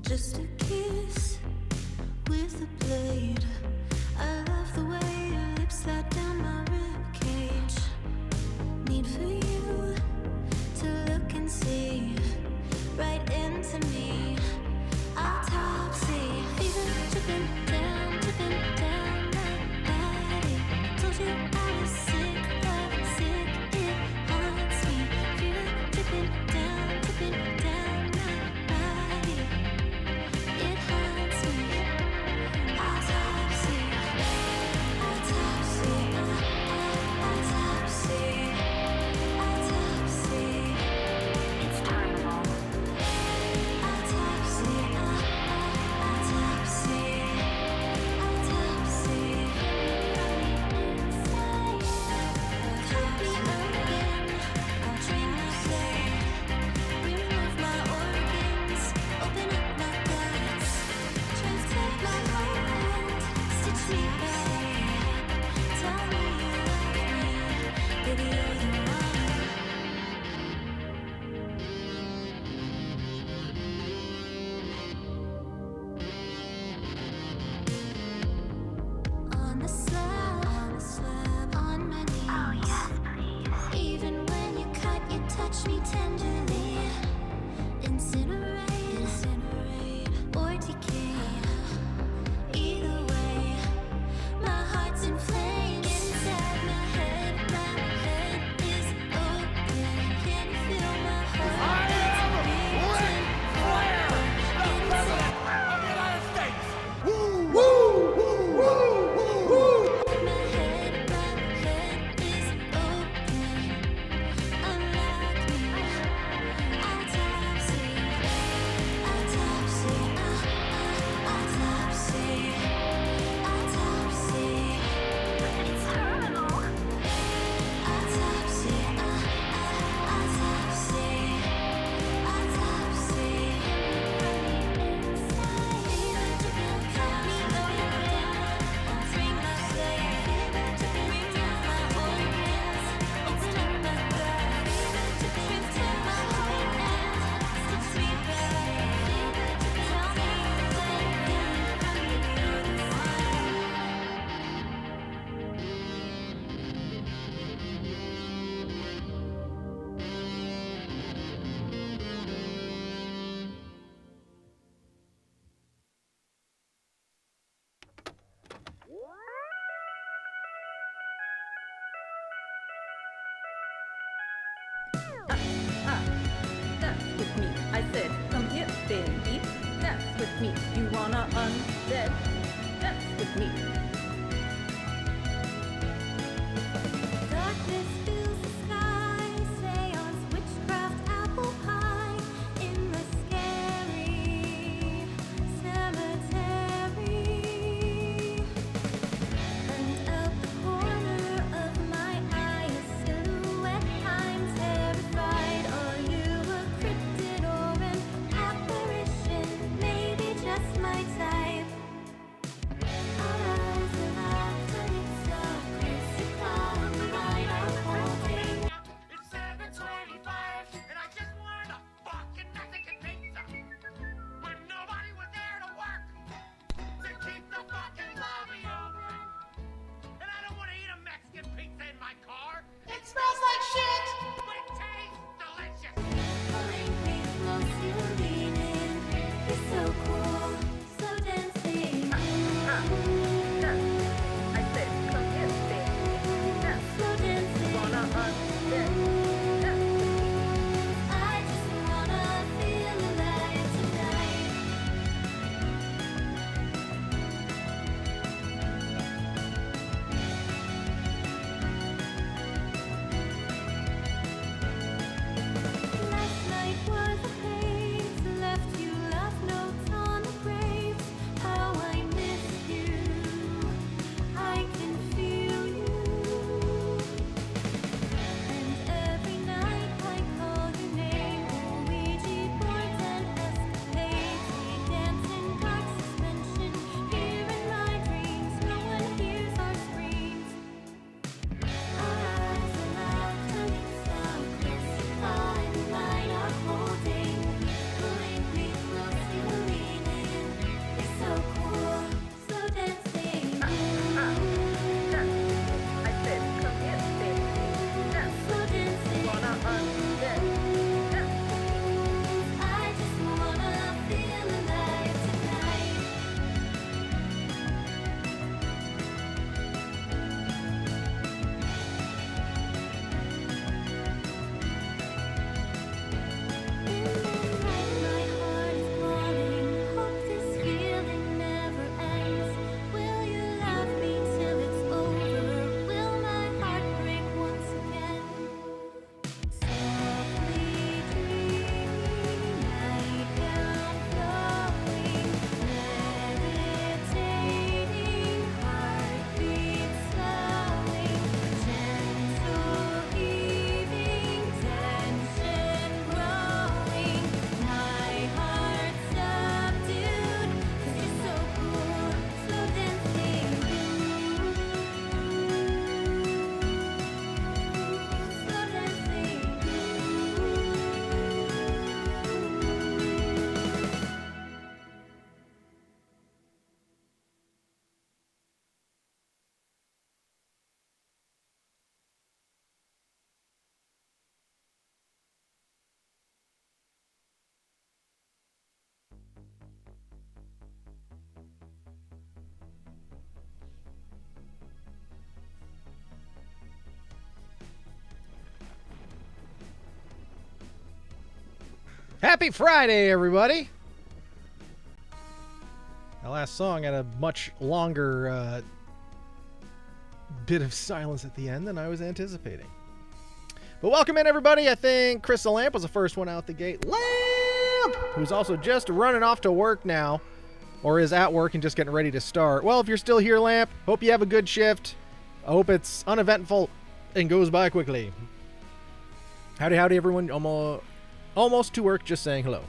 Just a kiss with a blade. I love the way your lips slide down my ribcage. Need for you to look and see right into me. Autopsy, fever dripping down my body. Told you I was sick, love sick, it haunts me. Fever dripping down my body. It haunts me. Happy Friday, everybody! The last song had a much longer bit of silence at the end than I was anticipating. But welcome in, everybody. I think Chris the Lamp was the first one out the gate. Lamp! Who's also just running off to work now, or is at work and just getting ready to start. Well, if you're still here, Lamp, hope you have a good shift. I hope it's uneventful and goes by quickly. Howdy, howdy, everyone. Almost to work, just saying hello.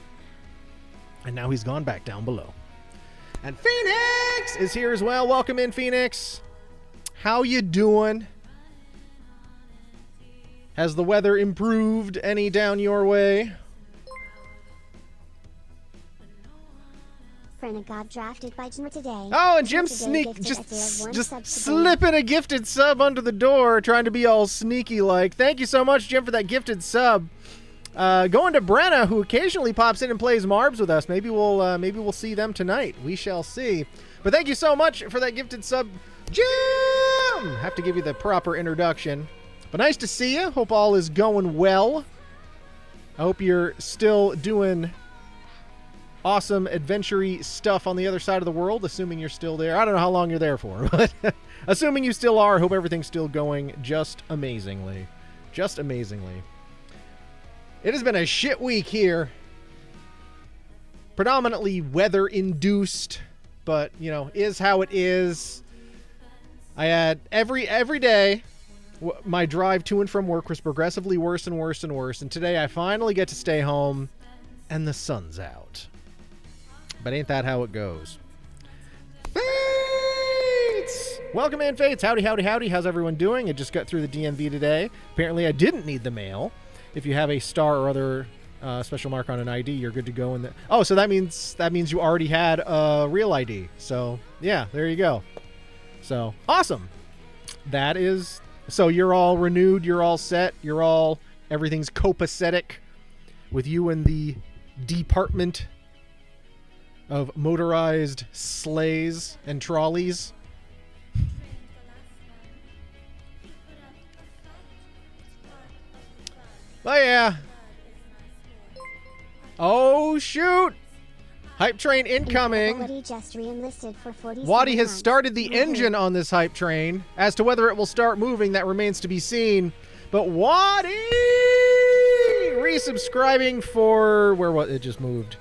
And now he's gone back down below. And Phoenix is here as well. Welcome in, Phoenix. How you doing? Has the weather improved any down your way? Brenna got drafted by Jim today. Oh, and Jim just slipping a gifted sub under the door, trying to be all sneaky like. Thank you so much, Jim, for that gifted sub. Going to Brenna, who occasionally pops in and plays Marbs with us. Maybe we'll see them tonight. We shall see. But thank you so much for that gifted sub, Jim. Have to give you the proper introduction. But nice to see you. Hope all is going well. I hope you're still doing awesome adventure-y stuff on the other side of the world, assuming you're still there. I don't know how long you're there for, but assuming you still are, hope everything's still going just amazingly. Just amazingly. It has been a shit week here. Predominantly weather-induced, but, you know, is how it is. I had every day, my drive to and from work was progressively worse and worse and worse, and today I finally get to stay home, and the sun's out. But ain't that how it goes? Fates! Welcome in, Fates. Howdy, howdy, howdy. How's everyone doing? I just got through the DMV today. Apparently I didn't need the mail. If you have a star or other special mark on an ID, you're good to go in the... Oh, so that means you already had a real ID. So, yeah, there you go. So, awesome. That is... So you're all renewed, you're all set, everything's copacetic with you in the Department of Motorized Sleighs and Trolleys. Oh yeah. Oh shoot! Hype train incoming. Waddy has started the engine on this hype train. As to whether it will start moving, that remains to be seen. But Waddy resubscribing for it just moved.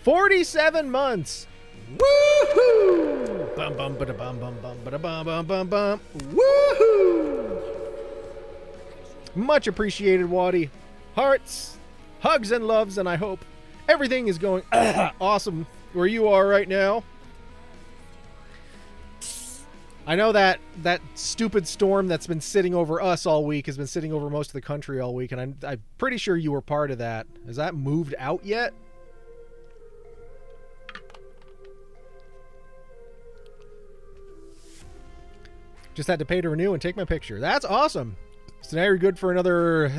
47 months. Woohoo! Bum bum bada bum bum bum bada bum bum bum bum. Woohoo! Much appreciated, Waddy. Hearts, hugs, and loves, and I hope everything is going awesome where you are right now. I know that stupid storm that's been sitting over us all week has been sitting over most of the country all week, and I'm pretty sure you were part of that. Has that moved out yet? Just had to pay to renew and take my picture. That's awesome. So now you're good for another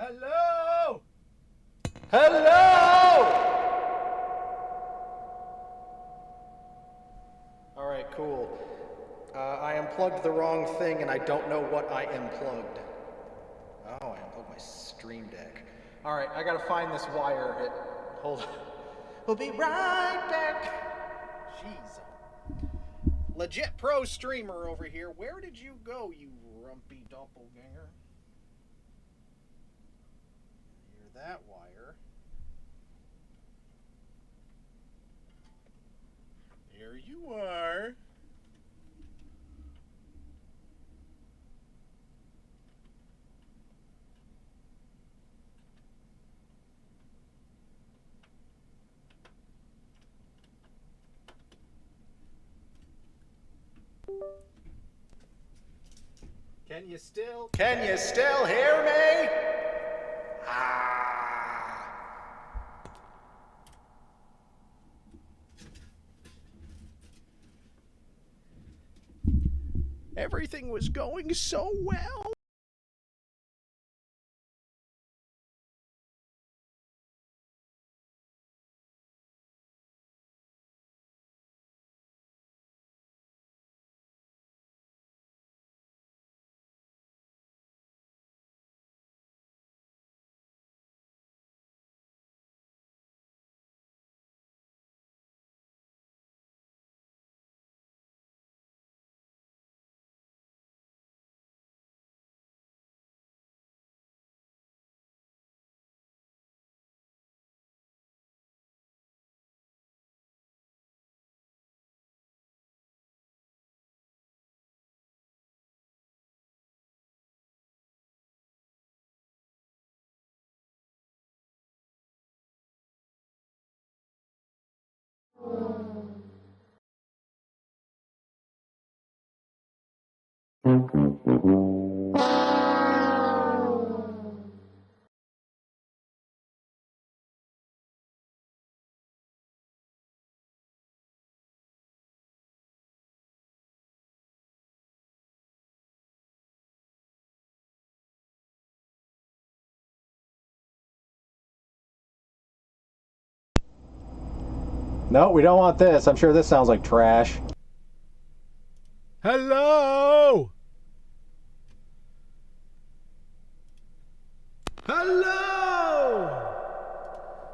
Hello? Hello? All right, cool. I unplugged the wrong thing and I don't know what I unplugged. Oh, I unplugged my stream deck. All right, I gotta find this wire. Hold on. We'll be right back. Jeez. Legit pro streamer over here. Where did you go, you rumpy doppelganger? Hear that wire. There you are. Can you still hear me? Ah. Everything was going so well. No, we don't want this. I'm sure this sounds like trash. Hello? Hello?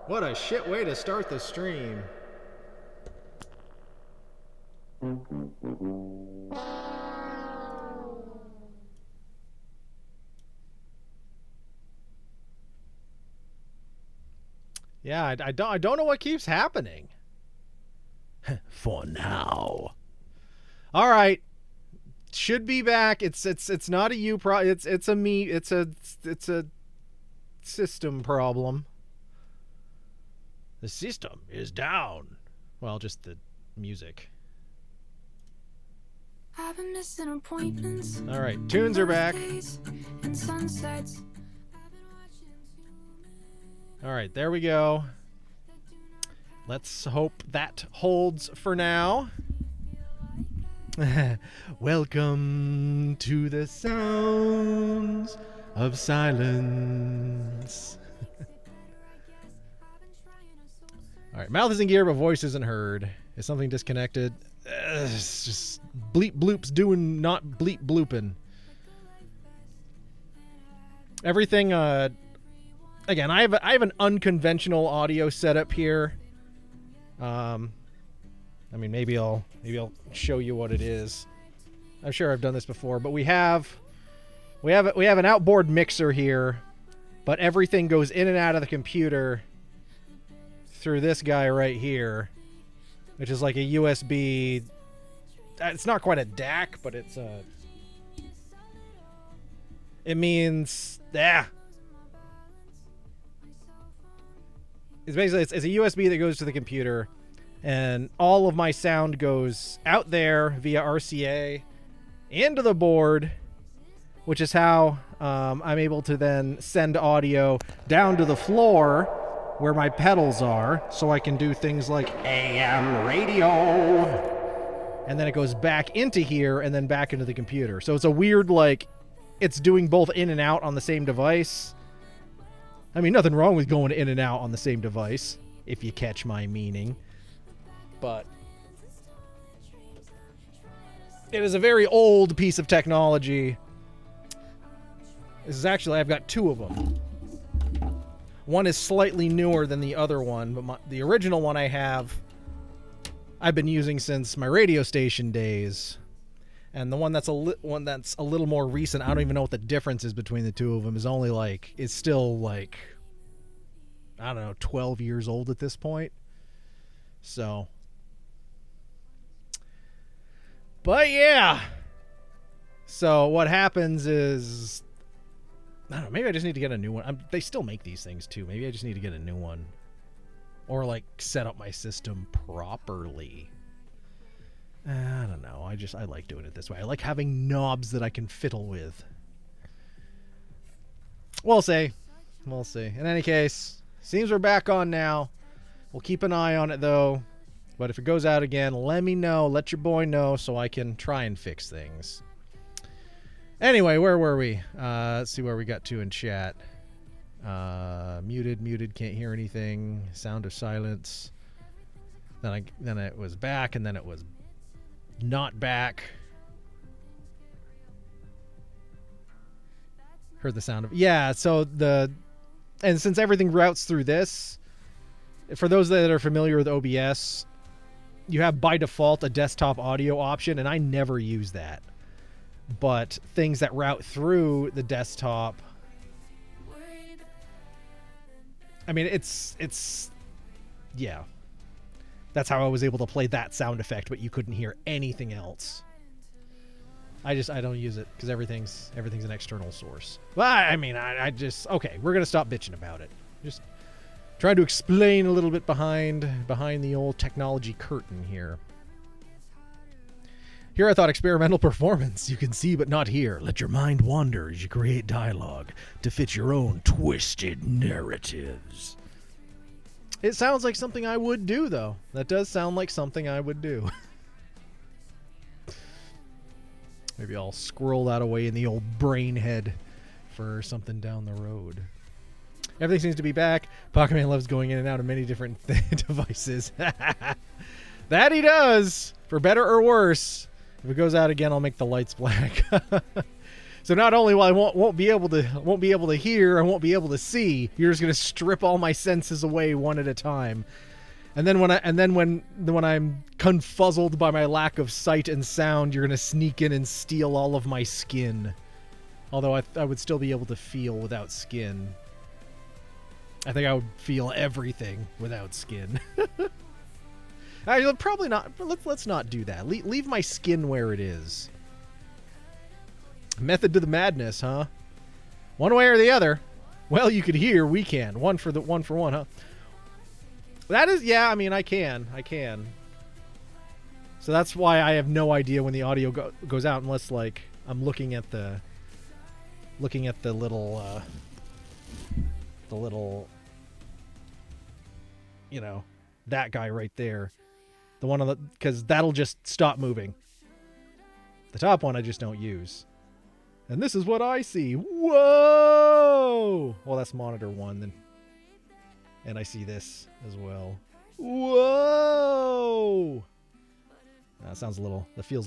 What a shit way to start the stream. Yeah, I don't know what keeps happening. For now. All right. Should be back. It's not a you problem. It's a me. It's a system problem. The system is down. Well, just the music. I've been missing appointments. All right, tunes are back. And sunsets. All right, there we go. Let's hope that holds for now. Welcome to the sounds of silence. All right, mouth is in gear, but voice isn't heard. Is something disconnected? It's just bleep bloops doing not bleep blooping. Everything. Again, I have an unconventional audio setup here. I mean, maybe I'll show you what it is. I'm sure I've done this before, but we have an outboard mixer here, but everything goes in and out of the computer through this guy right here, which is like a USB. It's not quite a DAC, but it's a. It means It's basically it's a USB that goes to the computer, and all of my sound goes out there via RCA into the board, which is how I'm able to then send audio down to the floor where my pedals are, so I can do things like AM radio, and then it goes back into here and then back into the computer. So it's a weird, like, it's doing both in and out on the same device. I mean, nothing wrong with going in and out on the same device, if you catch my meaning. But it is a very old piece of technology. This is actually, I've got two of them. One is slightly newer than the other one, but the original one I've been using since my radio station days. And the one that's a little more recent, I don't even know what the difference is between the two of them, is still like, I don't know, 12 years old at this point. So, but yeah. So what happens is, I don't know, maybe I just need to get a new one. They still make these things too. Maybe I just need to get a new one. Or like set up my system properly. I don't know. I like doing it this way. I like having knobs that I can fiddle with. We'll see. We'll see. In any case, seems we're back on now. We'll keep an eye on it though. But if it goes out again, let me know. Let your boy know so I can try and fix things. Anyway, where were we? Let's see where we got to in chat. Muted, can't hear anything. Sound of silence. Then it was back, and then it was not back. Heard the sound of, yeah. So and since everything routes through this, for those that are familiar with OBS, you have by default a desktop audio option, and I never use that. But things that route through the desktop, I mean, it's yeah. That's how I was able to play that sound effect, but you couldn't hear anything else. I don't use it because everything's an external source. Well, I mean, okay, we're gonna stop bitching about it. Just trying to explain a little bit behind the old technology curtain here. Here I thought experimental performance. You can see but not hear. Let your mind wander as you create dialogue to fit your own twisted narratives. It sounds like something I would do, though. That does sound like something I would do. Maybe I'll squirrel that away in the old brain head for something down the road. Everything seems to be back. Pokémon loves going in and out of many different devices. That he does, for better or worse. If it goes out again, I'll make the lights black. So not only will I won't be able to hear, I won't be able to see. You're just gonna strip all my senses away one at a time, and then when I'm confuzzled by my lack of sight and sound, you're gonna sneak in and steal all of my skin. Although I would still be able to feel without skin. I think I would feel everything without skin. Probably not. Let's not do that. Leave my skin where it is. Method to the madness, huh? One way or the other. Well, you could hear. We can. One for one, huh? That is, yeah. I mean, I can. So that's why I have no idea when the audio goes out, unless like I'm looking at the little, you know, that guy right there. The one on the, because that'll just stop moving. The top one I just don't use. And this is what I see. Whoa! Well, that's monitor one then. And I see this as well. Whoa! That feels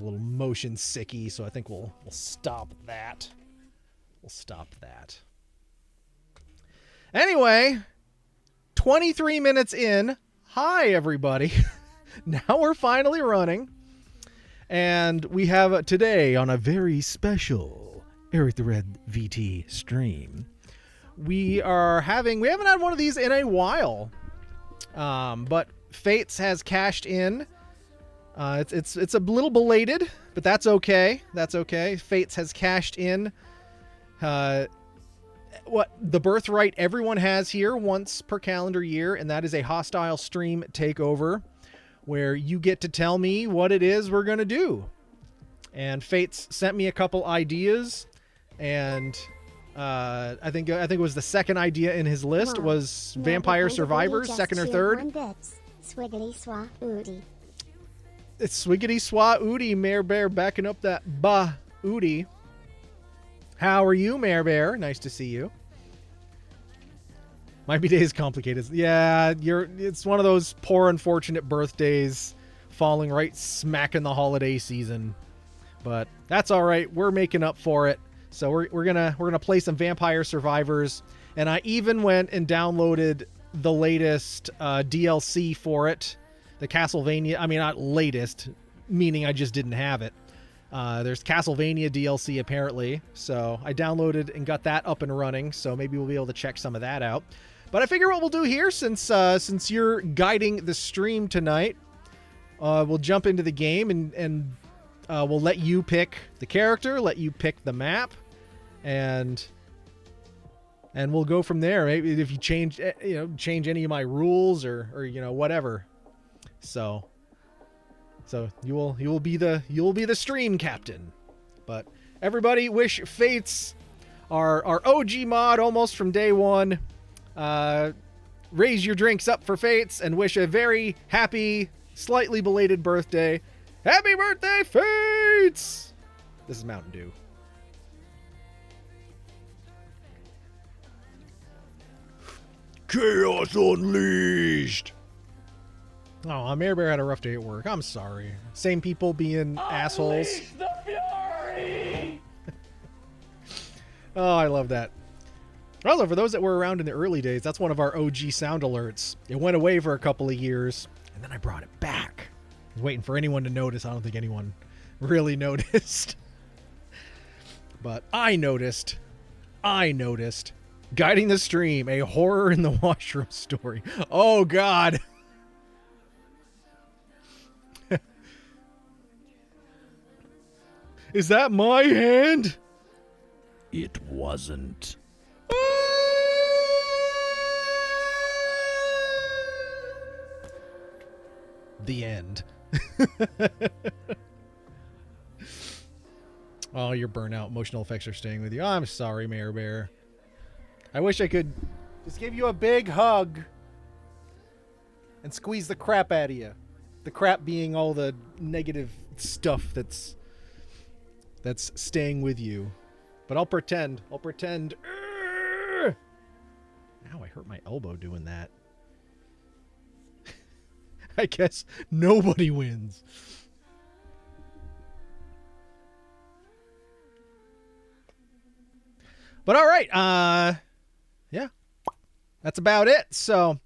a little motion sicky, so I think we'll stop that. We'll stop that. Anyway, 23 minutes in. Hi, everybody. Now we're finally running. And we have today on a very special Eric the Red VT stream. We haven't had one of these in a while. But Fates has cashed in. It's a little belated, but that's okay. That's okay. Fates has cashed in what the birthright everyone has here once per calendar year, and that is a hostile stream takeover where you get to tell me what it is we're going to do. And Fates sent me a couple ideas, and I think it was the second idea in his list was Vampire Survivors, second or third. Swiggity swa oody. It's Swiggity Swa Oody, Mare Bear backing up that ba Oody. How are you, Mare Bear? Nice to see you. My B-Day is complicated. Yeah, it's one of those poor, unfortunate birthdays falling right smack in the holiday season. But that's all right. We're making up for it. So we're gonna play some Vampire Survivors. And I even went and downloaded the latest DLC for it. The Castlevania, I mean, not latest, meaning I just didn't have it. There's Castlevania DLC apparently, so I downloaded and got that up and running, so maybe we'll be able to check some of that out. But I figure what we'll do here, since you're guiding the stream tonight, we'll jump into the game and we'll let you pick the character, let you pick the map, and we'll go from there. Maybe if you change any of my rules or whatever. So you will be the stream captain. But everybody, wish Fates, our OG mod almost from day one. Raise your drinks up for Fates and wish a very happy, slightly belated birthday. Happy birthday, Fates! This is Mountain Dew. Chaos Unleashed! Oh, Mary Bear had a rough day at work. I'm sorry. Same people being assholes. The fury! Oh, I love that. Also, for those that were around in the early days, that's one of our OG sound alerts. It went away for a couple of years, and then I brought it back. I was waiting for anyone to notice. I don't think anyone really noticed. But I noticed. Guiding the stream, a horror in the washroom story. Oh, God. Is that my hand? It wasn't. The end. Oh, your burnout. Emotional effects are staying with you. I'm sorry, Mayor Bear. I wish I could just give you a big hug and squeeze the crap out of you. The crap being all the negative stuff that's staying with you. But I'll pretend. Urgh! Ow, I hurt my elbow doing that. I guess nobody wins. But all right, yeah, that's about it. So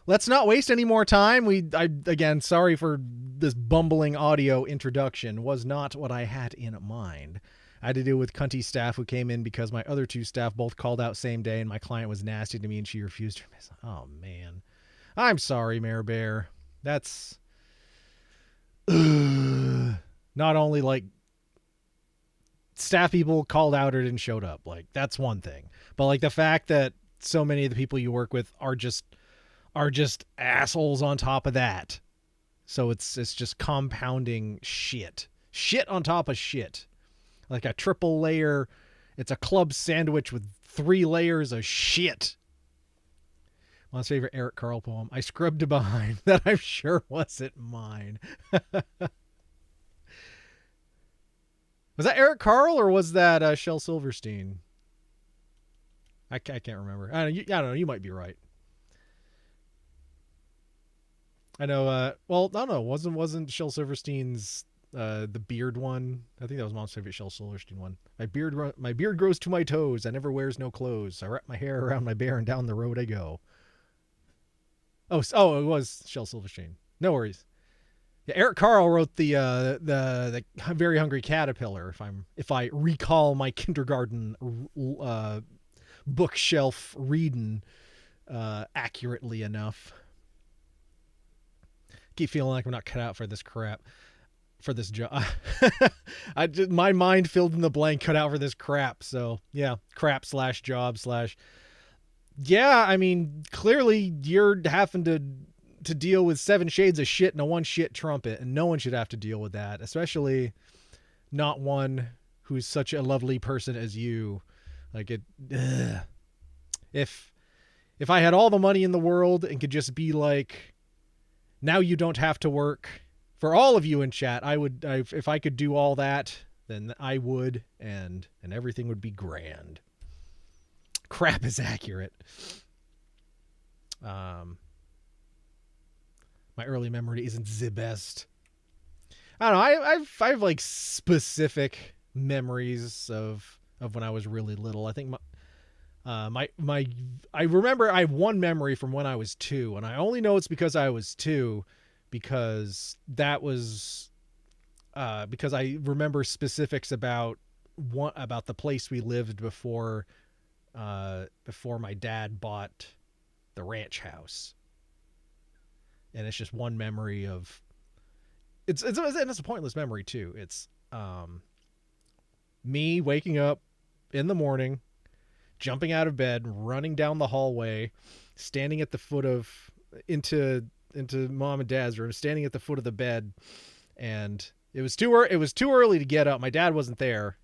let's not waste any more time. Again, sorry for this bumbling audio introduction. Was not what I had in mind. I had to deal with cunty staff who came in because my other two staff both called out same day, and my client was nasty to me, and she refused her miss. Oh man, I'm sorry, Mayor Bear. That's not only like staff people called out or didn't showed up. Like that's one thing, but like the fact that so many of the people you work with are just assholes on top of that. So it's just compounding shit on top of shit. Like a triple layer. It's a club sandwich with 3 layers of shit. My favorite Eric Carle poem. I scrubbed a behind that I'm sure wasn't mine. Was that Eric Carle or was that Shel Silverstein? I can't remember. I don't know. You might be right. I know. Well, I don't know. Wasn't Shel Silverstein's the beard one? I think that was Mom's favorite Shel Silverstein one. My beard grows to my toes. I never wears no clothes. I wrap my hair around my bear and down the road I go. Oh, it was Shel Silverstein. No worries. Yeah, Eric Carle wrote the Very Hungry Caterpillar. If I recall my kindergarten bookshelf reading accurately enough. Keep feeling like I'm not cut out for this crap, for this job. My mind filled in the blank, cut out for this crap. So yeah, crap / job / yeah, I mean, clearly you're having to deal with 7 shades of shit and a 1 shit trumpet, and no one should have to deal with that, especially not one who's such a lovely person as you. Like it, ugh. If I had all the money in the world and could just be like, now you don't have to work, for all of you in chat, if I could do all that, then I would, and everything would be grand. Crap is accurate. My early memory isn't the best. I don't know. I have like specific memories of when I was really little. I think I remember I have one memory from when I was 2, and I only know it's because I was 2, because that was because I remember specifics about the place we lived before my dad bought the ranch house, and it's just one memory of it's and it's a pointless memory too. It's me waking up in the morning, jumping out of bed, running down the hallway, standing at the foot of into mom and dad's room, standing at the foot of the bed, and it was too early to get up. My dad wasn't there.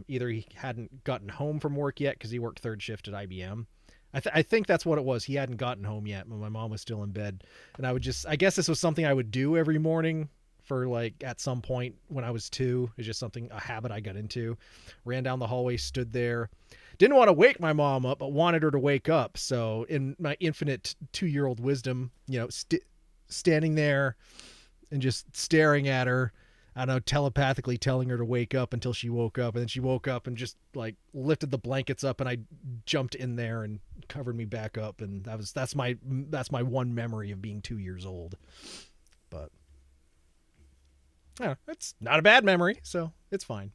Either he hadn't gotten home from work yet because he worked third shift at IBM. I think that's what it was. He hadn't gotten home yet, but my mom was still in bed, and I guess this was something I would do every morning for like at some point when I was 2. It's just a habit I got into. Ran down the hallway, stood there. Didn't want to wake my mom up, but wanted her to wake up. So in my infinite 2-year-old wisdom, standing there and just staring at her, I don't know, telepathically telling her to wake up until she woke up. And then she woke up and just like lifted the blankets up, and I jumped in there and covered me back up. And that's my one memory of being 2 years old. But yeah, it's not a bad memory, so it's fine.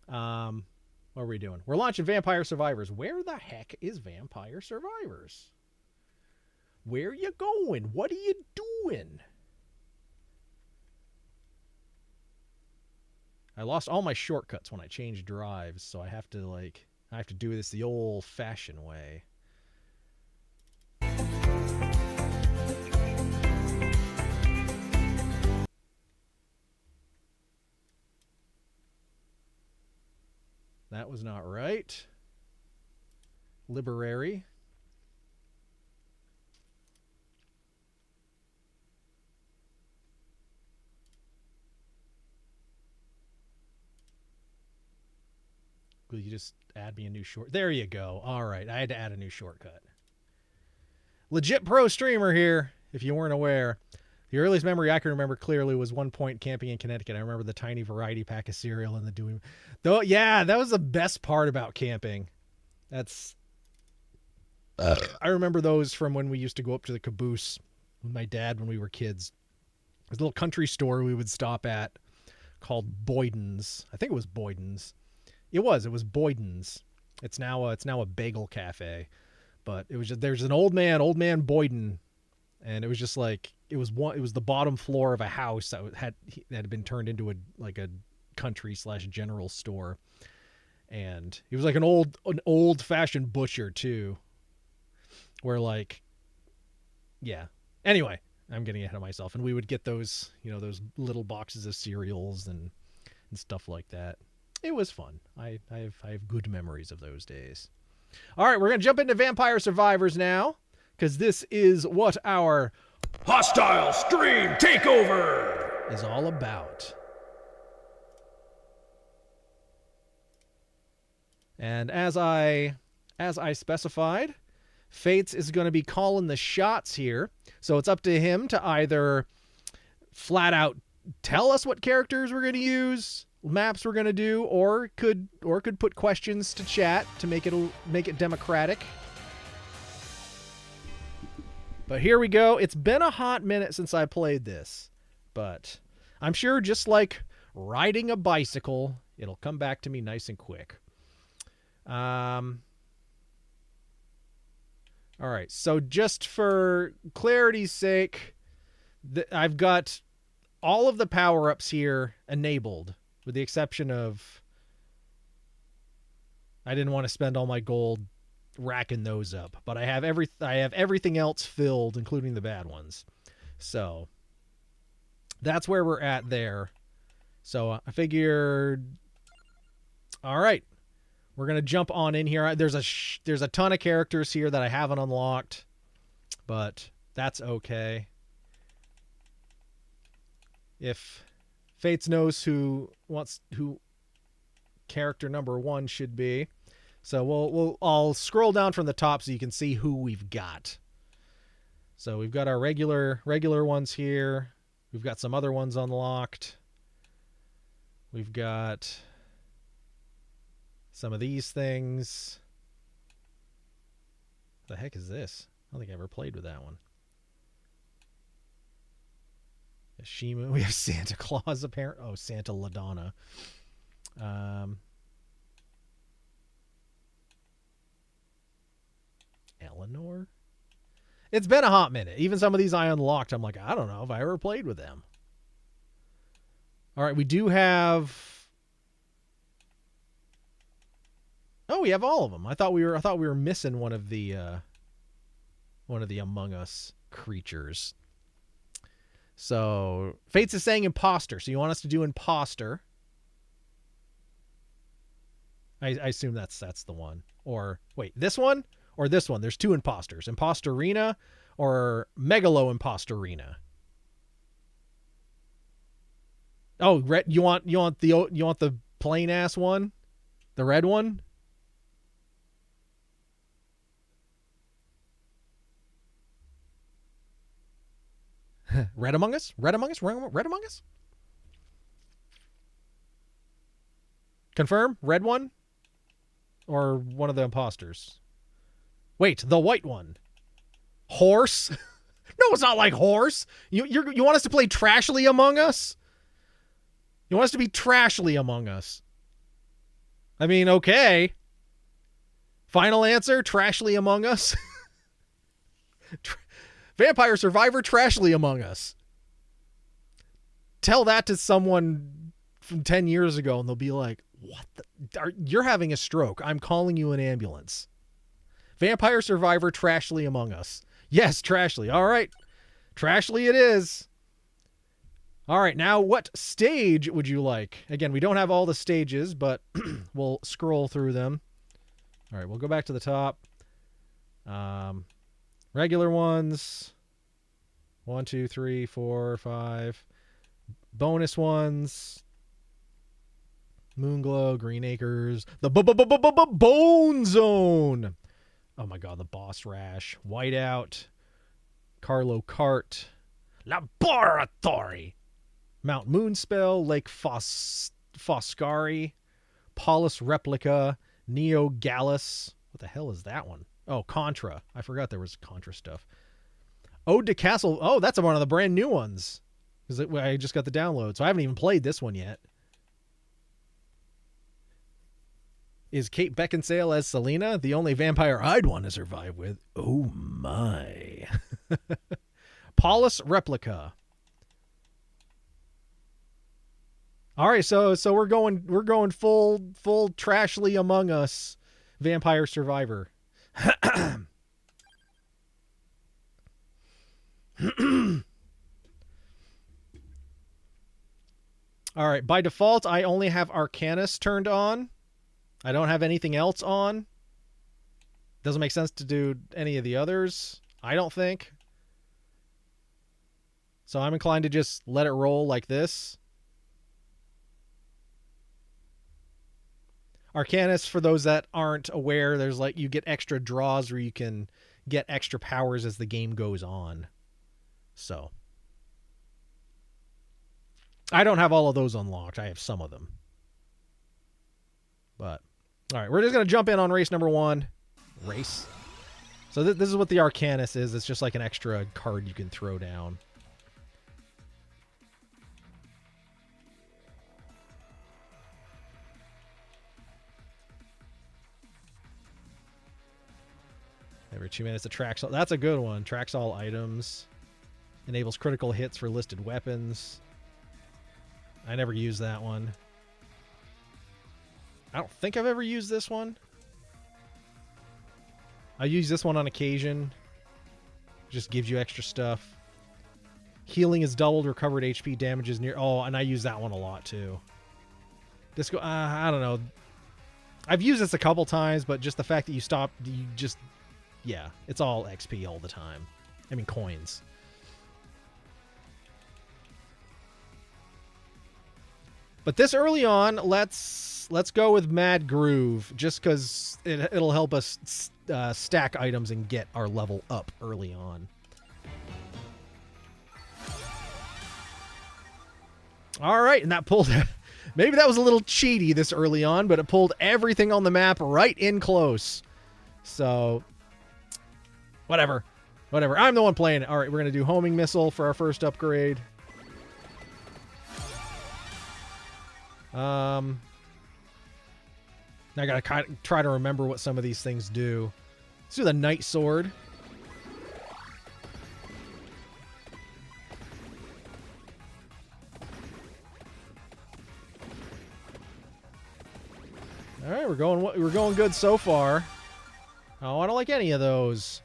What are we doing? We're launching Vampire Survivors. Where the heck is Vampire Survivors? Where you going? What are you doing? I lost all my shortcuts when I changed drives, so I have to do this the old-fashioned way. That was not right. Library. Will you just add me a new short? There you go. All right. I had to add a new shortcut. Legit pro streamer here, if you weren't aware. The earliest memory I can remember clearly was one point camping in Connecticut. I remember the tiny variety pack of cereal and the doing. Though, yeah, that was the best part about camping. That's. I remember those from when we used to go up to the Caboose with my dad when we were kids. There's a little country store we would stop at called Boyden's. I think it was Boyden's. It was Boyden's. It's now a bagel cafe, but it was just there's an old man Boyden, and it was just like it was the bottom floor of a house that had been turned into a country / general store, and he was like an old fashioned butcher too, where like, yeah. Anyway, I'm getting ahead of myself, and we would get those those little boxes of cereals and stuff like that. It was fun. I have good memories of those days. All right, we're going to jump into Vampire Survivors now, because this is what our Hostile Stream Takeover is all about. And as I specified, Fates is going to be calling the shots here. So it's up to him to either flat out tell us what characters we're going to use, maps we're going to do, or could put questions to chat to make it democratic. But here we go. It's been a hot minute since I played this, but I'm sure just like riding a bicycle, it'll come back to me nice and quick. All right, so just for clarity's sake, I've got all of the power-ups here enabled, with the exception of I didn't want to spend all my gold racking those up, but I have everything else filled, including the bad ones. So that's where we're at there. So I figured, all right, we're gonna jump on in here. There's a ton of characters here that I haven't unlocked, but that's okay. If Fates knows who character number 1 should be. So I'll scroll down from the top so you can see who we've got. So we've got our regular ones here. We've got some other ones unlocked. We've got some of these things. What the heck is this? I don't think I ever played with that one. Shimu. We have Santa Claus apparently. Oh, Santa LaDonna. Eleanor? It's been a hot minute. Even some of these I unlocked, I'm like, I don't know if I ever played with them. All right, we do have... Oh, we have all of them. I thought we were missing one of the Among Us creatures. So, Fates is saying imposter. So you want us to do imposter. I assume that's the one. Or wait, this one or this one? There's two imposters. Impostorina or Megalo Impostorina. Oh, red, you want the plain ass one? The red one? Red Among Us? Red Among Us? Red Among Us? Confirm? Red one? Or one of the imposters? Wait, the white one. Horse? No, it's not like horse. You want us to play Trashly Among Us? You want us to be Trashly Among Us? I mean, okay. Final answer, Trashly Among Us? Vampire Survivor, Trashly Among Us. Tell that to someone from 10 years ago and they'll be like, what you're having a stroke. I'm calling you an ambulance. Vampire Survivor, Trashly Among Us. Yes, Trashly. All right. Trashly it is. All right. Now, what stage would you like? Again, we don't have all the stages, but we'll scroll through them. All right. We'll go back to the top. Regular ones. 1, 2, 3, 4, 5. Bonus ones. Moonglow, Green Acres, the Bone Zone. Oh my god, the Boss Rash, Whiteout, Carlo Kart, Laboratory, Mount Moonspell, Lake Foscari, Paulus Replica, Neo Gallus. What the hell is that one? Oh, Contra. I forgot there was Contra stuff. Ode to Castle. Oh, that's one of the brand new ones. Because I just got the download, so I haven't even played this one yet. Is Kate Beckinsale as Selena the only vampire I'd want to survive with? Oh my. Paulus Replica. All right, so we're going full Trashly Among Us Vampire Survivor. All right, by default I only have Arcanus turned on. I don't have anything else on. Doesn't make sense to do any of the others, I don't think. So I'm inclined to just let it roll like this. Arcanus, for those that aren't aware, there's like you get extra draws where you can get extra powers as the game goes on. So I don't have all of those unlocked. I have some of them. But all right, we're just going to jump in on race number 1. Race. So this is what the Arcanus is. It's just like an extra card you can throw down. Every 2 minutes, it tracks all. That's a good one. Tracks all items. Enables critical hits for listed weapons. I never used that one. I don't think I've ever used this one. I use this one on occasion. Just gives you extra stuff. Healing is doubled. Recovered HP damages near... Oh, and I use that one a lot, too. Disco... I don't know. I've used this a couple times, but just the fact that you stop... You just... Yeah, it's all XP all the time. I mean, coins. But this early on, let's go with Mad Groove, just because it'll help us stack items and get our level up early on. All right, and that pulled... Maybe that was a little cheaty this early on, but it pulled everything on the map right in close. So, whatever. Whatever. I'm the one playing it. All right, we're going to do homing missile for our first upgrade. Now I got to try to remember what some of these things do. Let's do the Night Sword. All right, we're going good so far. Oh, I don't like any of those.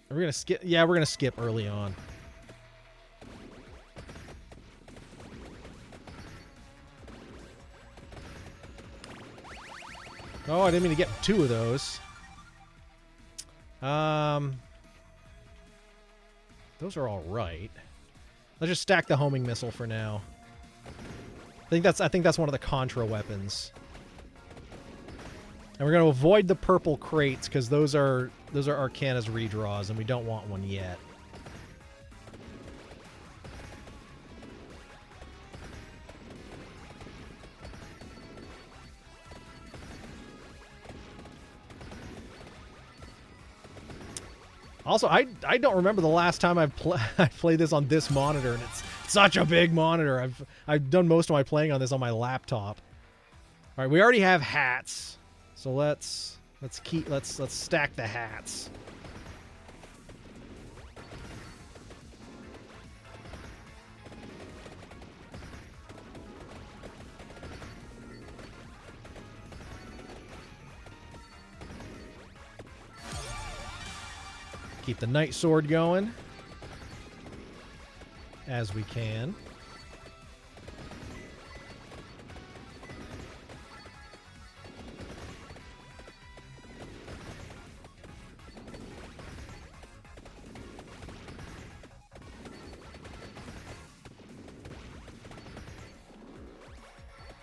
Are we gonna skip? Yeah, we're gonna skip early on. Oh, I didn't mean to get 2 of those. Those are all right. Let's just stack the homing missile for now. I think that's one of the contra weapons. And we're going to avoid the purple crates because those are Arcana's redraws and we don't want one yet. Also, I don't remember the last time I played this on this monitor, and it's such a big monitor. I've done most of my playing on this on my laptop. All right, we already have hats, so let's stack the hats. Keep the Night Sword going as we can.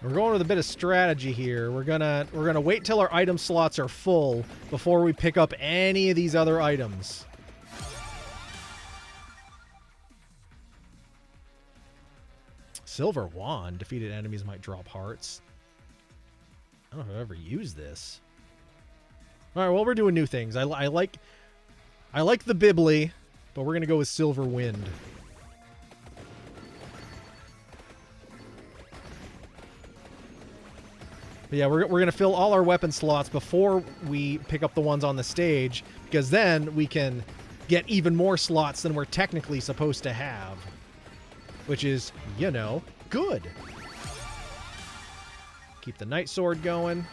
We're going with a bit of strategy here. We're gonna wait till our item slots are full before we pick up any of these other items. Silver Wand. Defeated enemies might drop hearts. I don't know if I've ever used this. All right, well, we're doing new things. I like the Bibli, but we're going to go with Silver Wind. But yeah, we're going to fill all our weapon slots before we pick up the ones on the stage, because then we can get even more slots than we're technically supposed to have. Which is, you know, good. Keep the Night Sword going.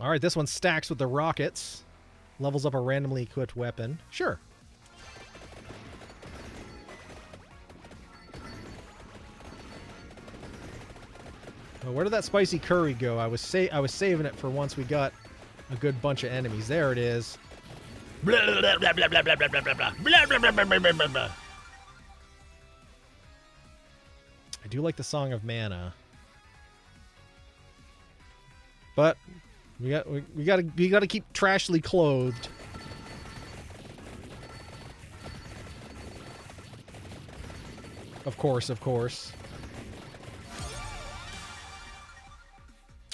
All right, this one stacks with the rockets. Levels up a randomly equipped weapon. Sure. Well, where did that spicy curry go? I was saving it for once we got a good bunch of enemies. There it is. I do like the Song of Mana, but we got to keep trashly clothed. Of course.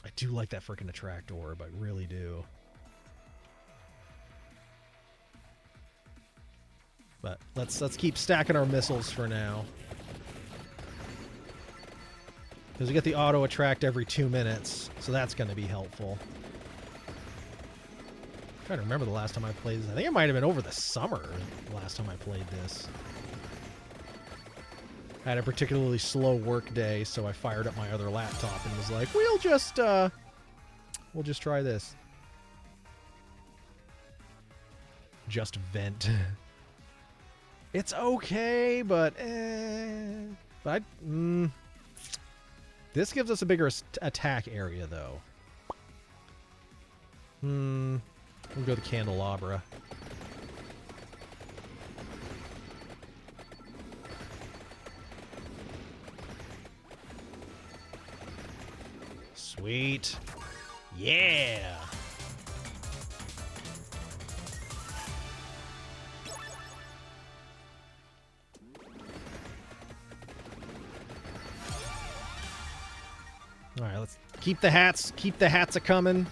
I do like that freaking attract orb. I really do. But let's keep stacking our missiles for now. Because we get the auto attract every 2 minutes, so that's going to be helpful. I'm trying to remember the last time I played this. I think it might have been over the summer the last time I played this. I had a particularly slow work day, so I fired up my other laptop and was like, we'll just try this. Just vent. It's okay, but this gives us a bigger attack area, though. We'll go the candelabra. Sweet. Yeah. All right, let's keep the hats. Keep the hats a-coming.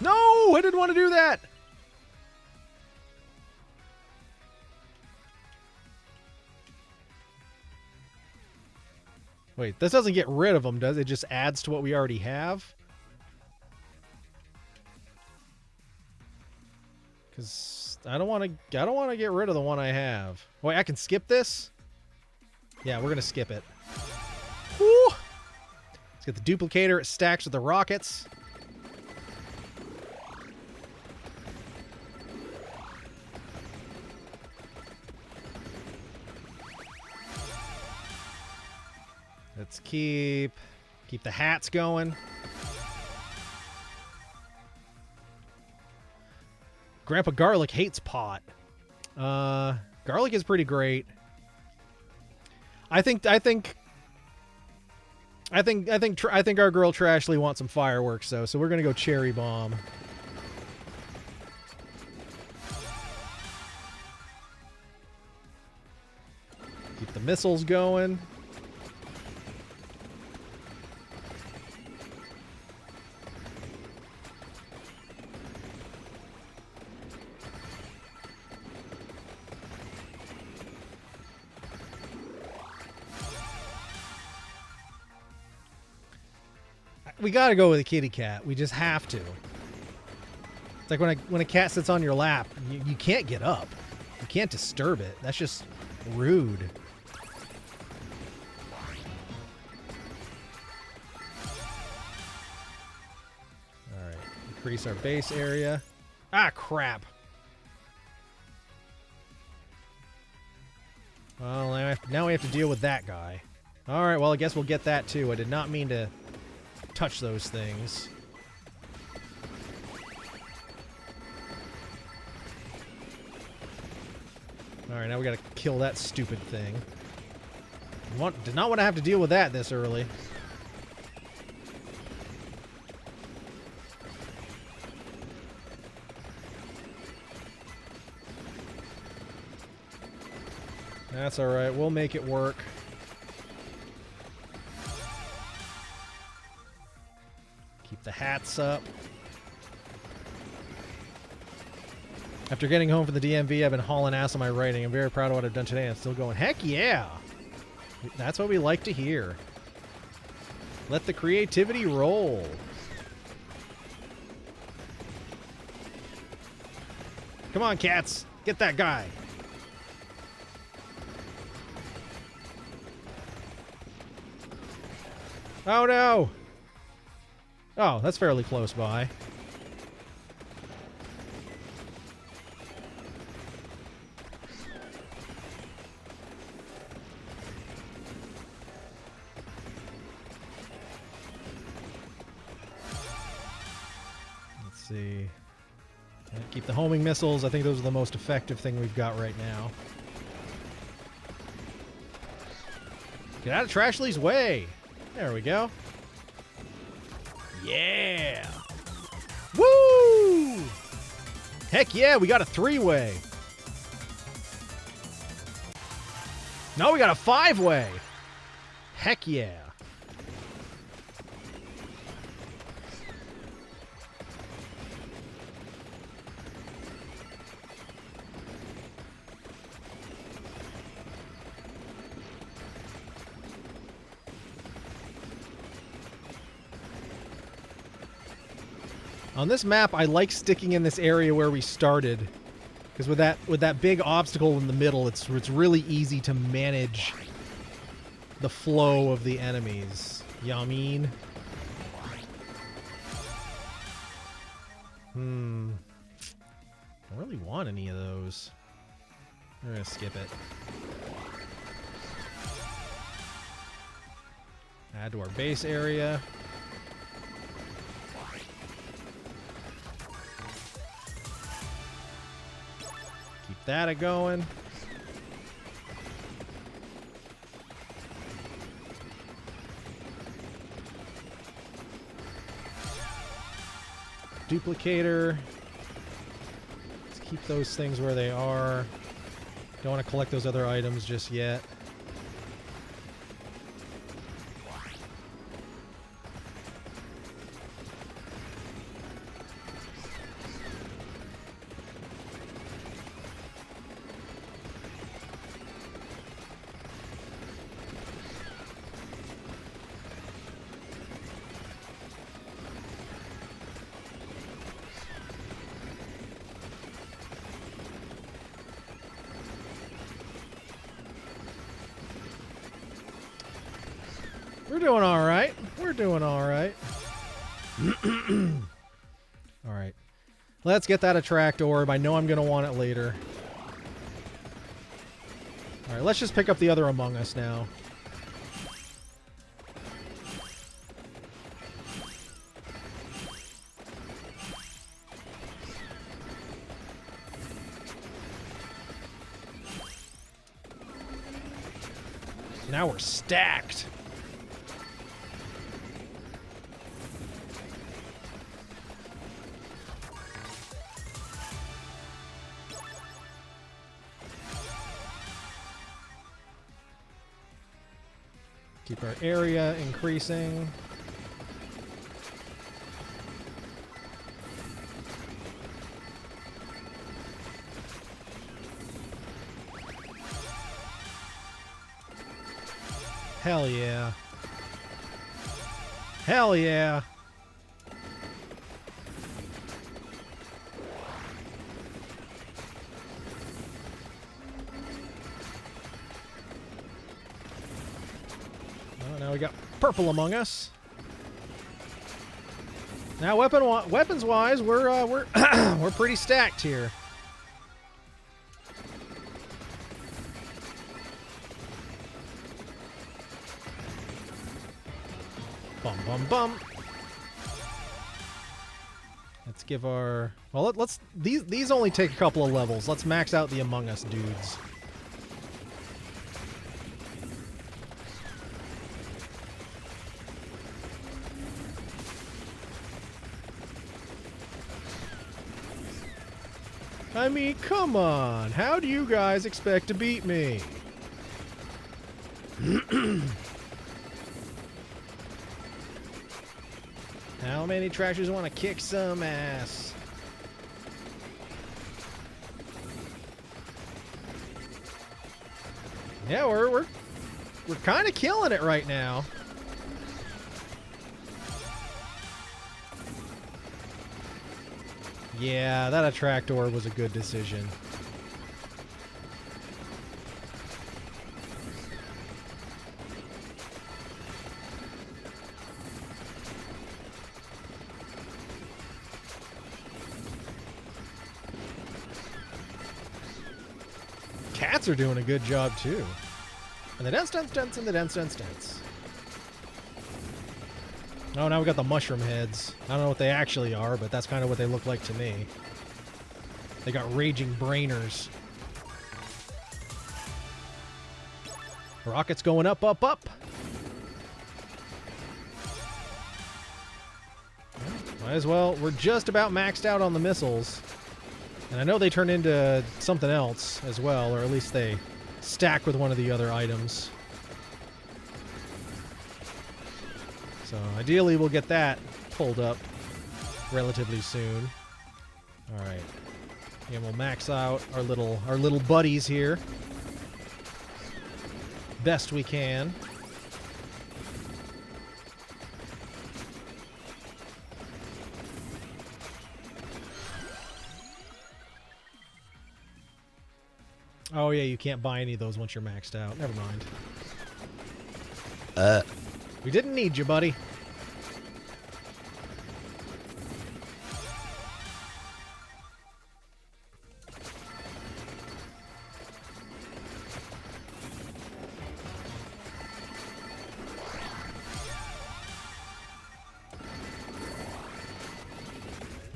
No, I didn't want to do that. Wait, this doesn't get rid of them, does it? It just adds to what we already have? Because I don't want to get rid of the one I have. Wait, I can skip this? Yeah, we're going to skip it. Woo! Let's get the duplicator. It stacks with the rockets. Let's keep the hats going. Grandpa Garlic hates pot. Garlic is pretty great. I think our girl Trashley wants some fireworks though, so we're gonna go cherry bomb. Keep the missiles going. We gotta go with a kitty cat. We just have to. It's like when a cat sits on your lap, you can't get up. You can't disturb it. That's just rude. Alright. Increase our base area. Ah, crap. Well, now we have to deal with that guy. Alright, well, I guess we'll get that too. I did not mean to touch those things. Alright, now we gotta kill that stupid thing. Did not want to have to deal with that this early. That's alright, we'll make it work. Keep the hats up. After getting home from the DMV, I've been hauling ass on my writing. I'm very proud of what I've done today. I'm still going, heck yeah! That's what we like to hear. Let the creativity roll. Come on, cats. Get that guy. Oh, no! Oh, that's fairly close by. Let's see. Keep the homing missiles. I think those are the most effective thing we've got right now. Get out of Trashley's way. There we go. Yeah! Woo! Heck yeah, we got a 3-way. No, we got a 5-way. Heck yeah. On this map, I like sticking in this area where we started, because with that big obstacle in the middle, it's really easy to manage the flow of the enemies. You know what I mean? Don't really want any of those. I'm gonna skip it. Add to our base area. Keep that a-going. duplicator. Let's keep those things where they are. Don't want to collect those other items just yet. We're doing all right. We're doing all right. All right. Let's get that attract orb. I know I'm going to want it later. All right, let's just pick up the other Among Us now. Now we're stacked. Keep our area increasing. Hell yeah. Hell yeah. Now we got purple Among Us. Now weapons-wise, we're we're pretty stacked here. Bum bum bum. Let's give our let's these only take a couple of levels. Let's max out the Among Us dudes. I mean, come on. How do you guys expect to beat me? How many trashers want to kick some ass? Yeah, we're kind of killing it right now. Yeah, that attract orb was a good decision. Cats are doing a good job too. And the dance, dance, dance, and the dance, dance, dance. Oh, now we got the mushroom heads. I don't know what they actually are, but that's kind of what they look like to me. They got raging brainers. Rockets going up, up, up. Might as well. We're just about maxed out on the missiles. And I know they turn into something else as well, or at least they stack with one of the other items. So ideally we'll get that pulled up relatively soon. All right. And we'll max out our little buddies here best we can. Oh yeah, you can't buy any of those once you're maxed out. Never mind. We didn't need you, buddy.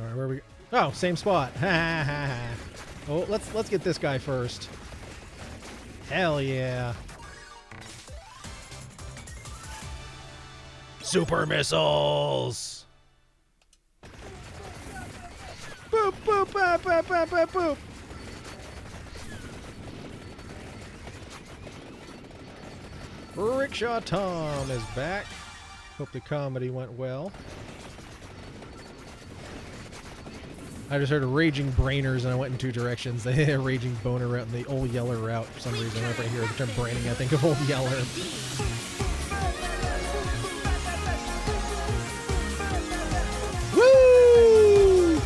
All right, where we? Oh, same spot. Oh, let's get this guy first. Hell yeah. Super missiles! Boop. Rickshaw Tom is back. Hope the comedy went well. I just heard a raging brainers and I went in two directions. They had a raging boner route and the old Yeller route for some reason. Whenever I hear the term braining, I think of old Yeller. Woo!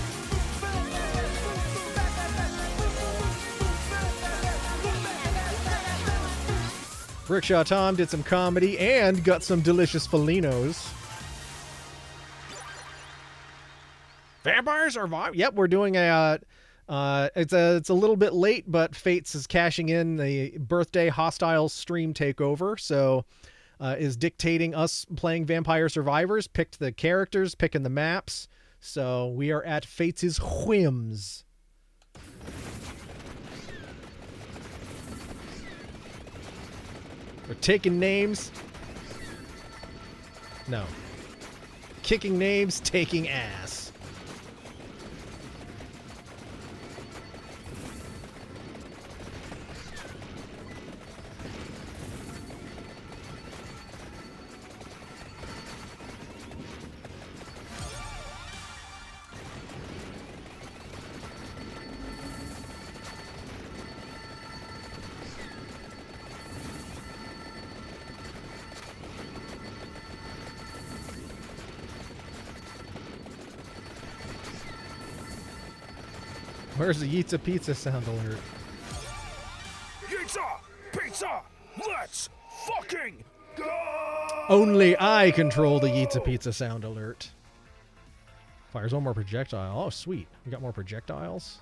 Rickshaw Tom did some comedy and got some delicious Felinos. Vampires survive. Yep, we're doing a. It's a little bit late, but Fates is cashing in the birthday hostile stream takeover. So, is dictating us playing Vampire Survivors. Picked the characters, picking the maps. So we are at Fates' whims. We're taking names. No. Kicking names, taking ass. Where's the Yitza Pizza sound alert? Pizza! Pizza! Let's fucking go! Only I control the Yitza Pizza sound alert. Fires one more projectile. Oh, sweet. We got more projectiles.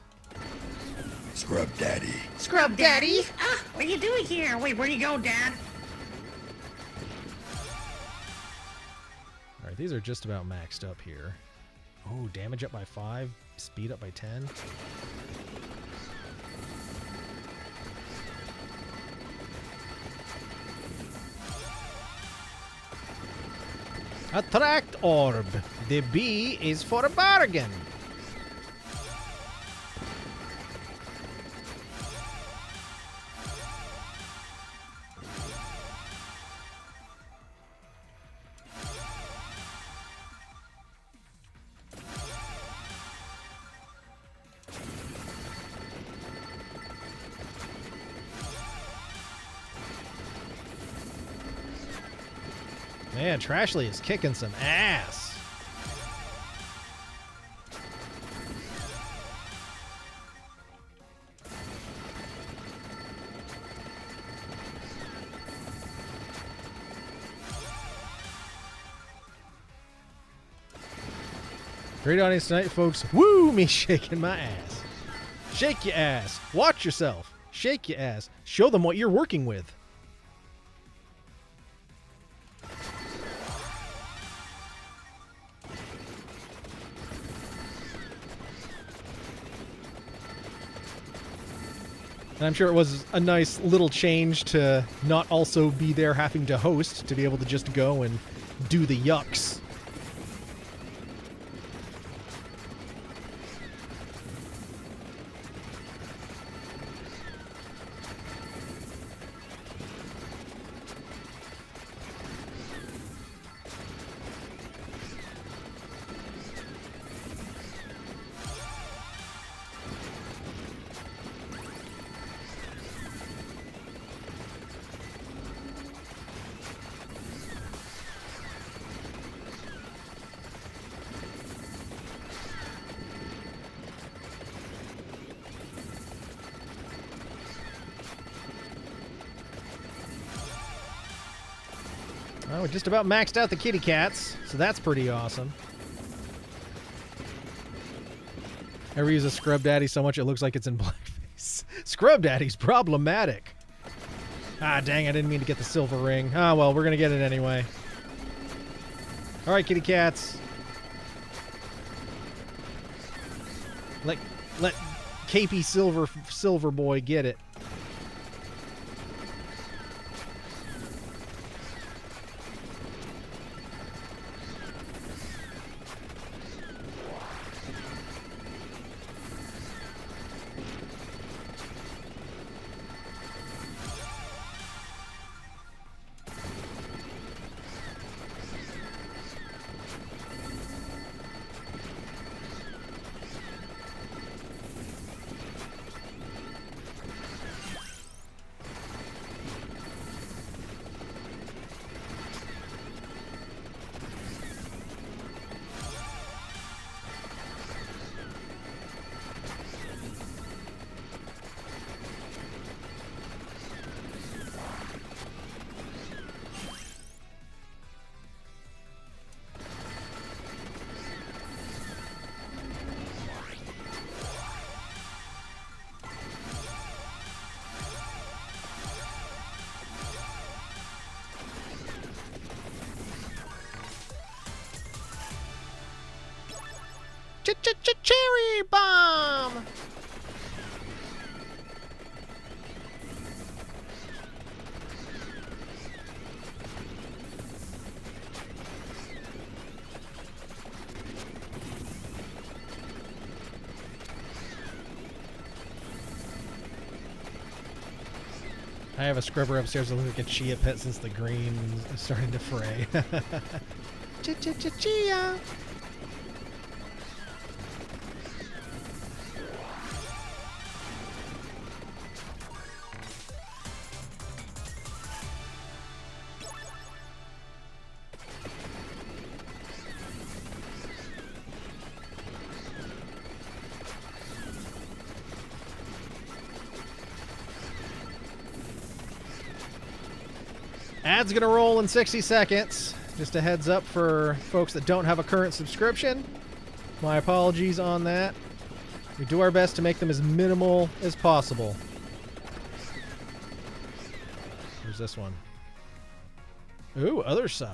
Scrub Daddy. Scrub Daddy? Ah, what are you doing here? Wait, where do you go, Dad? Alright, these are just about maxed up here. Oh, damage up by 5, speed up by 10. Attract orb. The B is for a bargain. Man, Trashly is kicking some ass. Great audience tonight, folks. Woo, me shaking my ass. Shake your ass. Watch yourself. Shake your ass. Show them what you're working with. And I'm sure it was a nice little change to not also be there having to host, to be able to just go and do the yucks. Well, we just about maxed out the kitty cats, so that's pretty awesome. Ever use a Scrub Daddy so much it looks like it's in blackface? Scrub Daddy's problematic. Ah, dang, I didn't mean to get the silver ring. Ah, well, we're gonna get it anyway. Alright, kitty cats. Let KP Silver Boy get it. Cherry bomb! I have a scrubber upstairs that looks like a chia pet since the green is starting to fray. Chia! Ad's gonna roll in 60 seconds. Just a heads up for folks that don't have a current subscription. My apologies on that. We do our best to make them as minimal as possible. Here's this one. Ooh, other side.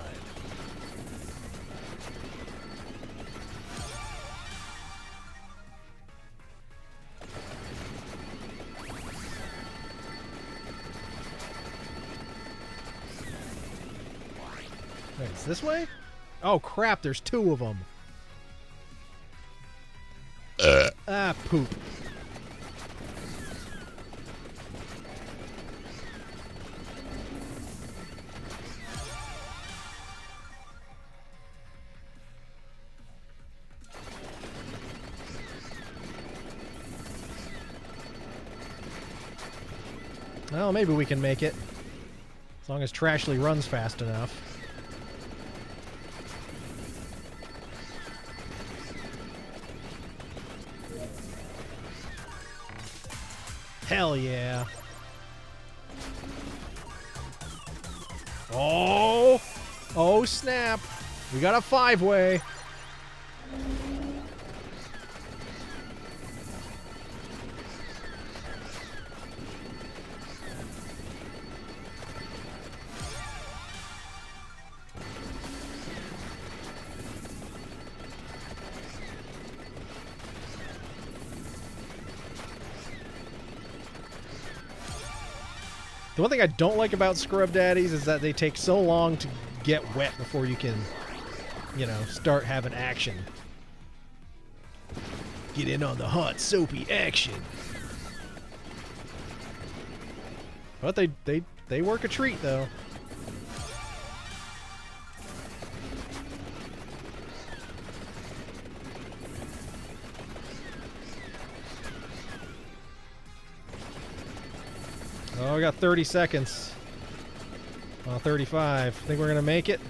Wait, it's this way? Oh crap, there's two of them. Ah, poop. Well, maybe we can make it. As long as Trashly runs fast enough. Hell yeah. Oh! Oh, snap. We got a five-way. The one thing I don't like about Scrub Daddies is that they take so long to get wet before you can, you know, start having action. Get in on the hot, soapy action. But they work a treat, though. Oh, we got 30 seconds. 35. Think we're gonna make it?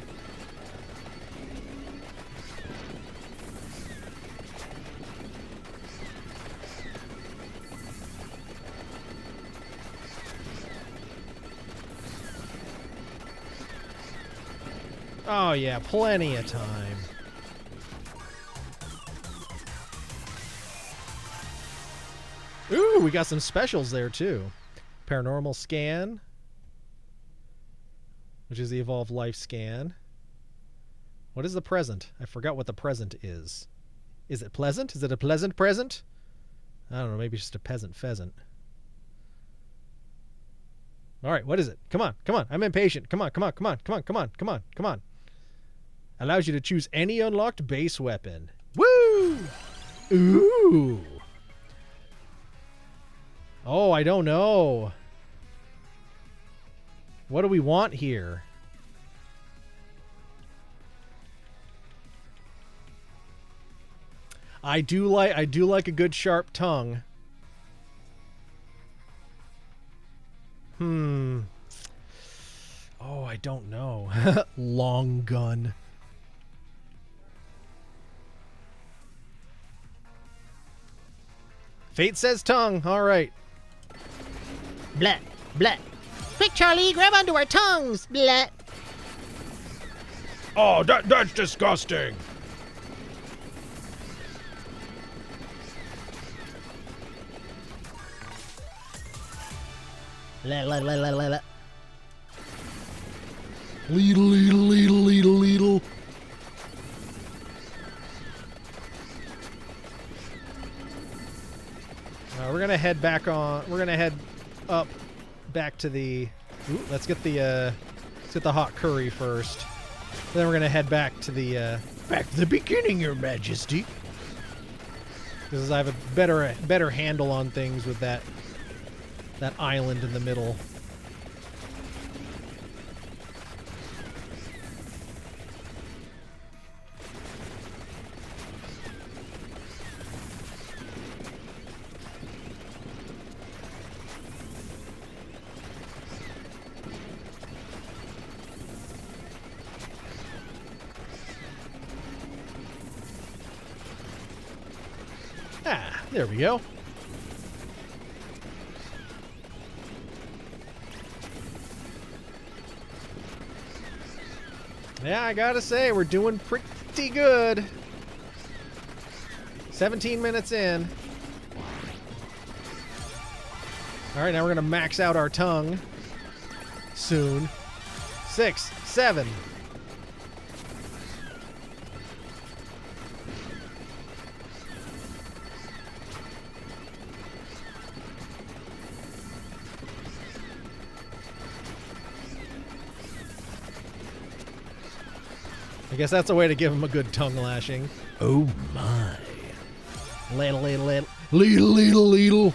Oh yeah, plenty of time. Ooh, we got some specials there too. Paranormal Scan, which is the Evolved Life Scan. What is the present? I forgot what the present is. Is it pleasant? Is it a pleasant present? I don't know, maybe just a peasant pheasant. Alright, what is it? Come on, come on, I'm impatient. Come on, come on, come on, come on, come on, come on, come on. Allows you to choose any unlocked base weapon. Woo! Ooh! Oh, I don't know. What do we want here? I do like a good sharp tongue. Oh, I don't know. Long gun. Fate says tongue. All right. Blah, blah. Quick, Charlie, grab onto our tongues. Blah. Oh, that's disgusting. La, la, la, la, la, la. Leedle, leedle, leedle, leedle, leedle. We're gonna head back on. We're gonna head up, back to the. Ooh, let's get the hot curry first. Then we're gonna head back to the. Back to the beginning, Your Majesty. Because I have a better handle on things with that island in the middle. Ah, there we go. Yeah, I gotta say, we're doing pretty good. 17 minutes in. Alright, now we're gonna max out our tongue. Soon. 6, 7. I guess that's a way to give him a good tongue lashing. Oh my. Ladle, ladle, ladle. Ladle, ladle, ladle.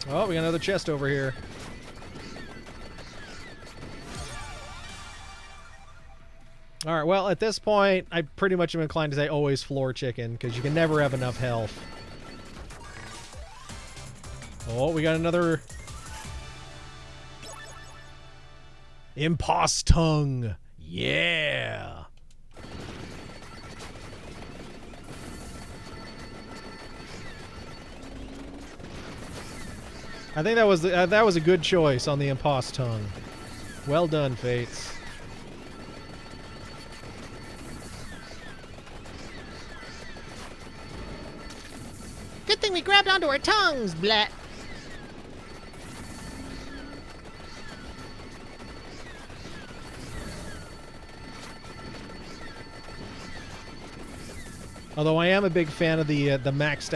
Oh, we got another chest over here. All right, well, at this point, I pretty much am inclined to say always floor chicken, because you can never have enough health. Oh, we got another... Impost tongue. Yeah. I think that was a good choice on the impost tongue. Well done, Fates. Good thing we grabbed onto our tongues, blah. Although I am a big fan of the maxed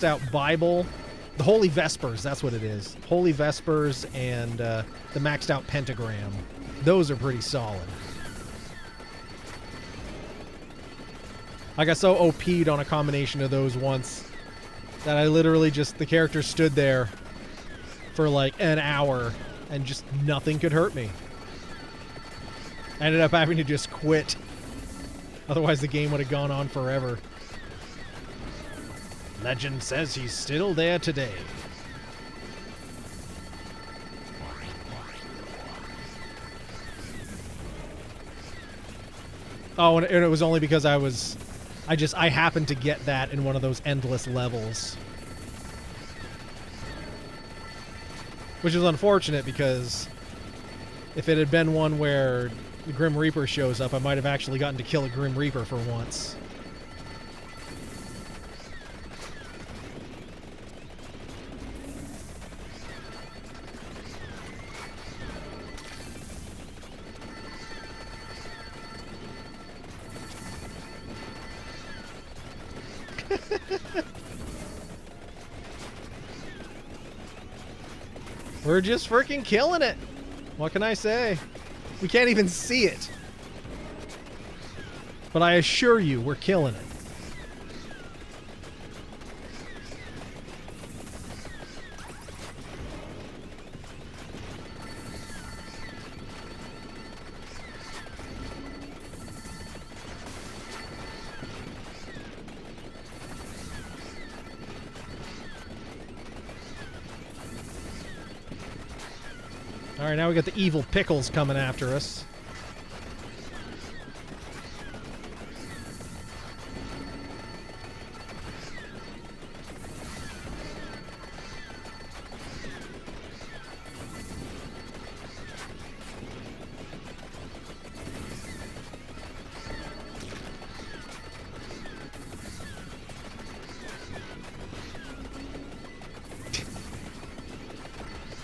out Bible, the Holy Vespers. That's what it is. Holy Vespers and the maxed out pentagram. Those are pretty solid. I got so OP'd on a combination of those once that I literally just, the character stood there for like an hour and just nothing could hurt me. I ended up having to just quit. Otherwise the game would have gone on forever. Legend says he's still there today. Oh, and it was only because I happened to get that in one of those endless levels. Which is unfortunate because if it had been one where the Grim Reaper shows up, I might have actually gotten to kill a Grim Reaper for once. We're just freaking killing it. What can I say? We can't even see it. But I assure you, we're killing it. All right, now we got the evil pickles coming after us.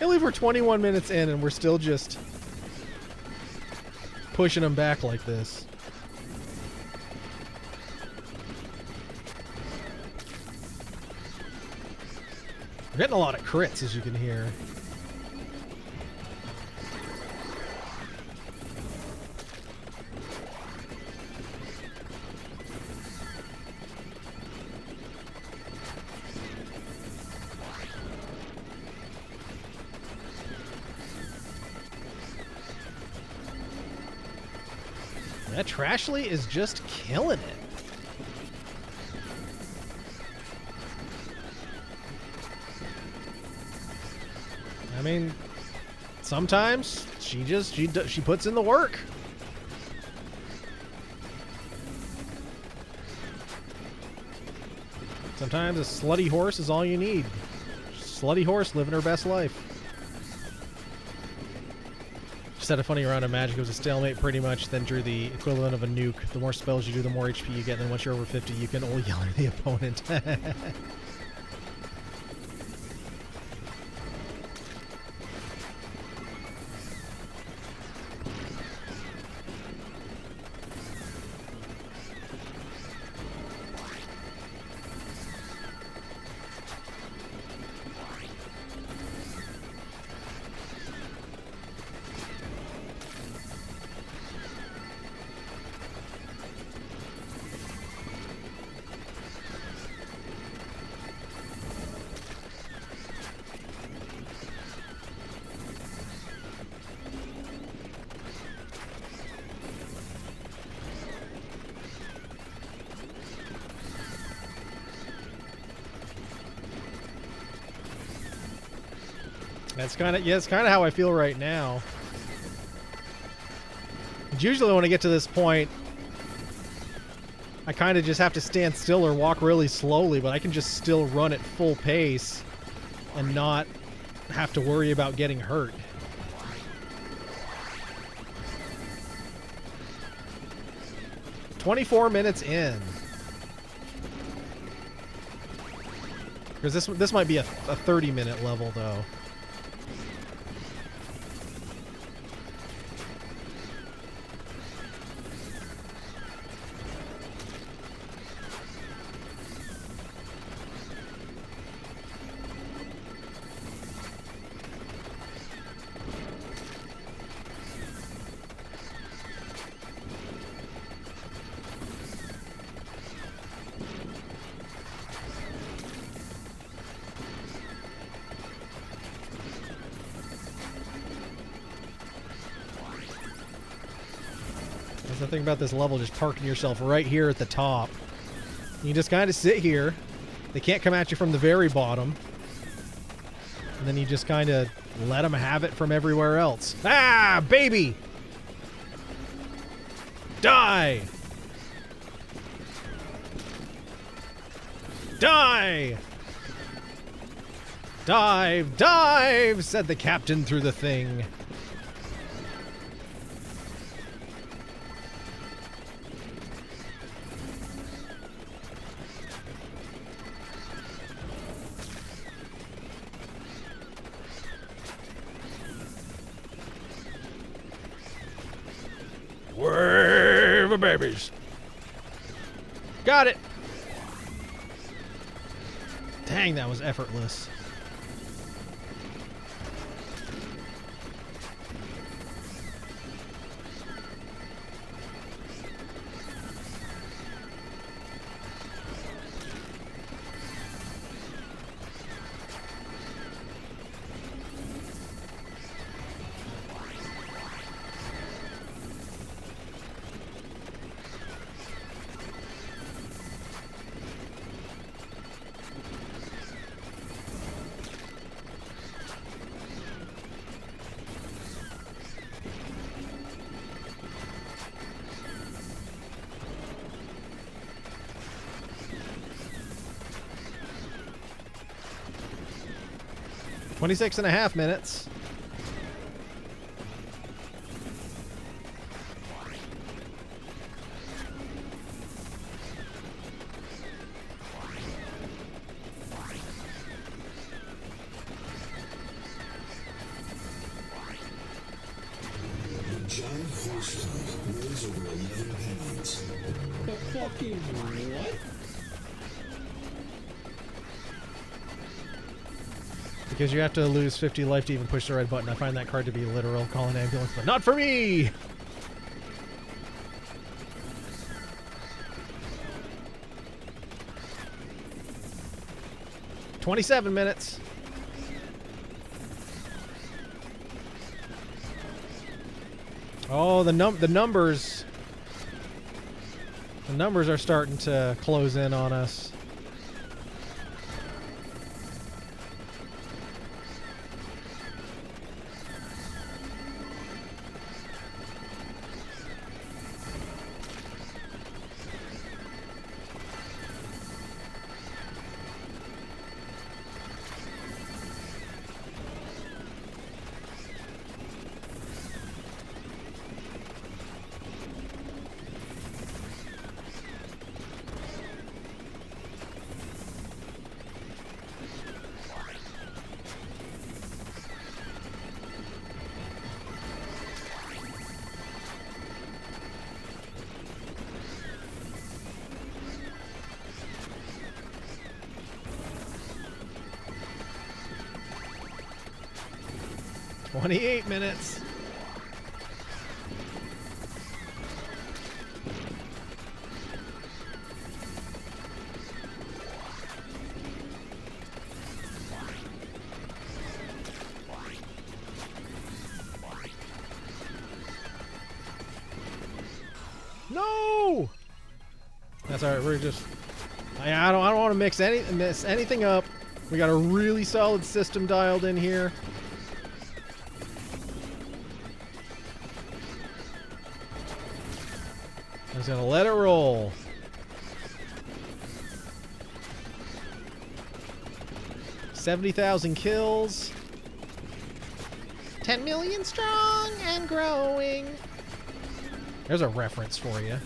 I believe we're 21 minutes in and we're still just pushing them back like this. We're getting a lot of crits, as you can hear. That Trashly is just killing it. I mean, sometimes she puts in the work. Sometimes a slutty horse is all you need. Slutty horse living her best life. Just had a funny round of magic. It was a stalemate pretty much, then drew the equivalent of a nuke. The more spells you do, the more HP you get. Then once you're over 50, you can only yell at the opponent. That's kind of how I feel right now. Usually when I get to this point, I kind of just have to stand still or walk really slowly, but I can just still run at full pace and not have to worry about getting hurt. "24 minutes in." Because this might be a 30-minute level, though. That's the thing about this level, just parking yourself right here at the top. You just kind of sit here. They can't come at you from the very bottom. And then you just kind of let them have it from everywhere else. Ah, baby! Die! Die! Dive, dive, said the captain through the thing. Wave of babies. Got it. Dang, that was effortless. "26.5 minutes. Because you have to lose 50 life to even push the red button. I find that card to be literal. Call an ambulance, but not for me! "27 minutes. Oh, the numbers. The numbers are starting to close in on us. "28 minutes. No! That's alright, we're just... I don't want to mess anything up. We got a really solid system dialed in here. I'm just gonna let it roll. "70,000 kills. 10 million strong and growing. There's a reference for you.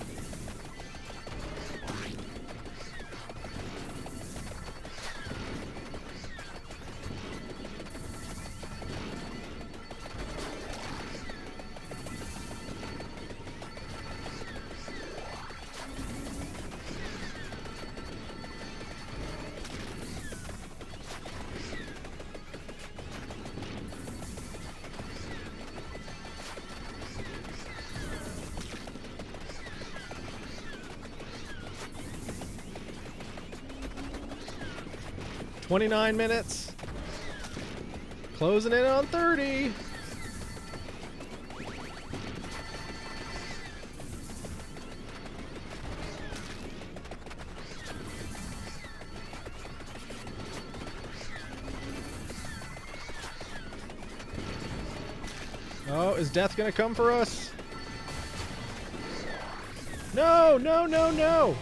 "29 minutes. Closing in on 30. Oh, is death gonna come for us? No, no, no, no!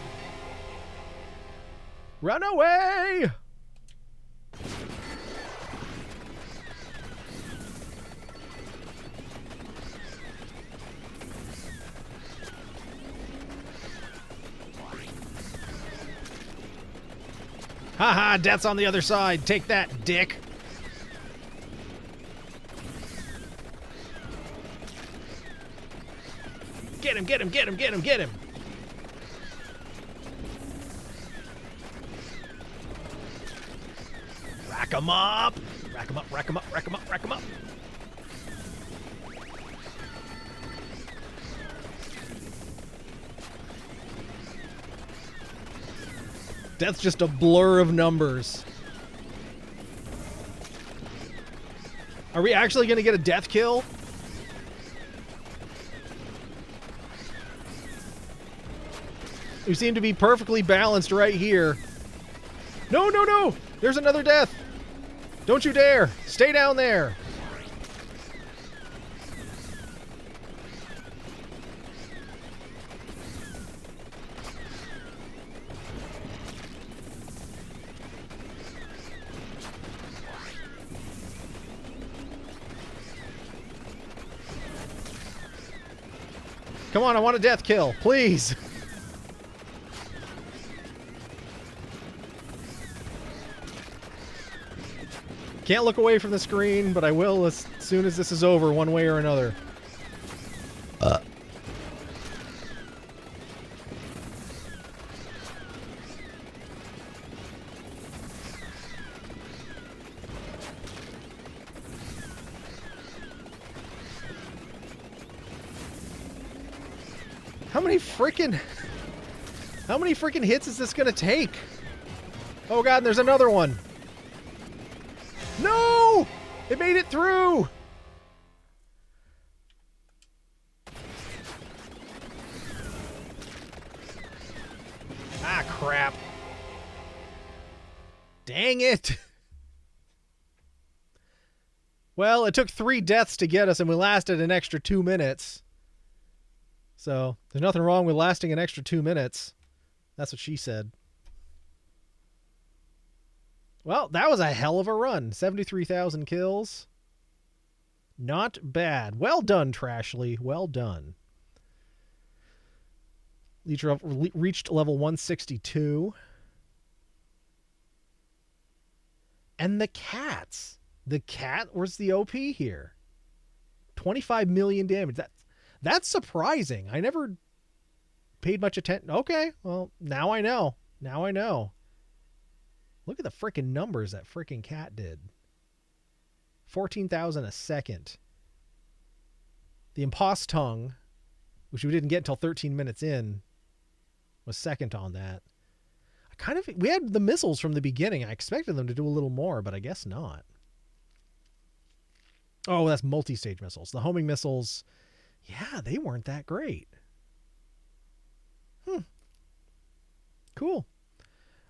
Run away! Haha, death's on the other side. Take that, dick. Get him, get him, get him, get him, get him. Rack him up. Rack him up, rack him up, rack him up, rack him up. Death's just a blur of numbers. Are we actually going to get a death kill? We seem to be perfectly balanced right here. No, no, no! There's another death! Don't you dare! Stay down there! Come on, I want a death kill, please. Can't look away from the screen, but I will as soon as this is over, one way or another. How many freaking hits is this gonna take? Oh god, and there's another one. No! It made it through! Ah, crap. Dang it! Well, it took 3 deaths to get us, and we lasted an extra 2 minutes. So, there's nothing wrong with lasting an extra 2 minutes. That's what she said. Well, that was a hell of a run. 73,000 kills. Not bad. Well done, Trashly. Well done. Reached level 162. And the cats. The cat was the OP here. 25 million damage. That's surprising. I never paid much attention. Okay, well, now I know. Now I know. Look at the freaking numbers that freaking cat did. 14,000 a second. The Impost Tongue, which we didn't get until 13 minutes in, was second on that. We had the missiles from the beginning. I expected them to do a little more, but I guess not. Oh, that's multi-stage missiles. The homing missiles, yeah, they weren't that great. Cool.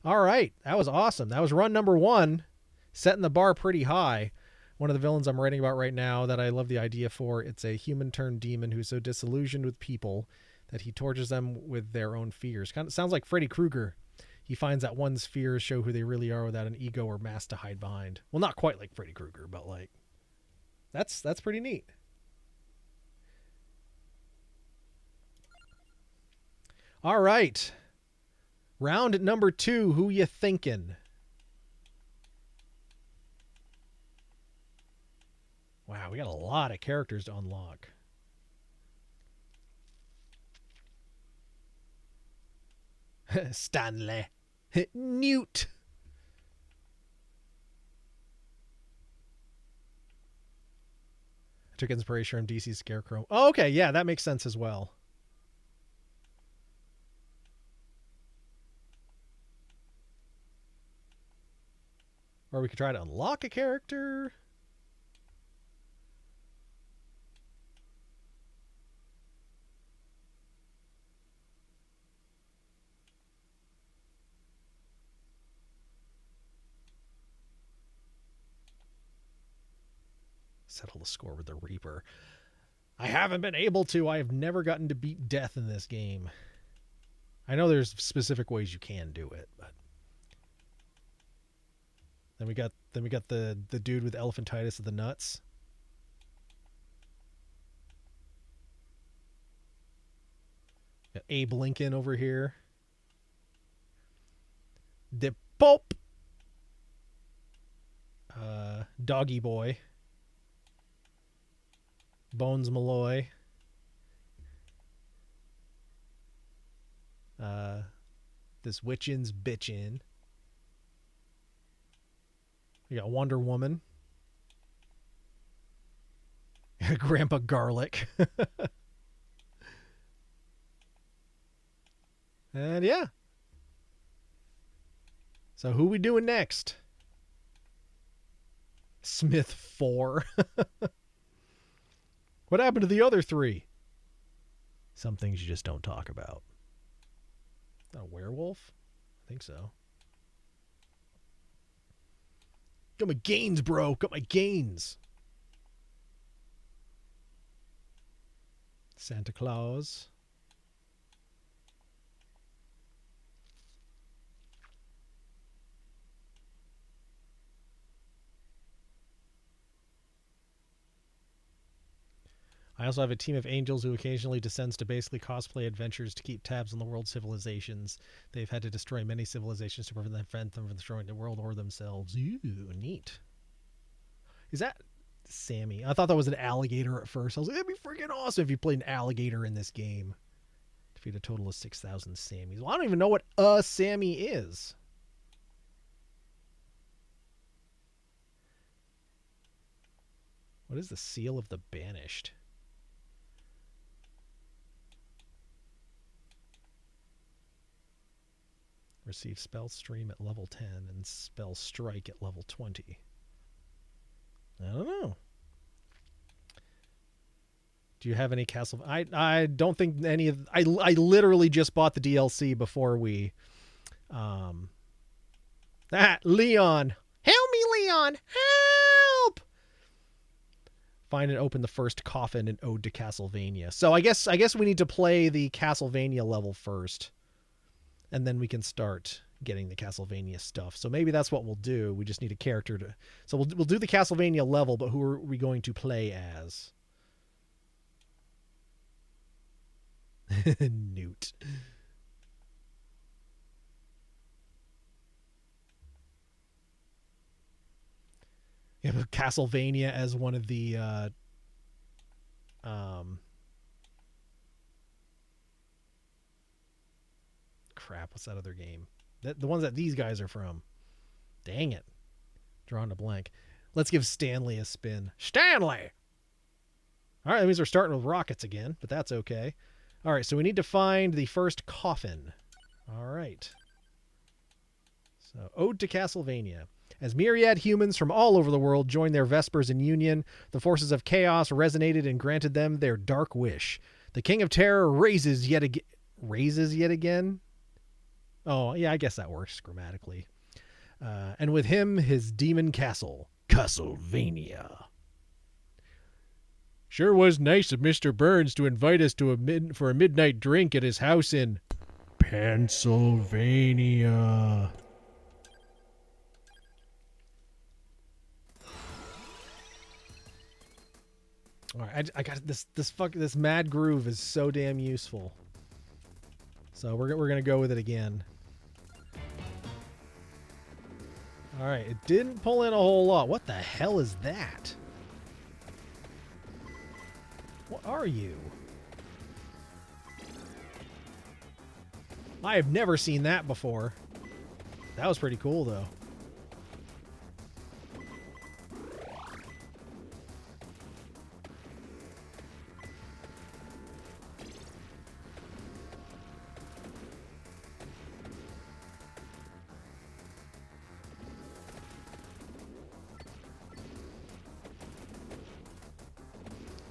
All right. That was awesome. That was run number 1, setting the bar pretty high. One of the villains I'm writing about right now that I love the idea for, it's a human-turned demon who's so disillusioned with people that he tortures them with their own fears. Kind of sounds like Freddy Krueger. He finds that one's fears show who they really are without an ego or mask to hide behind. Well, not quite like Freddy Krueger, but like that's pretty neat. All right. Round number 2, who you thinking? Wow, we got a lot of characters to unlock. Stanley. Newt. I took inspiration from DC's Scarecrow. Oh, okay, yeah, that makes sense as well. Or we could try to unlock a character. Settle the score with the Reaper. I haven't been able to. I have never gotten to beat death in this game. I know there's specific ways you can do it, but then we got the dude with elephantitis of the nuts. Got Abe Lincoln over here. The Pope. Doggy Boy. Bones Malloy. This witchin's bitchin'. We got Wonder Woman. Grandpa Garlic. And yeah. So who we doing next? Smith 4. What happened to the other 3? Some things you just don't talk about. A werewolf? I think so. Got my gains, bro. Got my gains. Santa Claus. I also have a team of angels who occasionally descends to basically cosplay adventures to keep tabs on the world's civilizations. They've had to destroy many civilizations to prevent them from destroying the world or themselves. Ooh, neat. Is that Sammy? I thought that was an alligator at first. I was like, it'd be freaking awesome if you played an alligator in this game. Defeat a total of 6,000 Sammys. Well, I don't even know what a Sammy is. What is the Seal of the Banished? Receive spell stream at level 10 and spell strike at level 20. I don't know. Do you have any castle? I don't think any of. I literally just bought the DLC before we. Leon, help me, Leon, help! Find and open the first coffin in Ode to Castlevania. So I guess we need to play the Castlevania level first, and then we can start getting the Castlevania stuff. So maybe that's what we'll do. We just need a character to. So we'll do the Castlevania level, but who are we going to play as? Newt. You have Castlevania as one of the crap, what's that other game? The ones that these guys are from. Dang it. Drawing a blank. Let's give Stanley a spin. Stanley! Alright, that means we're starting with rockets again, but that's okay. Alright, so we need to find the first coffin. Alright. So, Ode to Castlevania. As myriad humans from all over the world joined their Vespers in union, the forces of chaos resonated and granted them their dark wish. The King of Terror raises yet again? Oh, yeah, I guess that works grammatically. And with him, his demon castle, Castlevania. Sure was nice of Mr. Burns to invite us to for a midnight drink at his house in Pennsylvania. All right, I got this mad groove is so damn useful. So we're gonna go with it again. All right, it didn't pull in a whole lot. What the hell is that? What are you? I have never seen that before. That was pretty cool, though.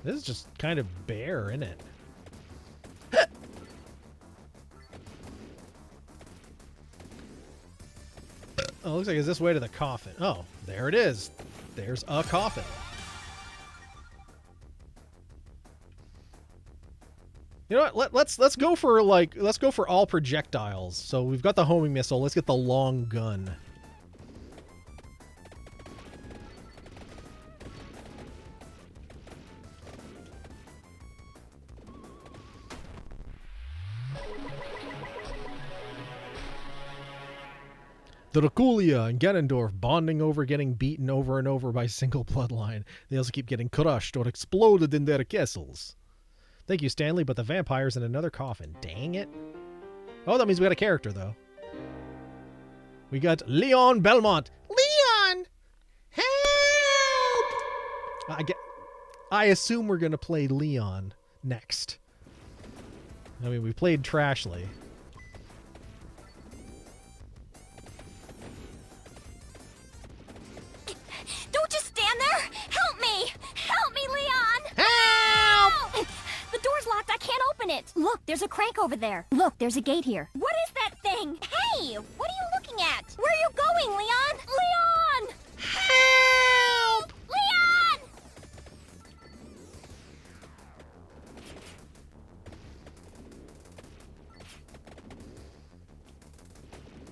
This is just kind of bare, isn't it? Oh, looks like it's this way to the coffin. Oh, there it is. There's a coffin. You know what? Let's go for all projectiles. So we've got the homing missile. Let's get the long gun. The Draculia and Ganondorf bonding over getting beaten over and over by a single bloodline. They also keep getting crushed or exploded in their castles. Thank you, Stanley, but the vampire's in another coffin. Dang it. Oh, that means we got a character, though. We got Leon Belmont. Leon! Help! I assume we're going to play Leon next. I mean, we played Trashley. Don't just stand there! Help me! Help me, Leon! Help! The door's locked. I can't open it. Look, there's a crank over there. Look, there's a gate here. What is that thing? Hey, what are you looking at? Where are you going, Leon? Leon! Help! Leon!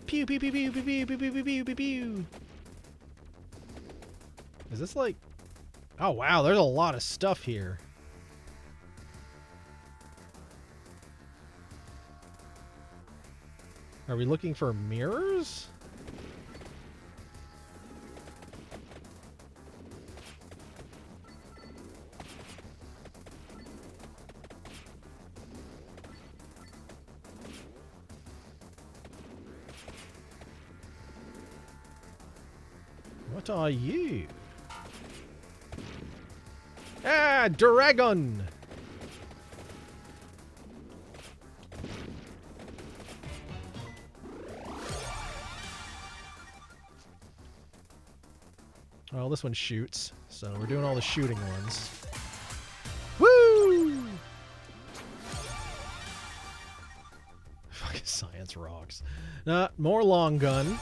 Pew pew pew pew pew pew pew pew pew pew pew. Is this like... Oh, wow, there's a lot of stuff here. Are we looking for mirrors? What are you? Ah, dragon! Well, this one shoots, so we're doing all the shooting ones. Woo! Fucking science rocks. More long gun.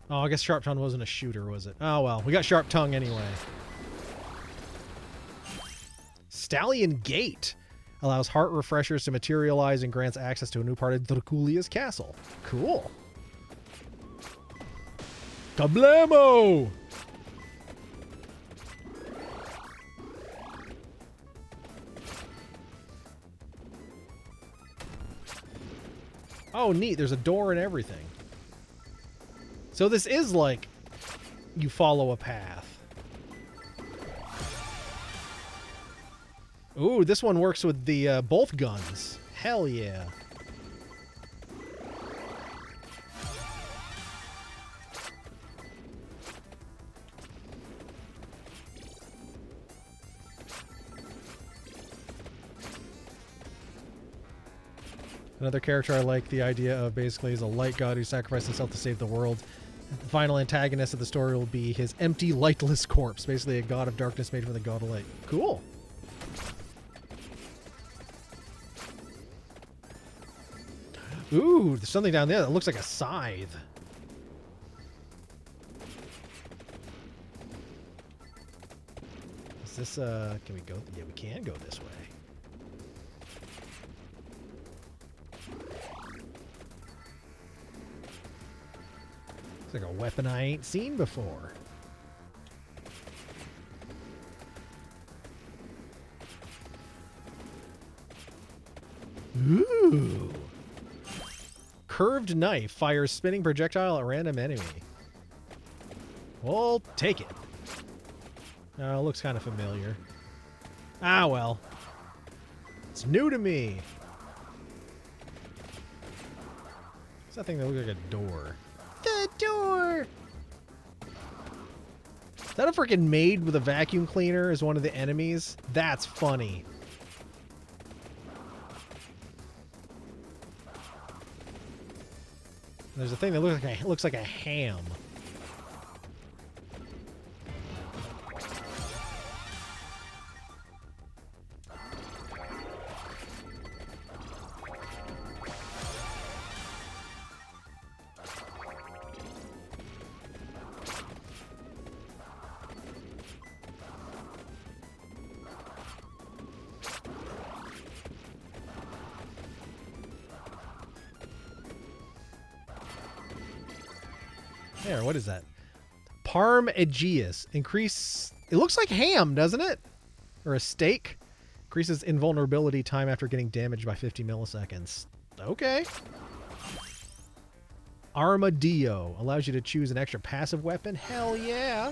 Oh, I guess Sharp Tongue wasn't a shooter, was it? Oh, well. We got Sharp Tongue anyway. Stallion Gate allows heart refreshers to materialize and grants access to a new part of Draculia's castle. Cool. Kablamo! Oh, neat. There's a door and everything. So this is like you follow a path. Ooh, this one works with the both guns. Hell yeah. Another character I like the idea of basically is a light god who sacrificed himself to save the world. The final antagonist of the story will be his empty, lightless corpse. Basically a god of darkness made from the god of light. Cool. Ooh, there's something down there that looks like a scythe. Is this, can we go? Yeah, we can go this way. It's like a weapon I ain't seen before. Ooh. Curved knife fires spinning projectile at random enemy. We'll take it. Oh, it looks kind of familiar. Ah, well. It's new to me. What's that thing that looks like a door? The door! Is that a freaking maid with a vacuum cleaner as one of the enemies? That's funny. There's a thing that looks like a ham. There, what is that? Parm Aegeus. Increase... It looks like ham, doesn't it? Or a steak. Increases invulnerability time after getting damaged by 50 milliseconds. Okay. Armadillo. Allows you to choose an extra passive weapon. Hell yeah.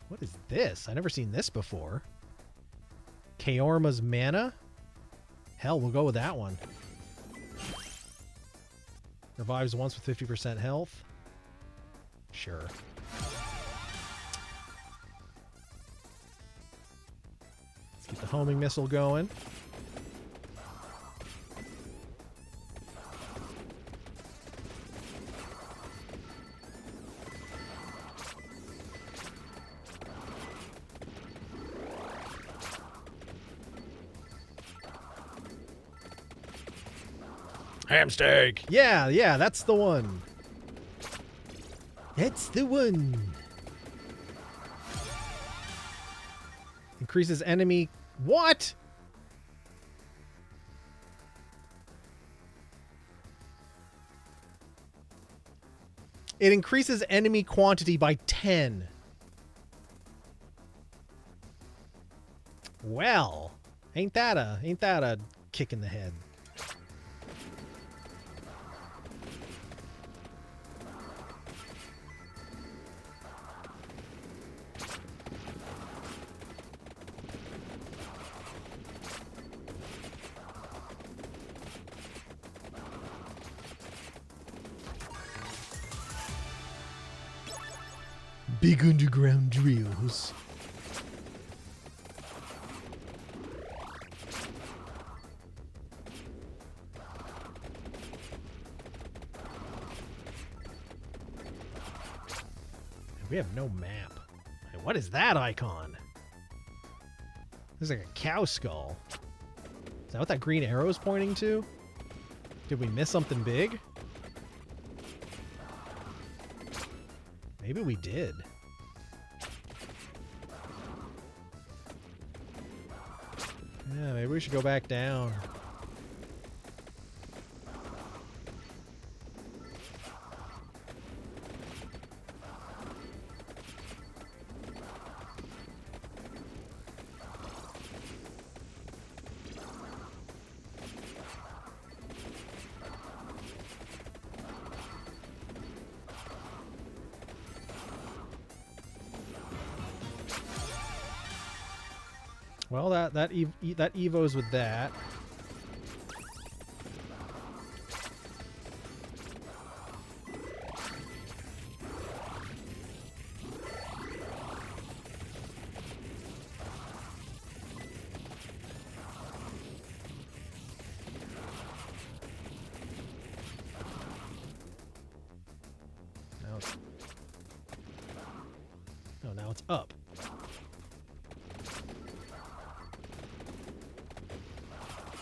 What is this? I've never seen this before. Kaorma's Mana? Hell, we'll go with that one. Revives once with 50% health. Sure. Let's keep the homing missile going. Ham steak. Yeah, that's the one. That's the one. Increases enemy... What? It increases enemy quantity by 10. Well, ain't that a kick in the head? Big underground drills. We have no map. Hey, what is that icon? This is like a cow skull. Is that what that green arrow is pointing to? Did we miss something big? Maybe we did. Yeah, maybe we should go back down. Well, that evos with that. Now it's up.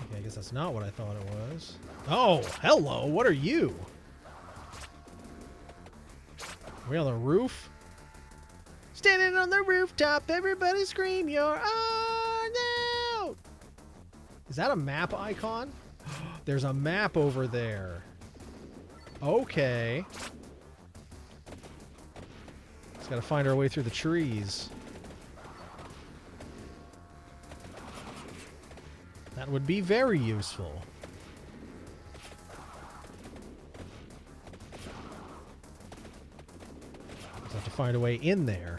Okay, I guess that's not what I thought it was. Oh, hello, what are you? Are we on the roof? Standing on the rooftop, everybody scream your no! Is that a map icon? There's a map over there. Okay. Just gotta find our way through the trees. That would be very useful. Just have to find a way in there.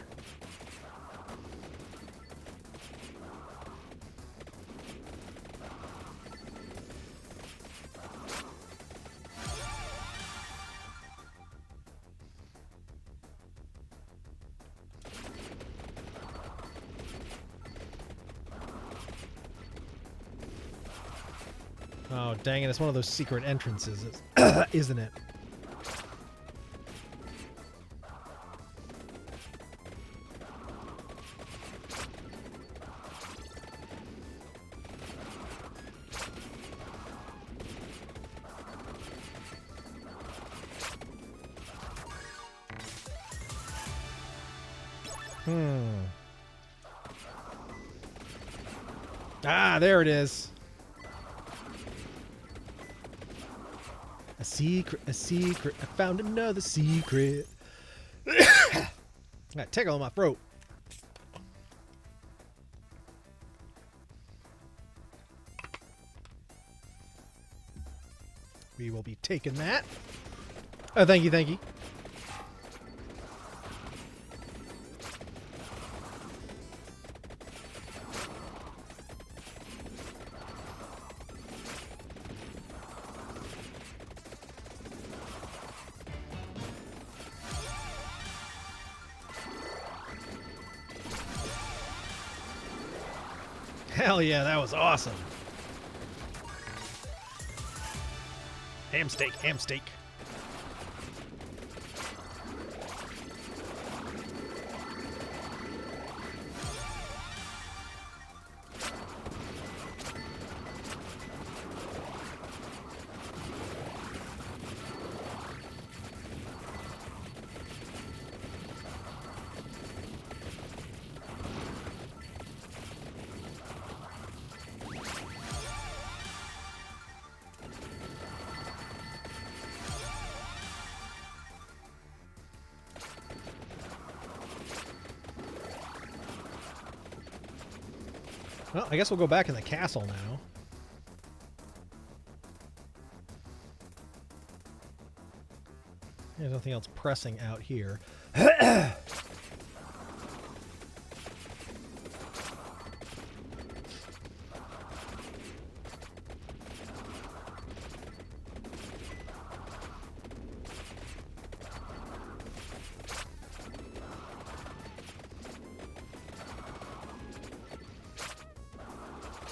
Oh, dang it. It's one of those secret entrances, isn't it? Ah, there it is. A secret, a secret. I found another secret. I got a tickle in my throat. We will be taking that. Oh, thank you, thank you. Hell yeah, that was awesome. Ham steak, ham steak. Well, I guess we'll go back in the castle now. There's nothing else pressing out here.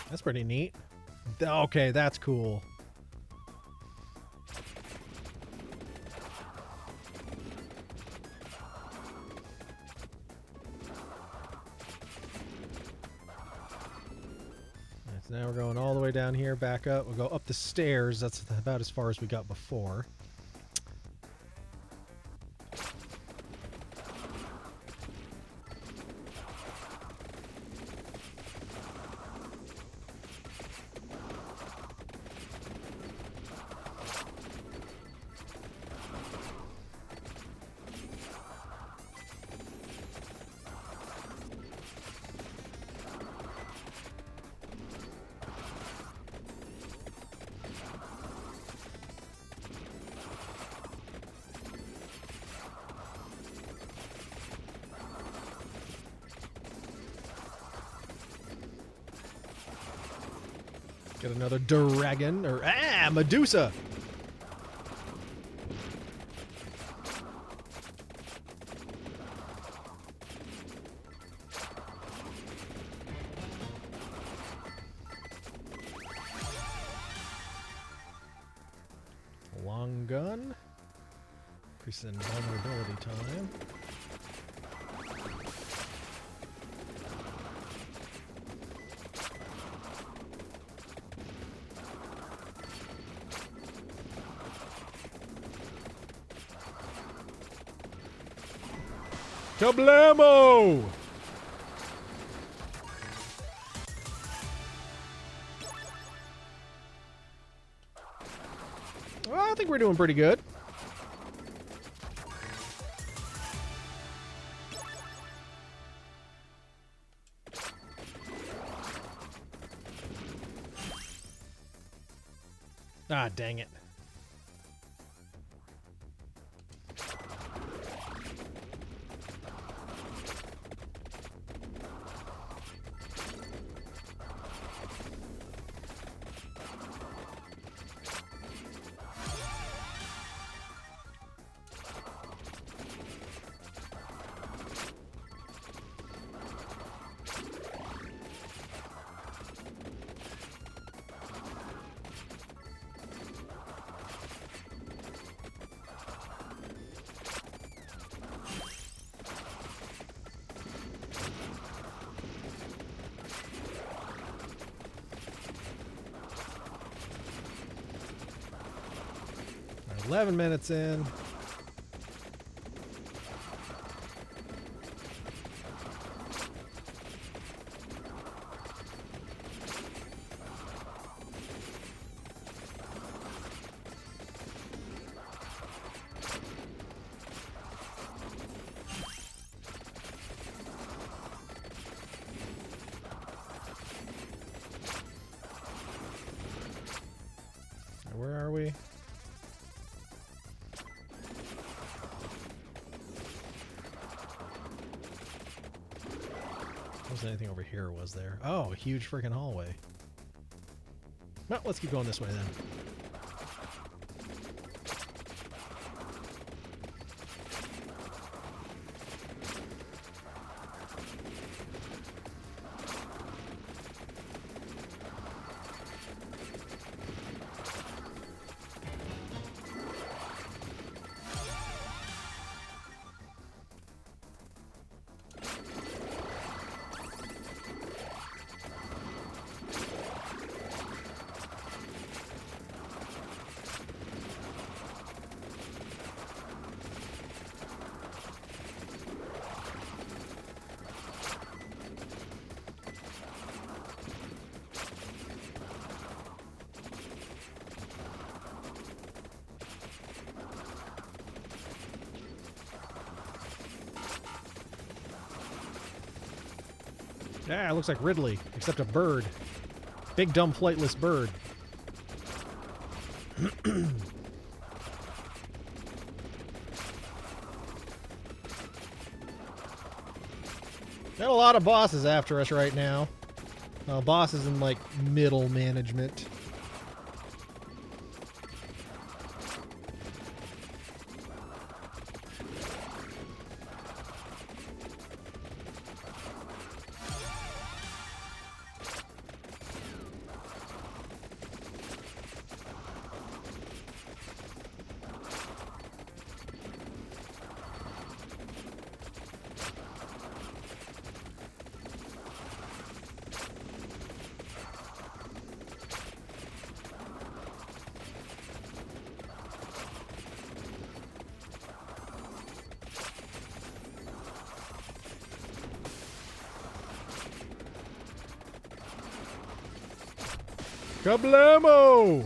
That's pretty neat. Okay, that's cool. So now we're going all the way down here, back up. We'll go up the stairs. That's about as far as we got before. Get another dragon, or Medusa. Long gun. Increase in vulnerability time. Kablamo! Well, I think we're doing pretty good. Ah, dang it. We're 11 minutes in. Where are we? Wasn't anything over here, was there? Oh, a huge freaking hallway. Well, let's keep going this way then. Yeah, it looks like Ridley, except a bird. Big, dumb, flightless bird. Got a lot of bosses after us right now. Bosses in, like, middle management. Kablamo!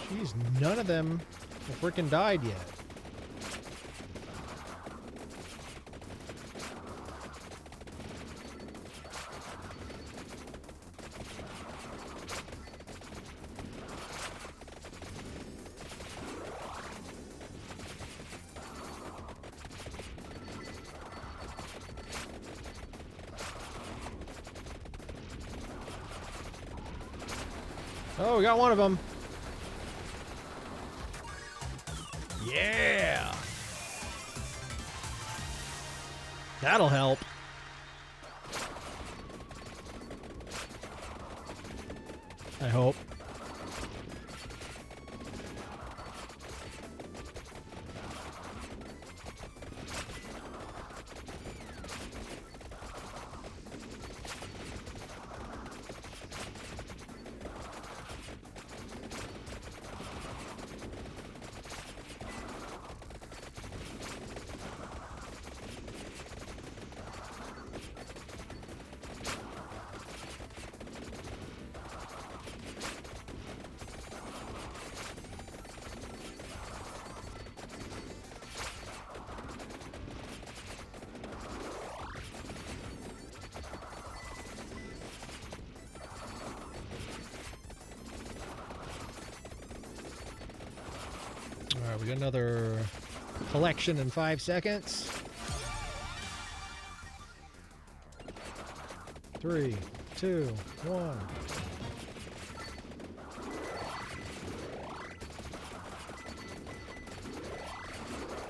Jeez, none of them have freaking died yet. Oh, we got one of them. Yeah! That'll help. I hope. Alright, we got another collection in 5 seconds. 3, 2, 1.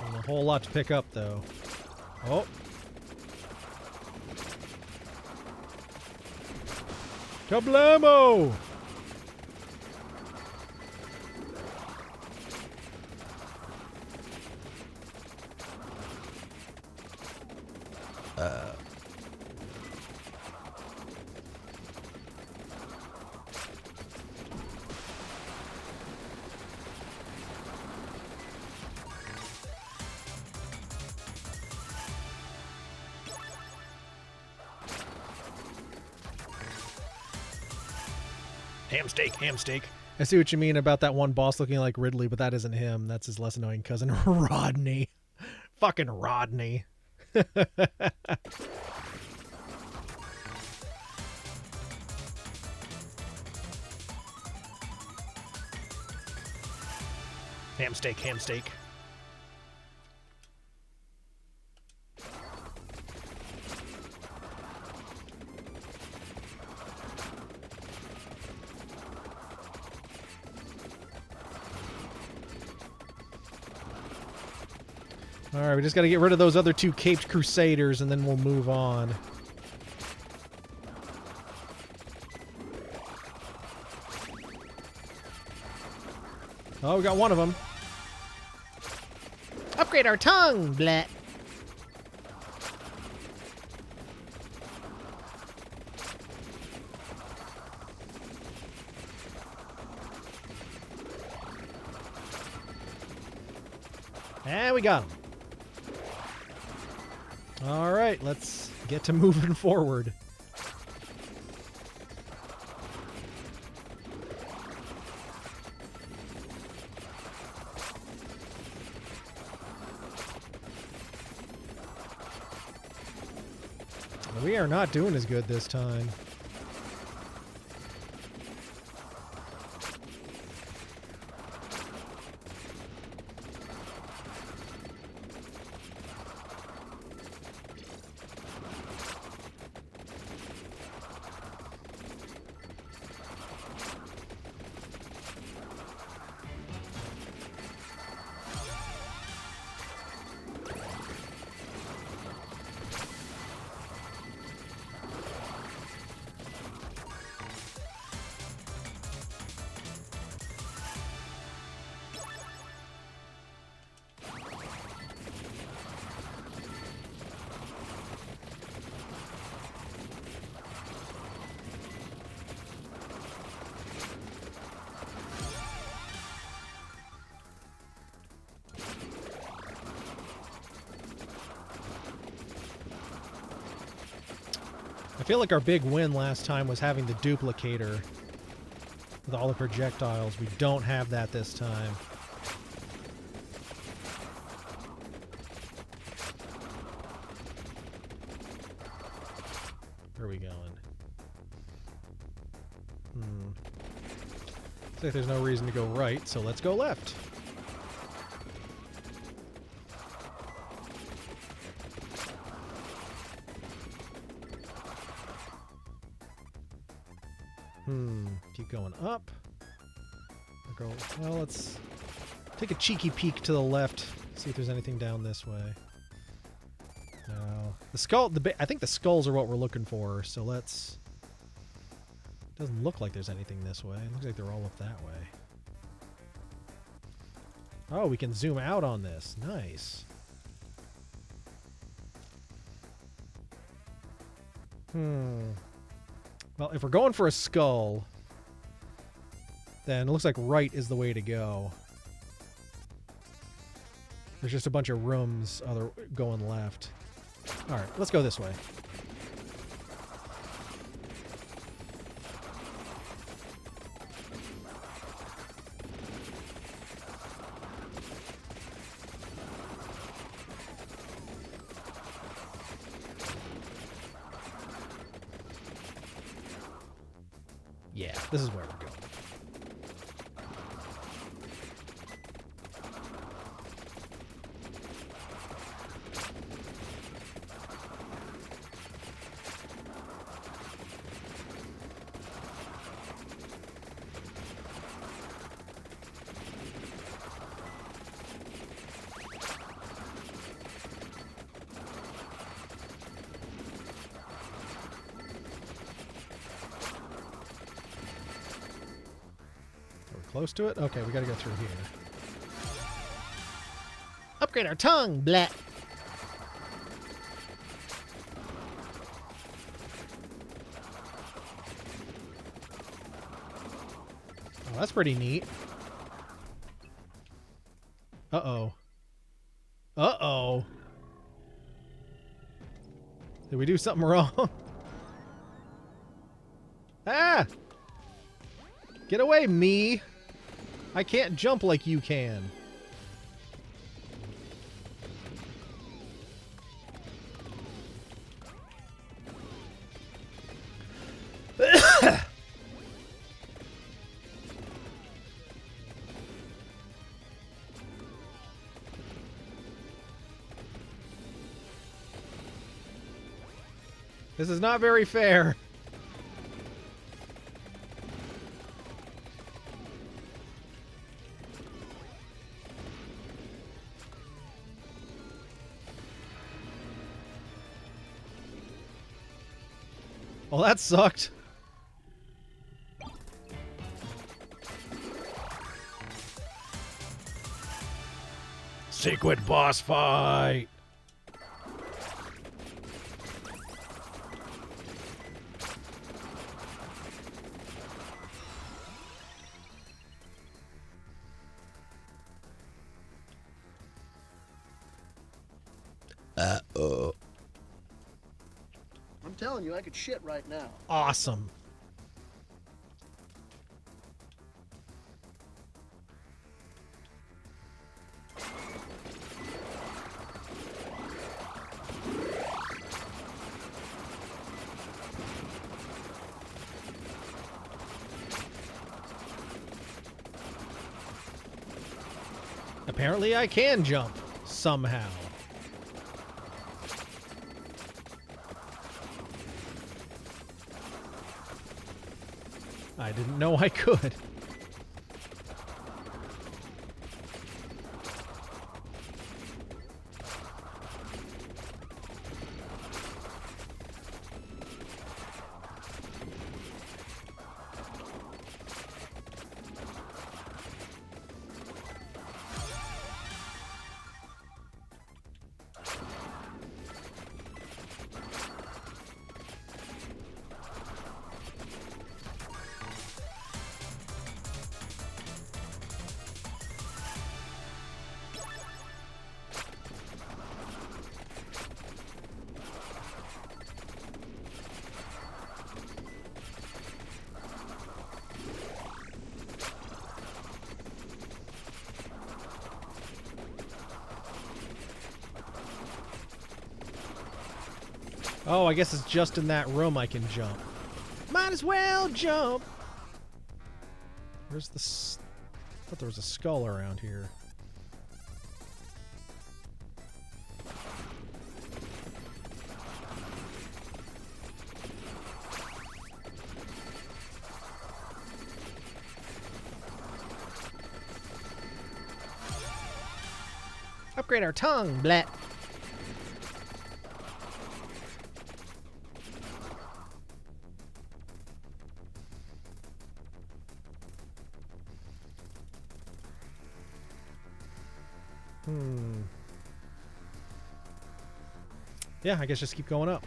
And a whole lot to pick up, though. Oh. Kablamo! Ham steak, ham steak. I see what you mean about that one boss looking like Ridley, but that isn't him. That's his less annoying cousin, Rodney. Fucking Rodney. Ham steak, ham steak. Alright, we just got to get rid of those other 2 caped crusaders and then we'll move on. Oh, we got one of them. Upgrade our tongue, bleh. And we got him. All right, let's get to moving forward. We are not doing as good this time. feel like our big win last time was having the duplicator with all the projectiles. We don't have that this time. Where are we going? Looks like there's no reason to go right, so let's go left. Keep going up. Well, let's take a cheeky peek to the left. See if there's anything down this way. No. The skull. I think the skulls are what we're looking for. So let's. Doesn't look like there's anything this way. It looks like they're all up that way. Oh, we can zoom out on this. Nice. Well, if we're going for a skull, then it looks like right is the way to go. There's just a bunch of rooms going left. All right, let's go this way. Yeah, this is where we're going. Close to it? Okay, we gotta go through here. Upgrade our tongue, blah. Oh, that's pretty neat. Uh-oh. Uh-oh. Did we do something wrong? Ah! Get away, me! I can't jump like you can. This is not very fair. Well, that sucked. Secret boss fight. I'm telling you, I could shit right now. Awesome. Apparently I can jump somehow. I didn't know I could. Oh, I guess it's just in that room I can jump. Might as well jump. Where's the... I thought there was a skull around here. Upgrade our tongue, blat. Yeah, I guess just keep going up.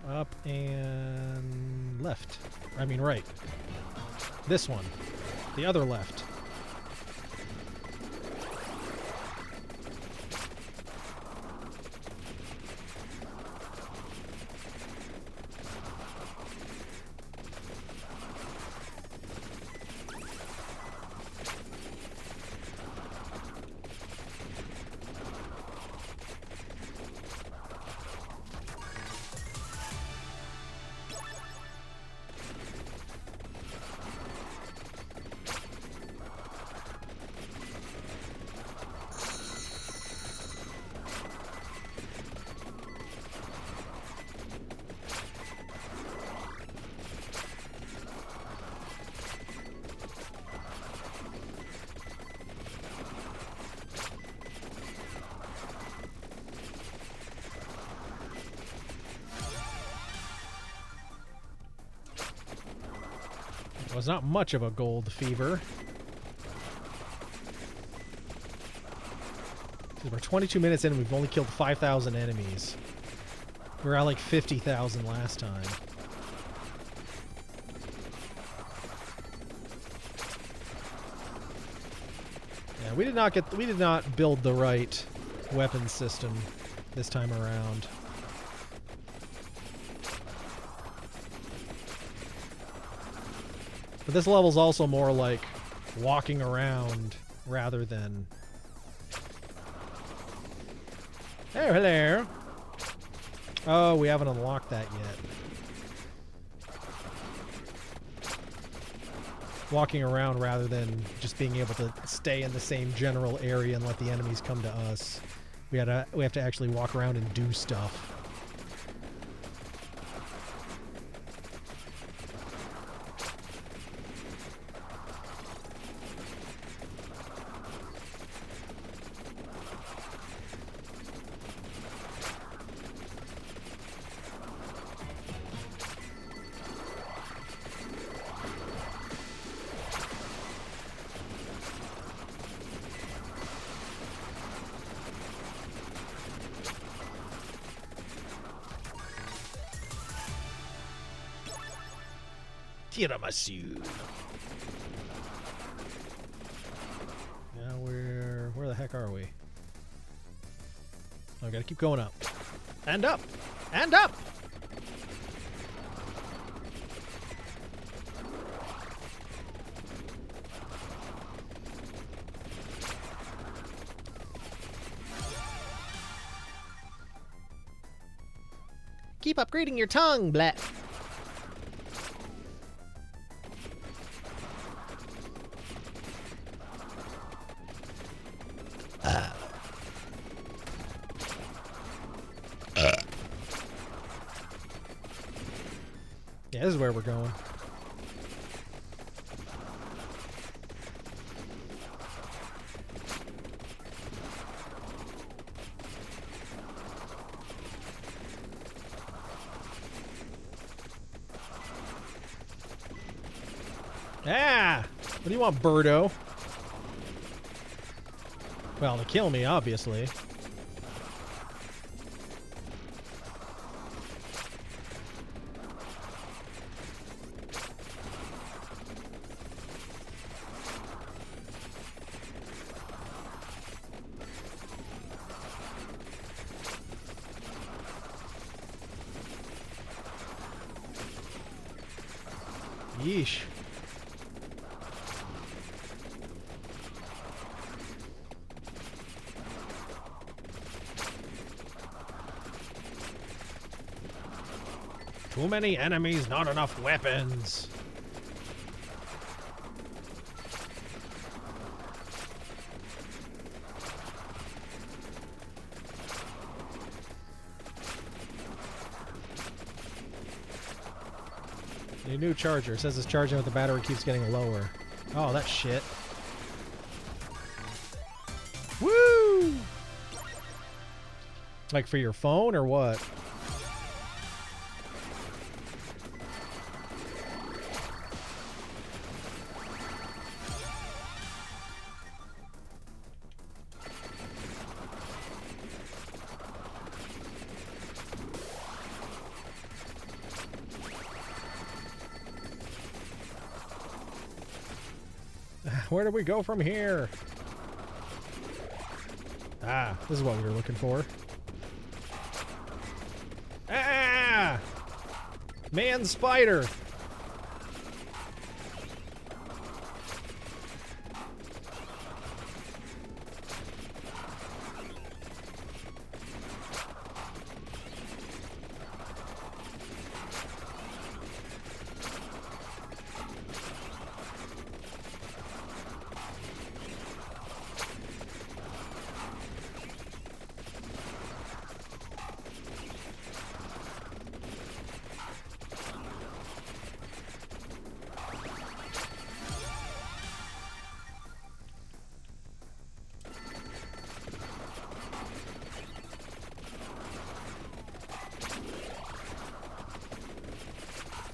Up and left. I mean right. This one. The other left. Well, it's not much of a gold fever. We're 22 minutes in and we've only killed 5,000 enemies. We were at like 50,000 last time. Yeah, we did not build the right weapon system this time around. But this level's also more like walking around rather than... Oh, hello. Oh, we haven't unlocked that yet. Walking around rather than just being able to stay in the same general area and let the enemies come to us. We have to actually walk around and do stuff. Tiramisu. Now where the heck are we? Oh, I gotta keep going up. And up! And up! Keep upgrading your tongue, blat. Yeah, this is where we're going. Ah! What do you want, birdo? Well, to kill me, obviously. Yeesh. Too many enemies, not enough weapons. A new charger. It says it's charging, but the battery keeps getting lower. Oh, that's shit. Woo! Like for your phone or what? Where do we go from here? Ah, this is what we were looking for. Ah! Man spider!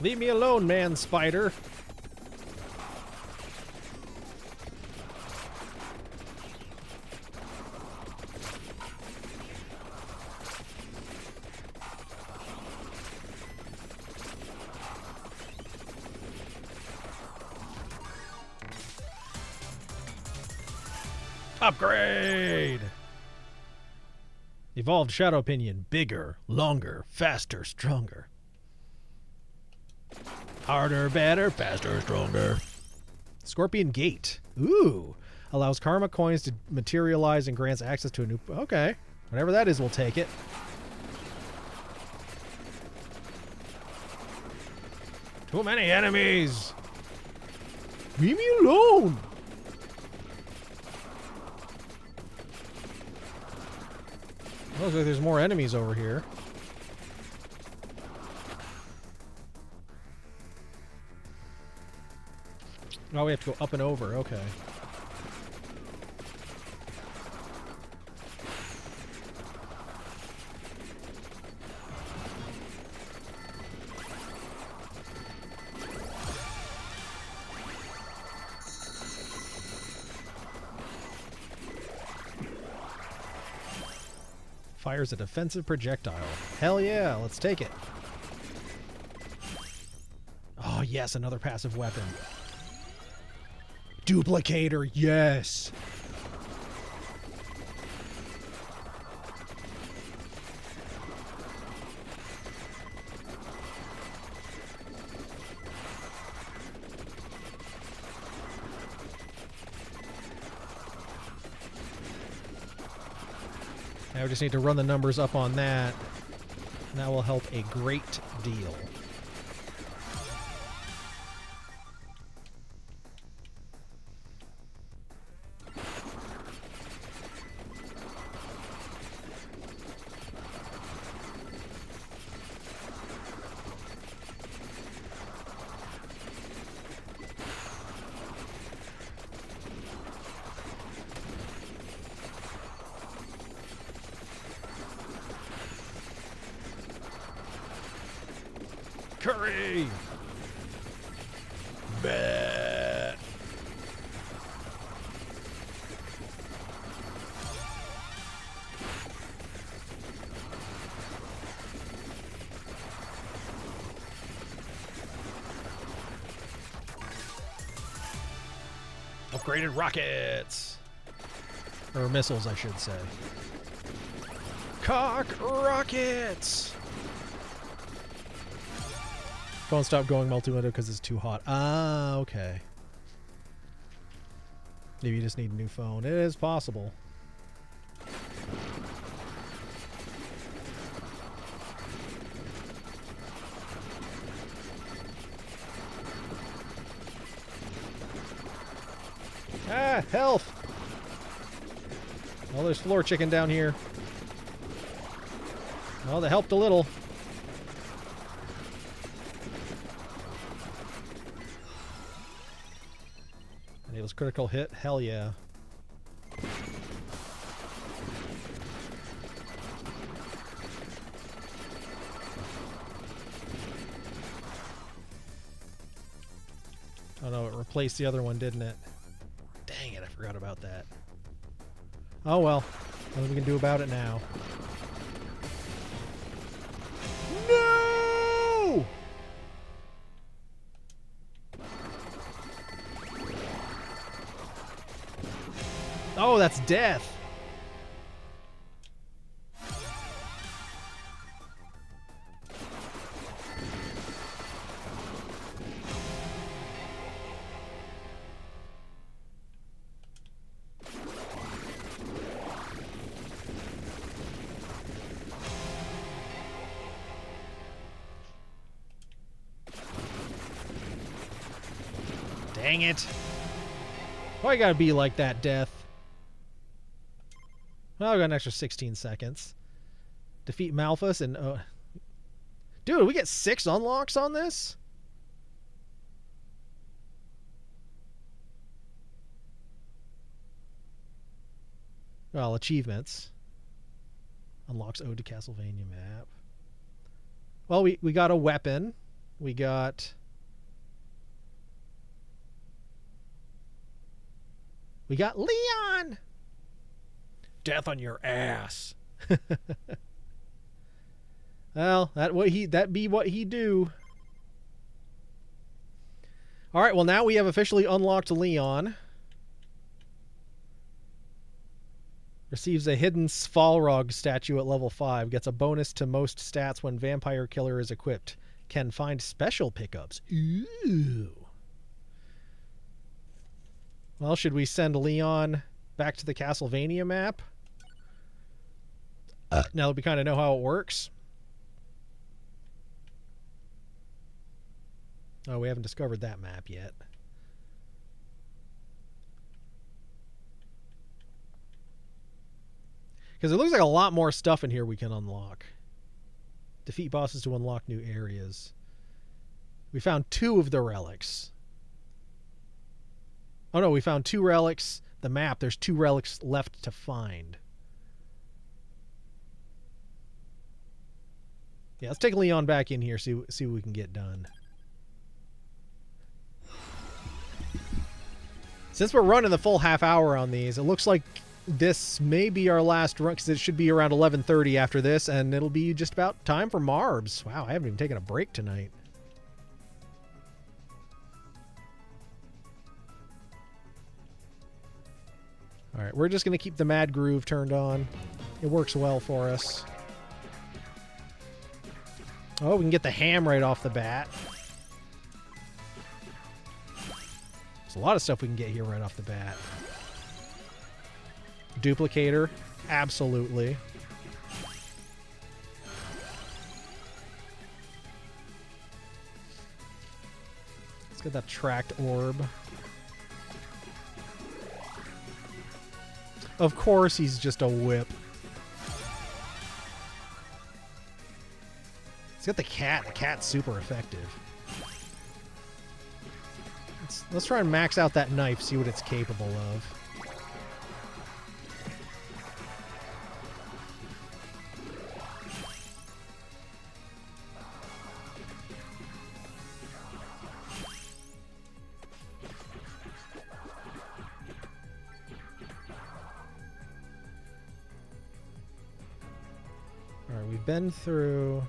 Leave me alone, man spider. Upgrade! Evolved Shadow Pinion. Bigger, longer, faster, stronger. Harder, better, faster, stronger. Scorpion Gate. Ooh. Allows karma coins to materialize and grants access to a new... Okay. Whatever that is, we'll take it. Too many enemies! Leave me alone! Looks like there's more enemies over here. Oh, we have to go up and over. Okay. Fires a defensive projectile. Hell yeah, let's take it. Oh yes, another passive weapon. Duplicator, yes. Now we just need to run the numbers up on that. And that will help a great deal. Curry! Bah. Upgraded rockets! Or missiles, I should say. Cock rockets! Phone stopped going multi-window because it's too hot. Ah, okay. Maybe you just need a new phone. It is possible. Ah, health! Oh, there's floor chicken down here. Oh, that helped a little. And it was critical hit? Hell yeah. Oh no, it replaced the other one, didn't it? Dang it, I forgot about that. Oh well, nothing we can do about it now. No! Oh, that's death. Dang it. Why you gotta be like that, Death? Well, I got an extra 16 seconds. Defeat Malphus and... Dude, we get 6 unlocks on this? Well, achievements. Unlocks Ode to Castlevania map. Well, we got a weapon. We got... We got Leon! Death on your ass. Well, that be what he do. All right, well now we have officially unlocked Leon. Receives a hidden Svalrog statue at level 5. Gets a bonus to most stats when Vampire Killer is equipped. Can find special pickups. Ooh. Well, should we send Leon back to the Castlevania map? Now that we kind of know how it works. Oh, we haven't discovered that map yet. Because it looks like a lot more stuff in here we can unlock. Defeat bosses to unlock new areas. We found 2 of the relics. Oh no, we found 2 relics. The map, there's 2 relics left to find. Yeah, let's take Leon back in here, see what we can get done. Since we're running the full half hour on these, it looks like this may be our last run, because it should be around 11:30 after this, and it'll be just about time for Marbs. Wow, I haven't even taken a break tonight. All right, we're just going to keep the Mad Groove turned on. It works well for us. Oh, we can get the ham right off the bat. There's a lot of stuff we can get here right off the bat. Duplicator, absolutely. Let's get that tracked orb. Of course he's just a whip. He's got the cat. The cat's super effective. Let's try and max out that knife, see what it's capable of. Alright, we've been through...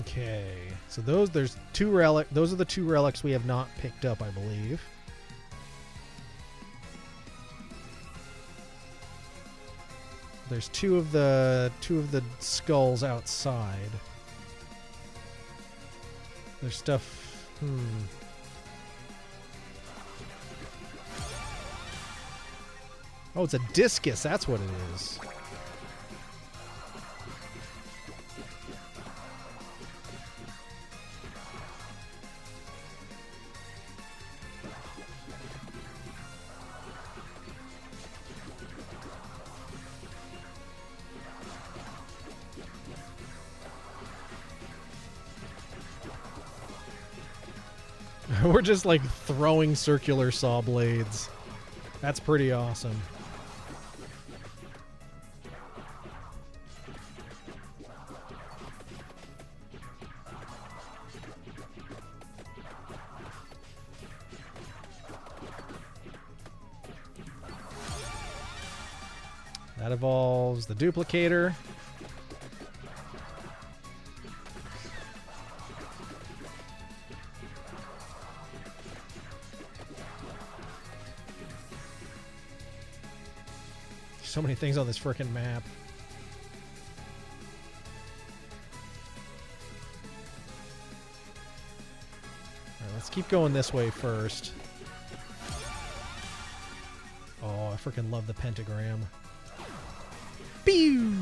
Okay, so there's 2 relic. Those are the 2 relics we have not picked up, I believe. There's two of the skulls outside. There's stuff. Oh, it's a discus. That's what it is. We're just like throwing circular saw blades. That's pretty awesome. That evolves the duplicator. So many things on this frickin' map. Alright, let's keep going this way first. Oh, I frickin' love the pentagram. Pew!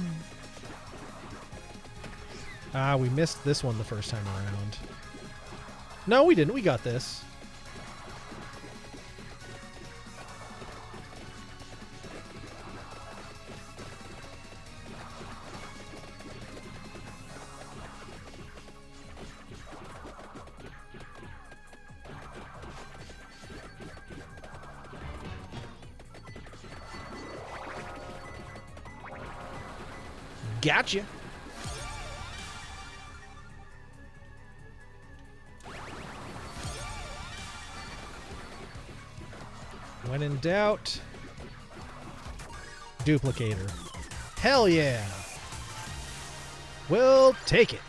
Ah, we missed this one the first time around. No, we didn't. We got this. Gotcha. When in doubt, duplicator. Hell yeah. We'll take it.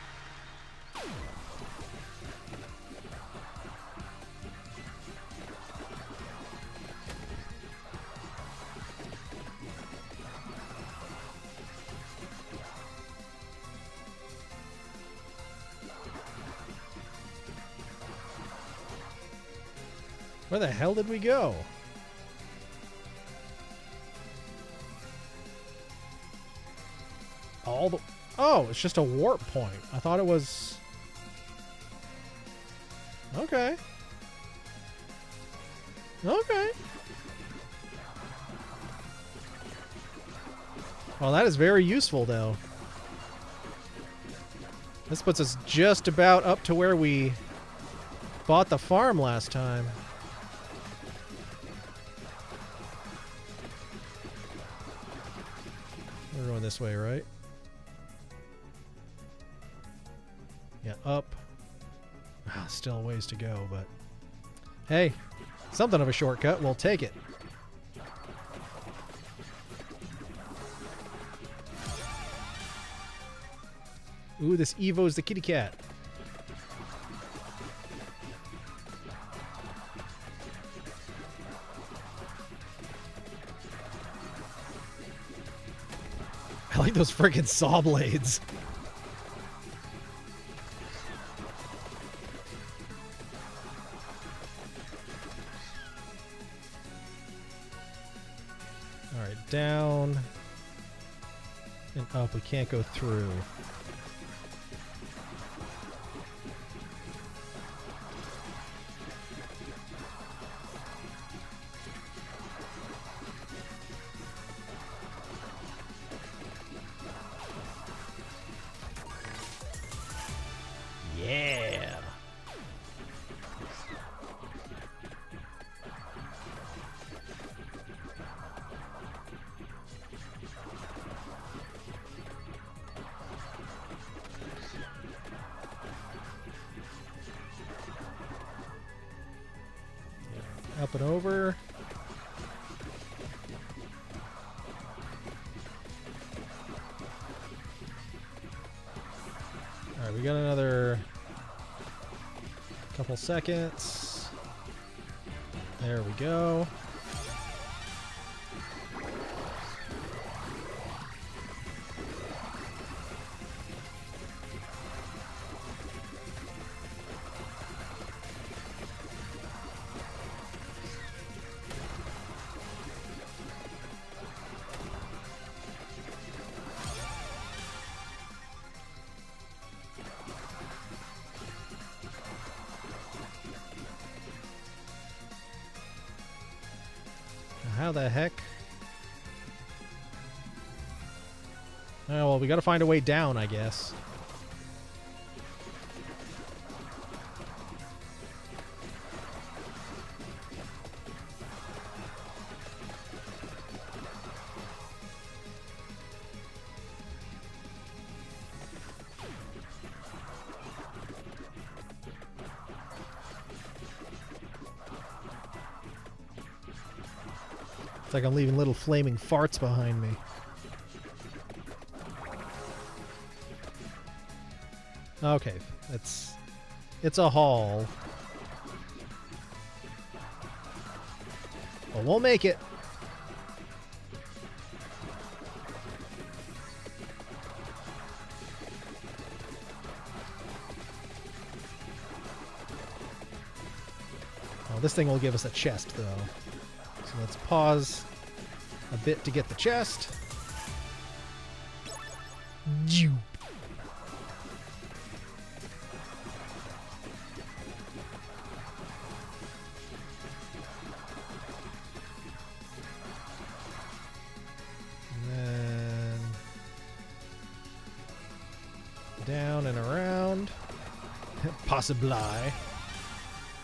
Where the hell did we go? Oh, it's just a warp point. I thought it was... Okay. Okay. Well, that is very useful, though. This puts us just about up to where we bought the farm last time. We're going this way, right? Yeah, up. Still a ways to go, but... Hey, something of a shortcut. We'll take it. Ooh, this Evo's the kitty cat. I like those freaking saw blades. Alright, down and up. We can't go through. Yeah. Up and over. Alright, we got another Couple seconds. There we go. How the heck? Oh, well, we gotta find a way down, I guess. It's like I'm leaving little flaming farts behind me. Okay, it's a haul. But we'll make it. Oh, this thing will give us a chest, though. So let's pause a bit to get the chest. And then down and around. Possibly.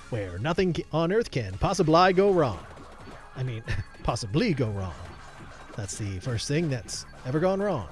Where nothing on Earth can possibly go wrong. I mean, possibly go wrong. That's the first thing that's ever gone wrong.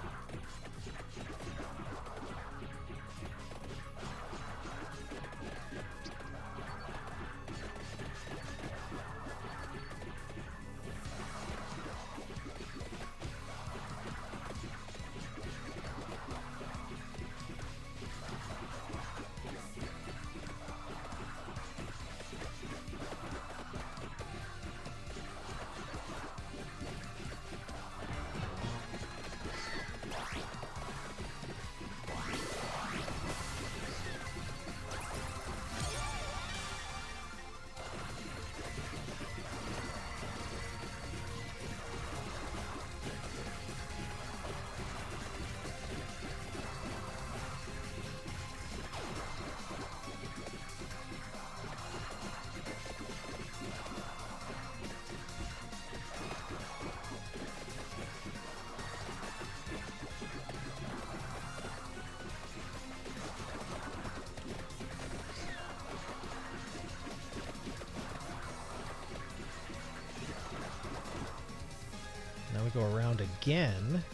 Now we go around again.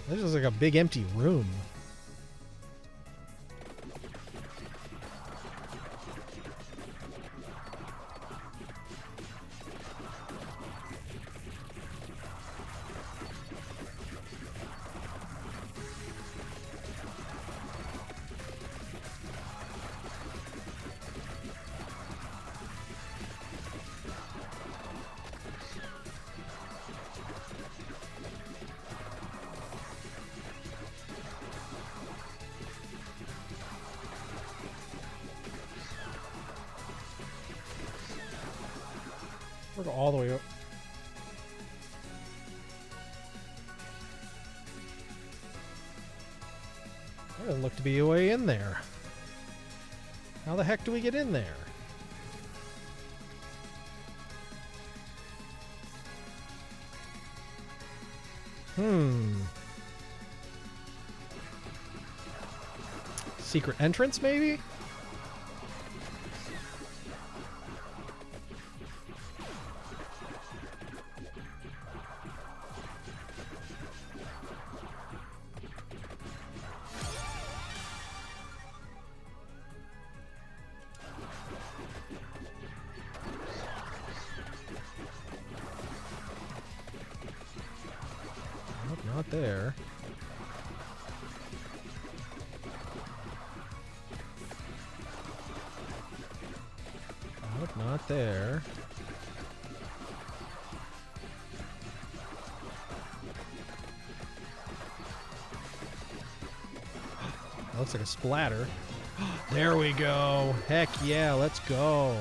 This is like a big empty room. We'll go all the way up. There doesn't look to be a way in there. How the heck do we get in there? Secret entrance, maybe? Nope, not there. Not there. That looks like a splatter. There we go. Heck yeah, let's go.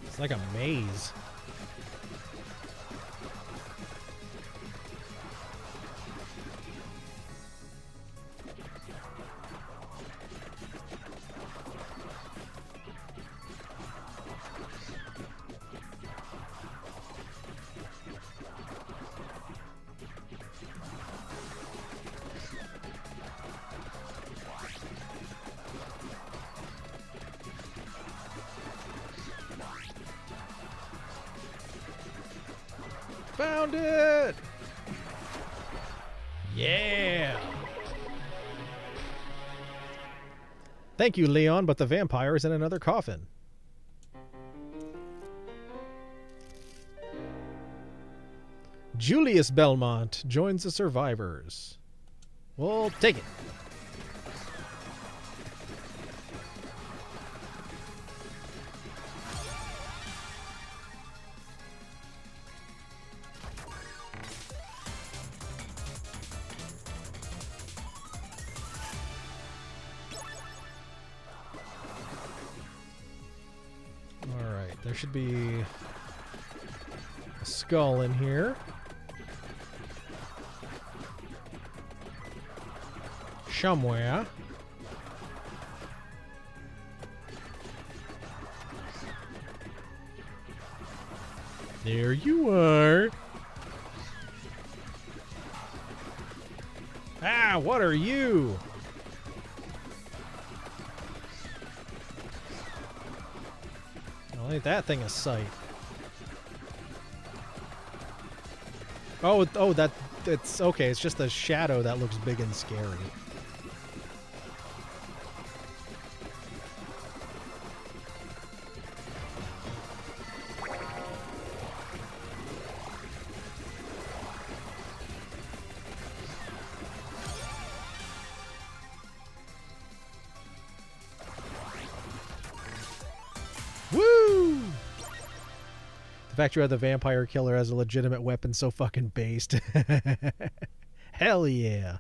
It's like a maze. Found it! Yeah! Thank you, Leon, but the vampire is in another coffin. Julius Belmont joins the survivors. We'll take it. There should be a skull in here. Somewhere. There you are. Ah, what are you? Ain't that thing a sight? Oh, it's okay. It's just a shadow that looks big and scary. Woo! The fact you have the vampire killer as a legitimate weapon so fucking based. Hell yeah.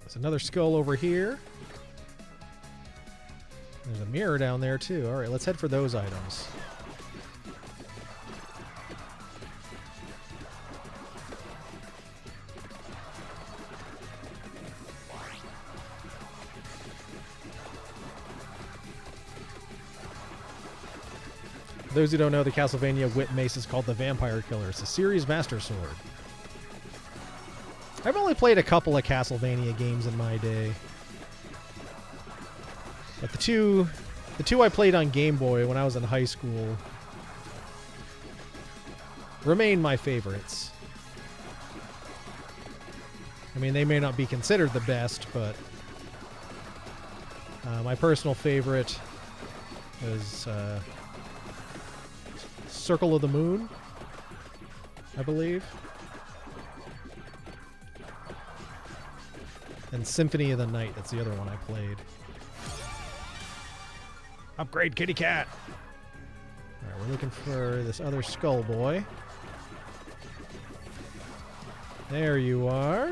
There's another skull over here. There's a mirror down there too. All right, let's head for those items. For those who don't know, the Castlevania Whip Mace is called the Vampire Killer. It's a series master sword. I've only played a couple of Castlevania games in my day. But the two I played on Game Boy when I was in high school remain my favorites. I mean, they may not be considered the best, but my personal favorite was Circle of the Moon, I believe. And Symphony of the Night, that's the other one I played. Upgrade kitty cat! Alright, we're looking for this other skull boy. There you are.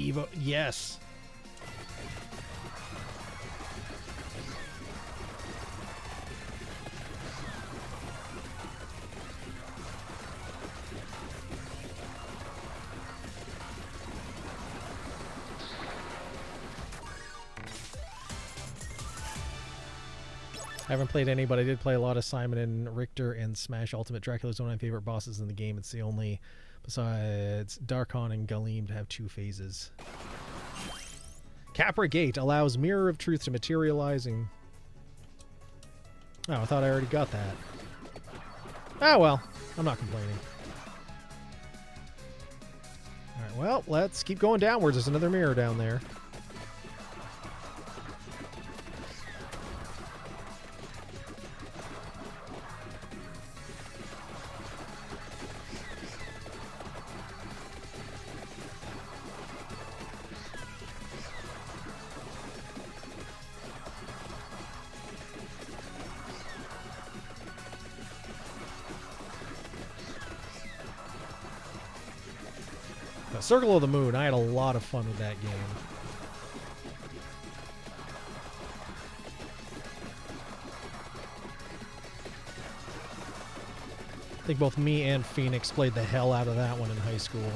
Evo. Yes. I haven't played any, but I did play a lot of Simon and Richter and Smash Ultimate. Dracula's one of my favorite bosses in the game. It's the only, besides Darkon and Galeem, to have 2 phases. Capra Gate allows Mirror of Truth to materialize and... Oh, I thought I already got that. Oh, well. I'm not complaining. Alright, well, let's keep going downwards. There's another mirror down there. Circle of the Moon, I had a lot of fun with that game. I think both me and Phoenix played the hell out of that one in high school.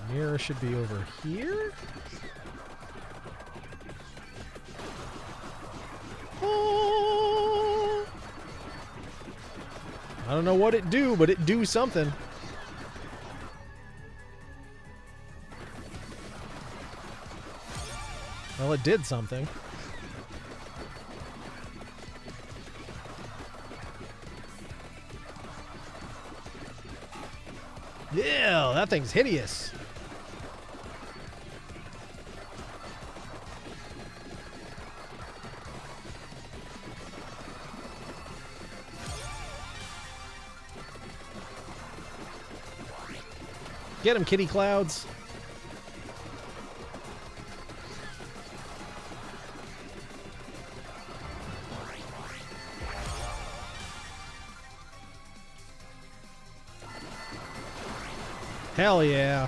The mirror should be over here. I don't know what it do, but it do something. Well, it did something. Yeah, that thing's hideous. Get him, kitty clouds. Hell yeah.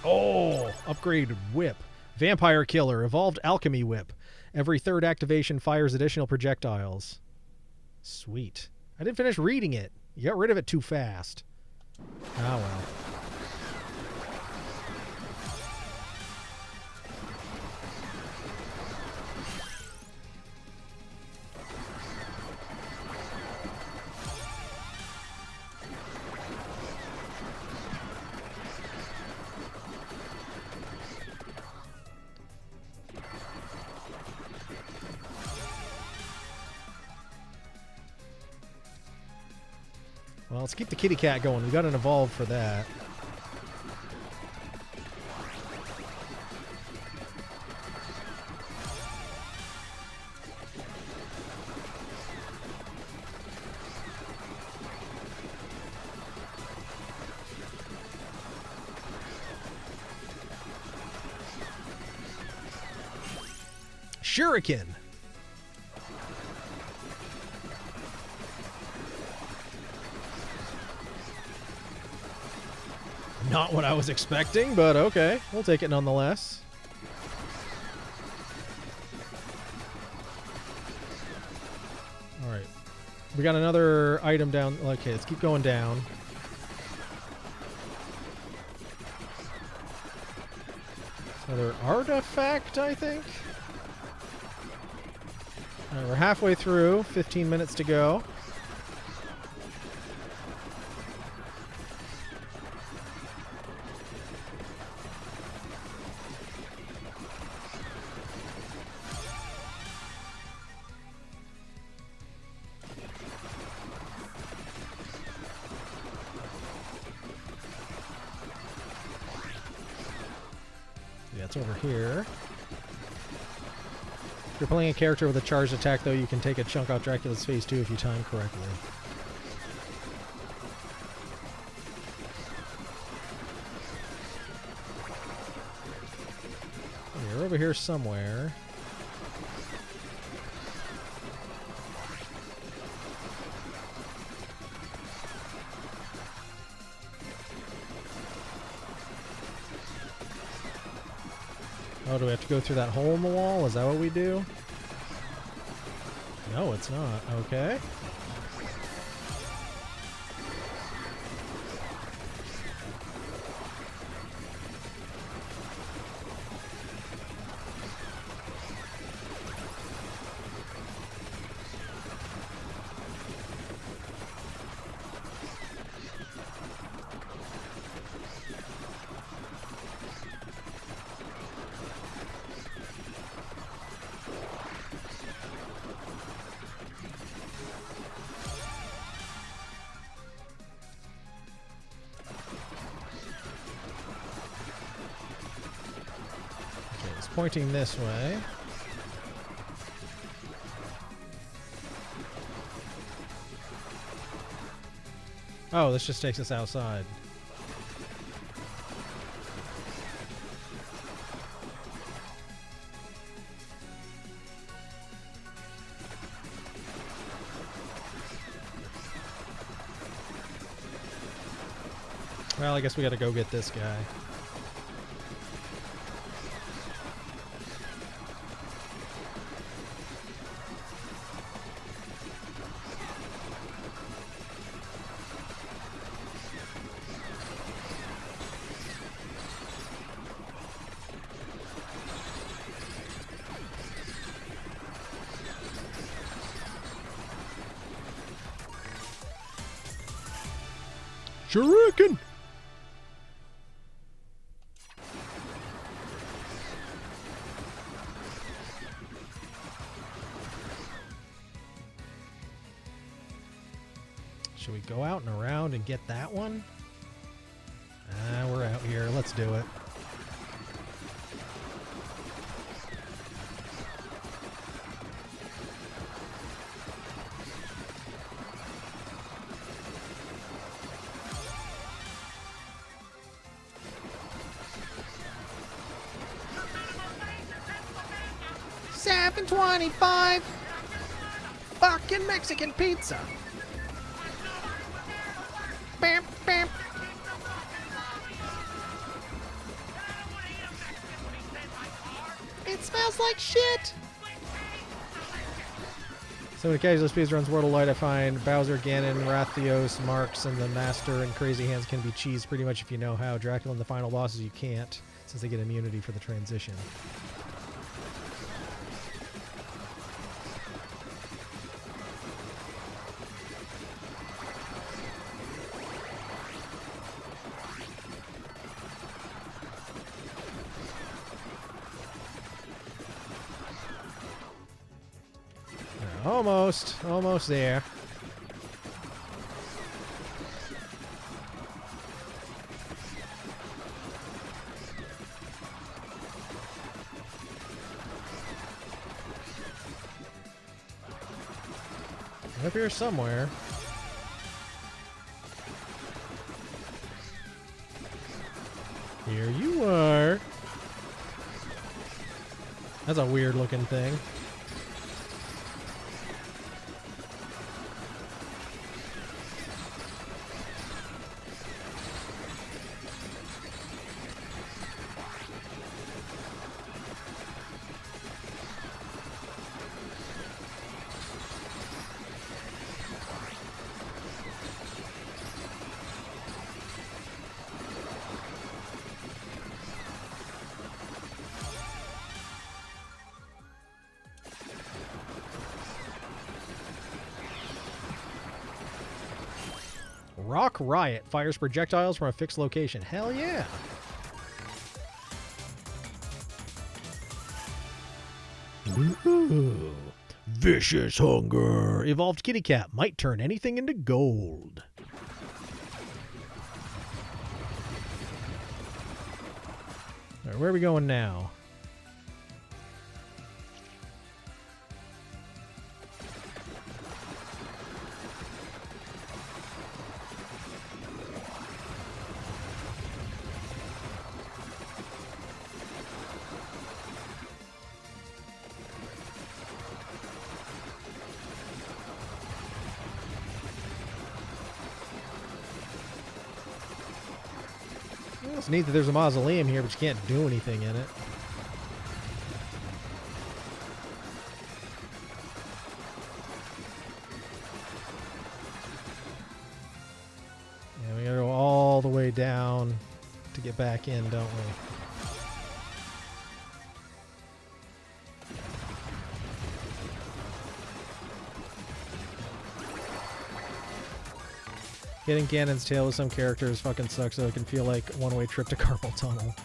Oh, upgraded whip. Vampire Killer, evolved alchemy whip. Every 3rd activation fires additional projectiles. Sweet. I didn't finish reading it. You got rid of it too fast. Ah, well. Well, let's keep the kitty cat going. We got an evolve for that. Shuriken. Not what I was expecting, but okay. We'll take it nonetheless. Alright. We got another item down. Okay, let's keep going down. Another artifact, I think. Alright, we're halfway through. 15 minutes to go. It's over here. If you're playing a character with a charged attack, though, you can take a chunk out Dracula's face, too, if you time correctly. You're over here somewhere. Oh, do we have to go through that hole in the wall? Is that what we do? No, it's not. Okay. Pointing this way. Oh, this just takes us outside. Well, I guess we gotta go get this guy. Shuriken! Should we go out and around and get that one? We're out here. Let's do it. $7.25 fucking Mexican pizza. Bam, bam. It smells like shit. So when occasionally speedruns World of Light, I find Bowser, Ganon, Rathios, Marks, and the Master and Crazy Hands can be cheesed pretty much if you know how. Dracula and the final bosses you can't, since they get immunity for the transition. Almost there. Up here somewhere. Here you are. That's a weird looking thing. Rock Riot fires projectiles from a fixed location. Hell yeah. Ooh. Vicious hunger. Evolved kitty cat might turn anything into gold. All right, where are we going now? It's neat that there's a mausoleum here, but you can't do anything in it. down to get back in, don't we? Getting Ganon's tail with some characters fucking sucks, so it can feel like a one-way trip to Carpal Tunnel.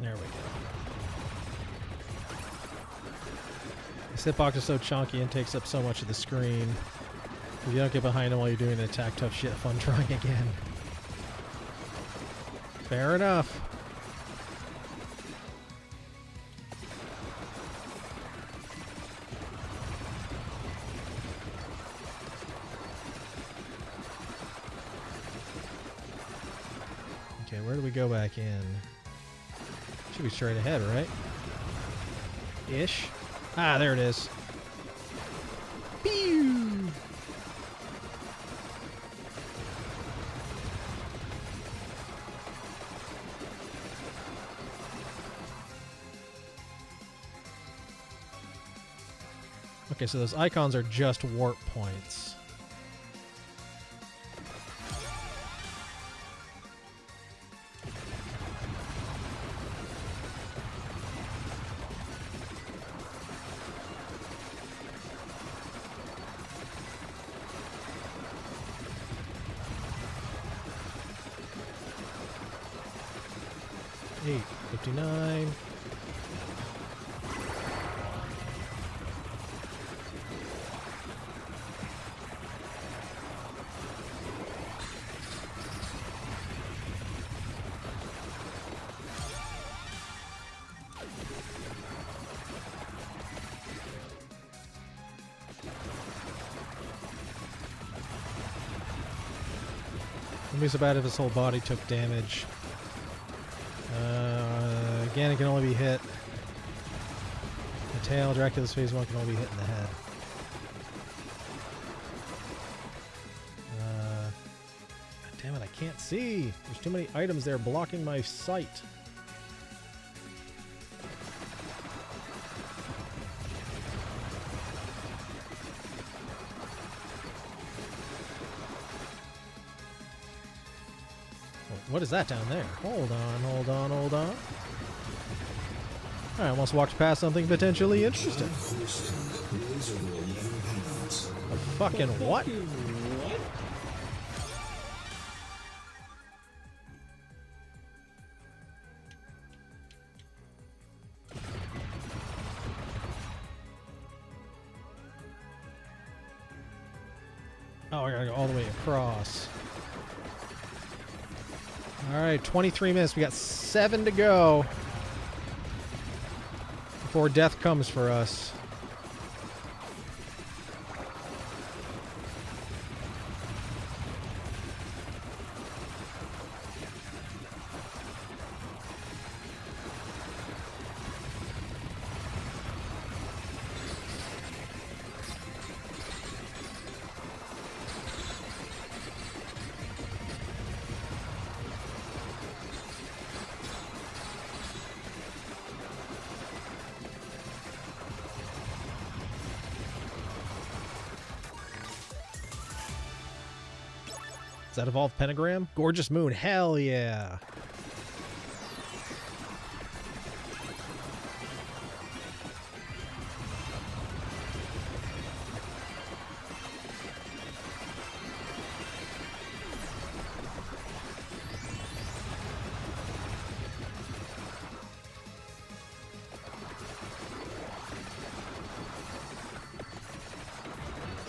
There we go. This hitbox is so chunky and takes up so much of the screen. If you don't get behind him while you're doing the attack tough shit, fun trying again. Fair enough. Okay, where do we go back in? Should be straight ahead, right? Ish. Ah, there it is. Pew! Okay, so those icons are just warp points. Eight 59. Wouldn't be so bad if his whole body took damage. Again, it can only be hit. The tail, Dracula's phase 1 can only be hit in the head. God damn it, I can't see! There's too many items there blocking my sight. What is that down there? Hold on, hold on, hold on. I almost walked past something potentially interesting. A fucking what? Oh, I gotta go all the way across. Alright, 23 minutes. We got 7 to go before death comes for us. Is that evolved pentagram? Gorgeous moon. Hell yeah.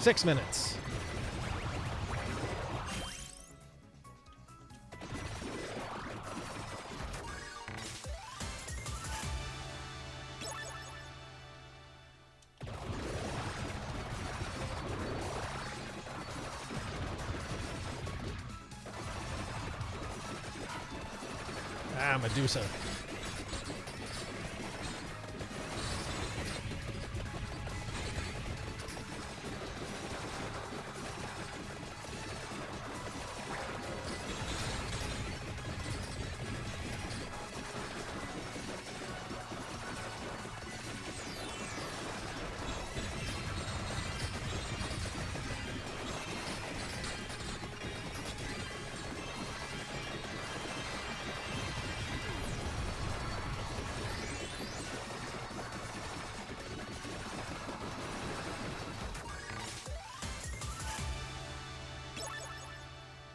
6 minutes. Ah, Medusa.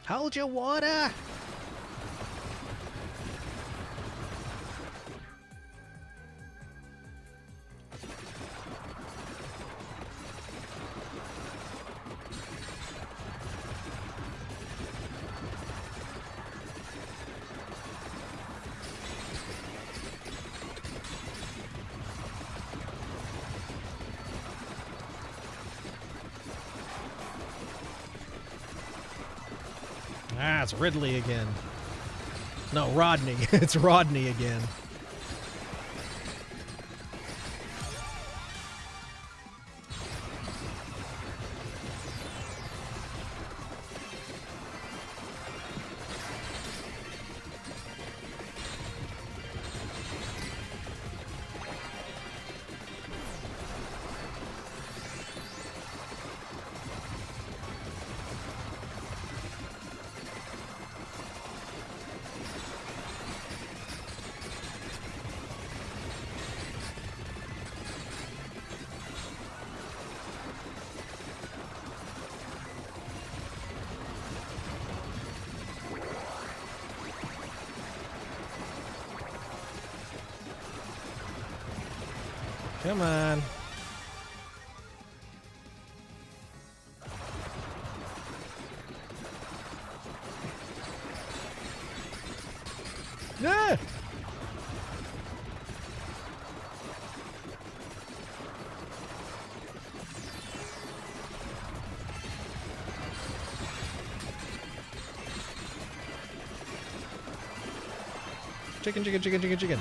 Hold your water! Ah, it's Ridley again. No, Rodney. It's Rodney again. Come on. Yeah. Chicken, chicken, chicken, chicken, chicken.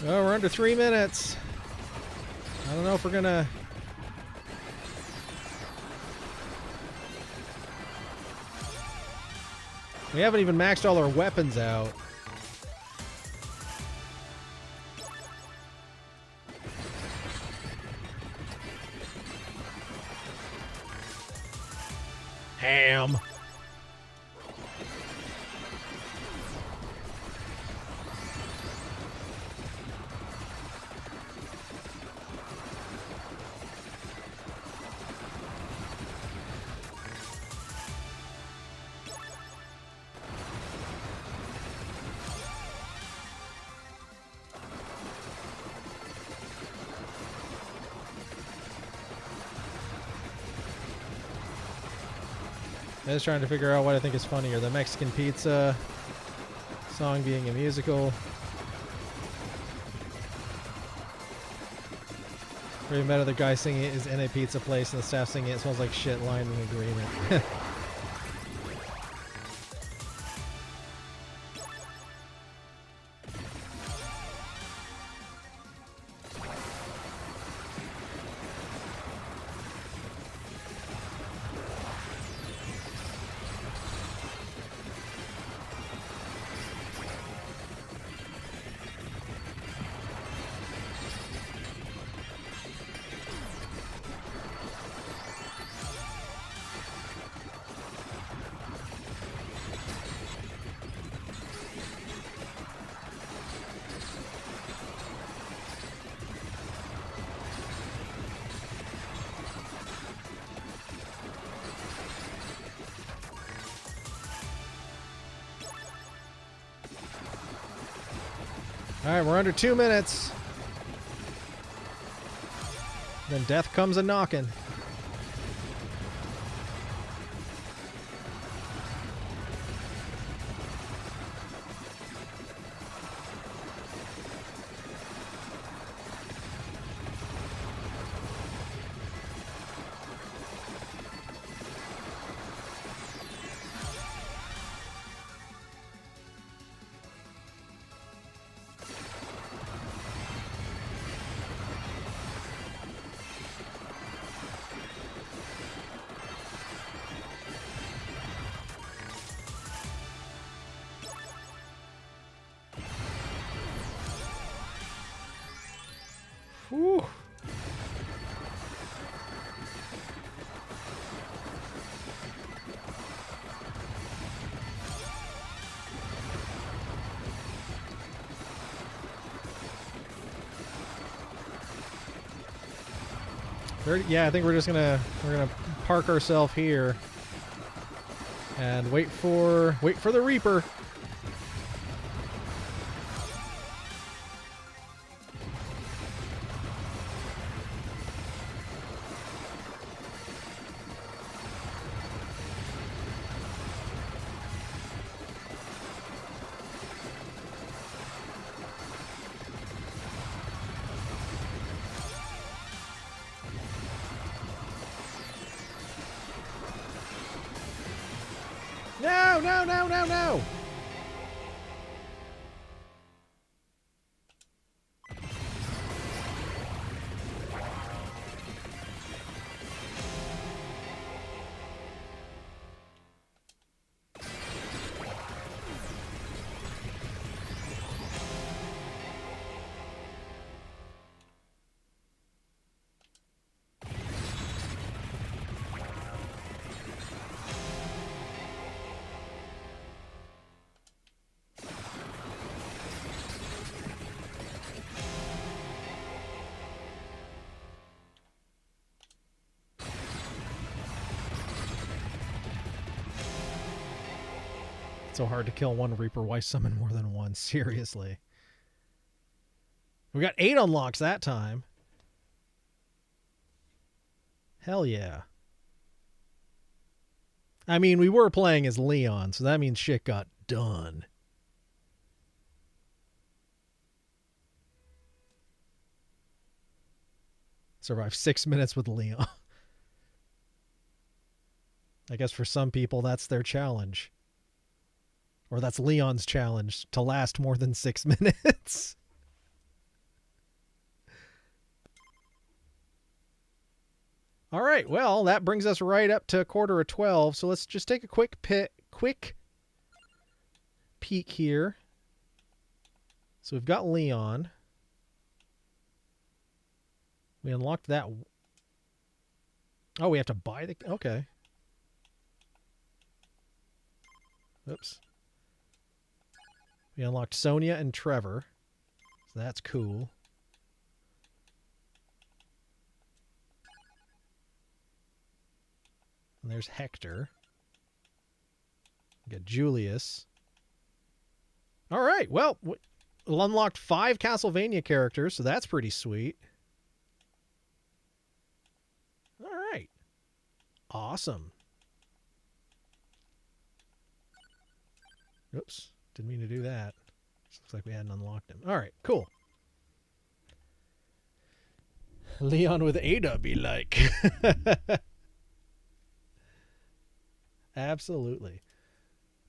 Oh, we're under 3 minutes. I don't know if we're gonna... We haven't even maxed all our weapons out. Ham. I'm just trying to figure out what I think is funnier, the Mexican pizza song being a musical. Or even better, the guy singing it is in a pizza place and the staff singing it smells like shit, line in agreement. Alright, we're under 2 minutes. Then death comes a knocking. Whew. Yeah, I think we're gonna park ourselves here and wait for the Reaper. No, no, no, no, no! So hard to kill one Reaper. Why summon more than one? Seriously. We got 8 unlocks that time. Hell yeah. I mean, we were playing as Leon, so that means shit got done. Survive 6 minutes with Leon. I guess for some people, that's their challenge. Or that's Leon's challenge, to last more than 6 minutes. All right, well, that brings us right up to 11:45, so let's just take a quick peek here. So we've got Leon. We unlocked that. Oh, we have to buy the... Okay. Oops. We unlocked Sonia and Trevor. So that's cool. And there's Hector. We got Julius. All right. Well, we unlocked 5 Castlevania characters, so that's pretty sweet. All right. Awesome. Oops. Didn't mean to do that. Looks like we hadn't unlocked him. All right. Cool. Leon with Ada be like. Absolutely.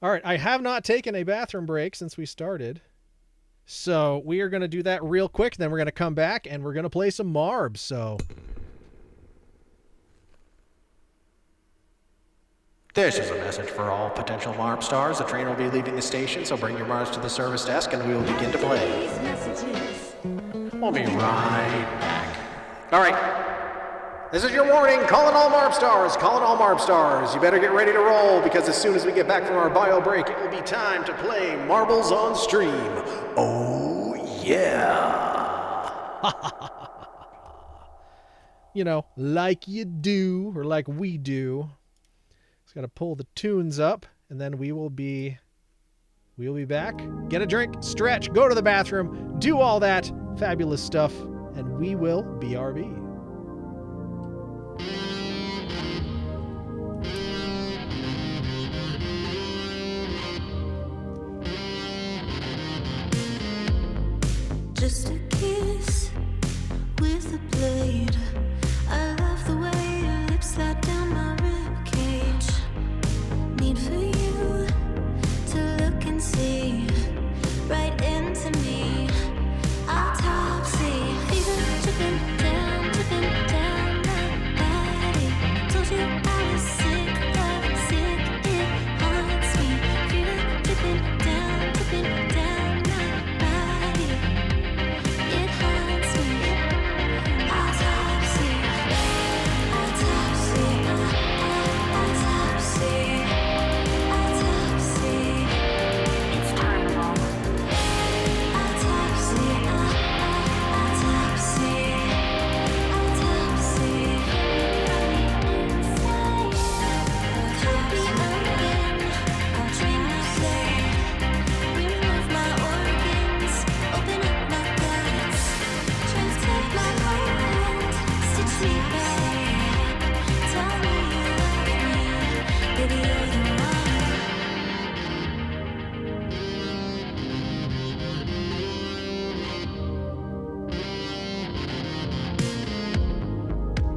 All right. I have not taken a bathroom break since we started. So we are going to do that real quick. Then we're going to come back and we're going to play some Marbs. So... This is a message for all potential MARP stars. The train will be leaving the station, so bring your MARPs to the service desk and we will begin to play. We'll be right back. All right. This is your warning. Calling all MARP stars. Calling all MARP stars. You better get ready to roll because as soon as we get back from our bio break, it will be time to play Marbles on Stream. Oh, yeah. You know, like you do, or like we do. Just got to pull the tunes up, and then we will be We'll be back. Get a drink, stretch, go to the bathroom, do all that fabulous stuff, and we will BRB. Just a kiss with a blade. I love the way your lips slide down my rib cage. Need for you to look and see right into me. Autopsy, fever dripping down my body. Told you I was sick, love sick, it haunts me. Fever dripping down my body. It haunts me. Autopsy, autopsy, autopsy, it's terminal. Autopsy, autopsy, autopsy, inside. Cut me open, I'll drain my blood, remove my organs, open up my guts, transplant my heart, stitch me back. Tell me you love me, baby you're the one.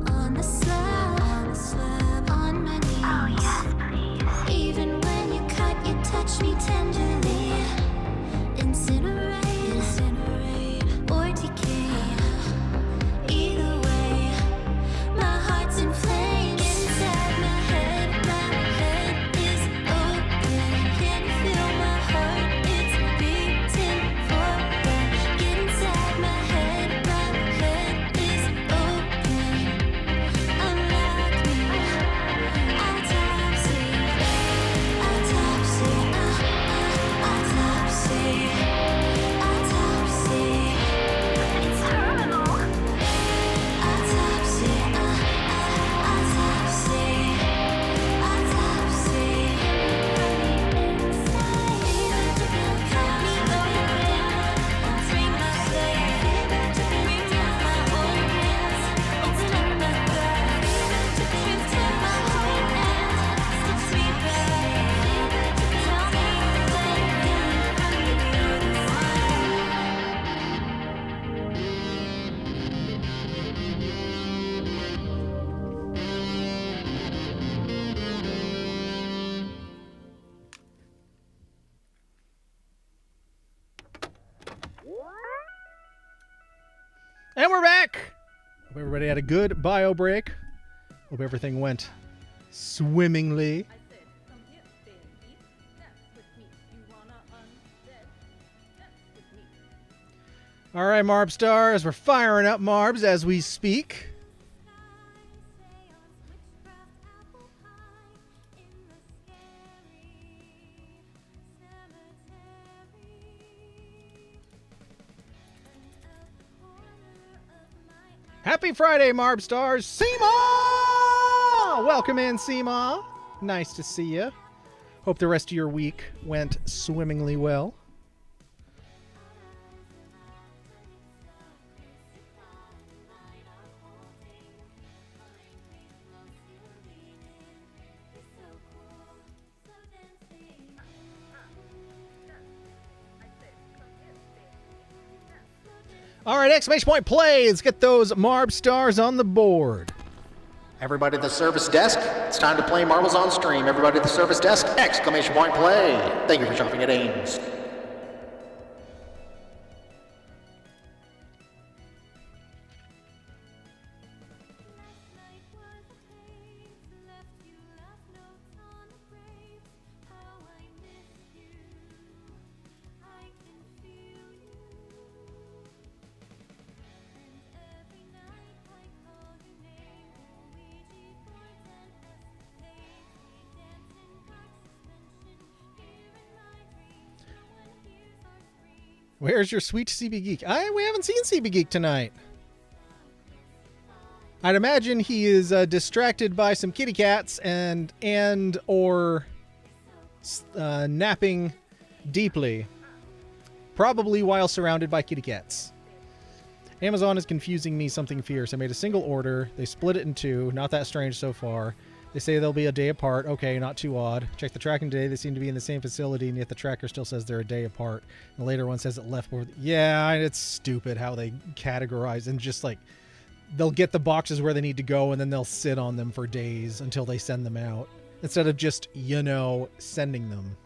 On the slab, on my knees. Oh yes, please. Even when you cut, you touch me tenderly. Incinerate, or decay. Either way, my heart's inflamed inside my head is open. Can you feel my heart? It's beating forward. Get inside my head is open. Unlock me. Autopsy, autopsy, autopsy, autopsy. It's terminal. Autopsy, autopsy, autopsy. Inside, cut me open, bring my blade, remove my organs, open up my gut, transplant my heart and stitch me back. Tell me you love me, you're the one. And we're back. Hope everybody had a good bio break. Hope everything went swimmingly. All right, Marb Stars, we're firing up Marbs as we speak. Happy Friday, Marb Stars. Seema! Welcome in, Seema. Nice to see you. Hope the rest of your week went swimmingly well. All right, exclamation point play. Let's get those Marb Stars on the board. Everybody at the service desk, it's time to play Marbles on Stream. Everybody at the service desk, exclamation point play. Thank you for shopping at Ames. Where's your sweet CB Geek? We haven't seen CB Geek tonight. I'd imagine he is distracted by some kitty cats and or napping deeply. Probably while surrounded by kitty cats. Amazon is confusing me something fierce. I made a single order. They split it in two. Not that strange so far. They say they'll be a day apart. Okay, not too odd. Check the tracking today. They seem to be in the same facility, and yet the tracker still says they're a day apart. And the later one says it left. Yeah, it's stupid how they categorize and just like they'll get the boxes where they need to go, and then they'll sit on them for days until they send them out instead of just, you know, sending them.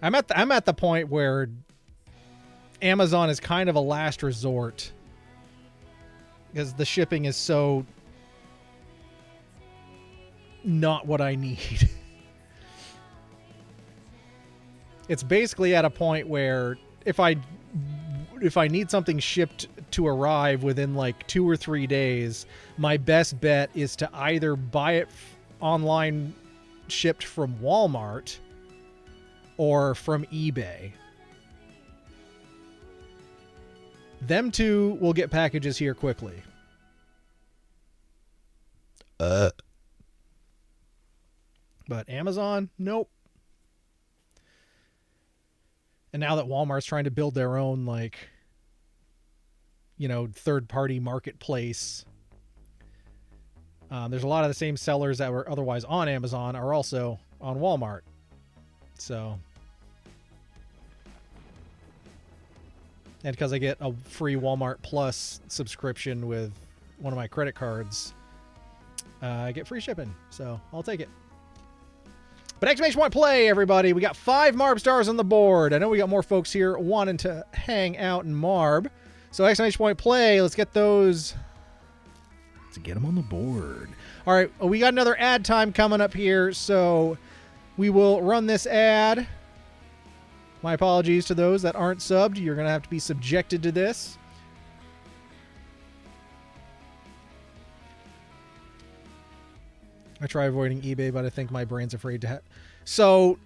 I'm at the point where Amazon is kind of a last resort because the shipping is so not what I need. It's basically at a point where if I need something shipped to arrive within like 2 or 3 days, my best bet is to either buy it online shipped from Walmart or from eBay. Them two will get packages here quickly. But Amazon, nope. And now that Walmart's trying to build their own, like, you know, third-party marketplace, there's a lot of the same sellers that were otherwise on Amazon are also on Walmart. So, and because I get a free Walmart Plus subscription with one of my credit cards, I get free shipping. So I'll take it. But exclamation point play, everybody. We got 5 Marb stars on the board. I know we got more folks here wanting to hang out in Marb. So exclamation point play. Let's get those. Let's get them on the board. All right. We got another ad time coming up here. So we will run this ad. My apologies to those that aren't subbed. You're going to have to be subjected to this. I try avoiding eBay, but I think my brain's afraid to have... So,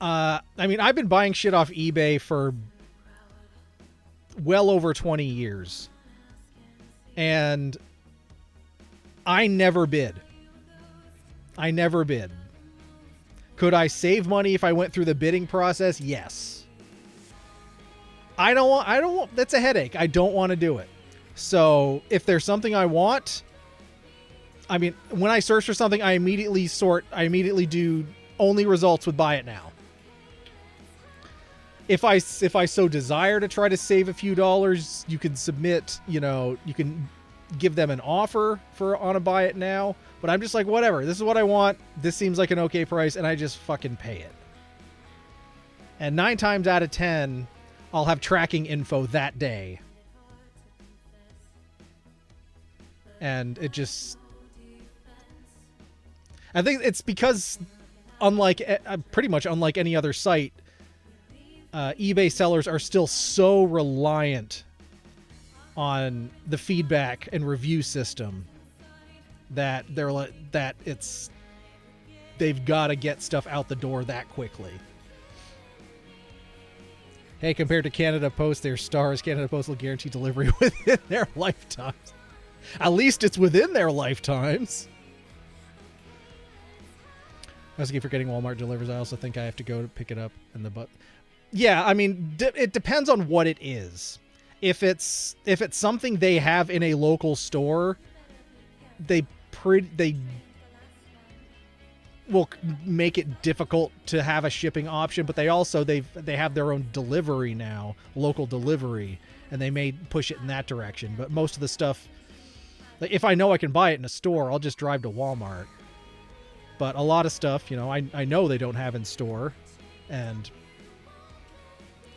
I mean, I've been buying shit off eBay for well over 20 years. And I never bid. I never bid. Could I save money if I went through the bidding process? Yes. I don't want, that's a headache. I don't want to do it. So if there's something I want, I mean, when I search for something, I immediately do only results with buy it now. If I so desire to try to save a few dollars, you can submit, you know, you can give them an offer on a buy it now. But I'm just like, whatever. This is what I want. This seems like an okay price, and I just fucking pay it. And 9 times out of 10, I'll have tracking info that day. And it just... I think it's because, pretty much unlike any other site, eBay sellers are still so reliant on the feedback and review system that they've got to get stuff out the door that quickly. Hey, compared to Canada Post, their stars, Canada Post will guarantee delivery within their lifetimes. At least it's within their lifetimes. I was forgetting Walmart delivers. I also think I have to go to pick it up in the butt. Yeah, I mean, it depends on what it is. If it's something they have in a local store, they will make it difficult to have a shipping option, but they have their own delivery now, local delivery, and they may push it in that direction. But most of the stuff, like if I know I can buy it in a store, I'll just drive to Walmart. But a lot of stuff, you know, I know they don't have in store,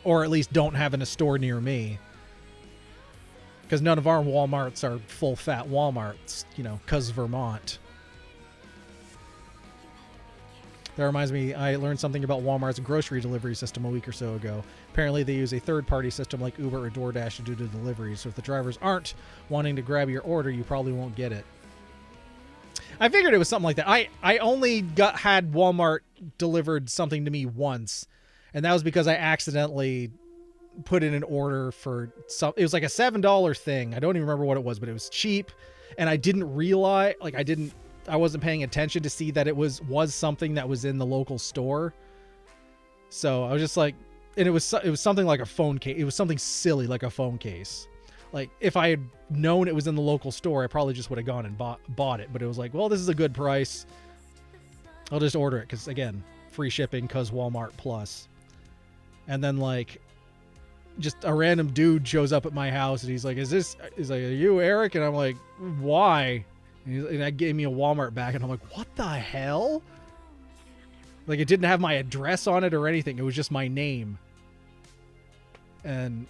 or at least don't have in a store near me. Because none of our Walmarts are full fat Walmarts, you know, 'cause Vermont. That reminds me, I learned something about Walmart's grocery delivery system a week or so ago. Apparently they use a third-party system like Uber or DoorDash to do the delivery. So if the drivers aren't wanting to grab your order, you probably won't get it. I figured it was something like that. I only had Walmart delivered something to me once, and that was because I accidentally put in an order for some. It was like a $7 thing. I don't even remember what it was, but it was cheap. and I didn't realize, like, I wasn't paying attention to see that it was something that was in the local store. So I was just like, and it was something like a phone case. It was something silly like a phone case. Like, if I had known it was in the local store, I probably just would have gone and bought it. But it was like, well, this is a good price. I'll just order it because, again, free shipping because Walmart Plus. And then, like, just a random dude shows up at my house and he's like, he's like, are you Eric? And I'm like, why? And that gave me a Walmart bag, and I'm like, what the hell? Like, it didn't have my address on it or anything. It was just my name. And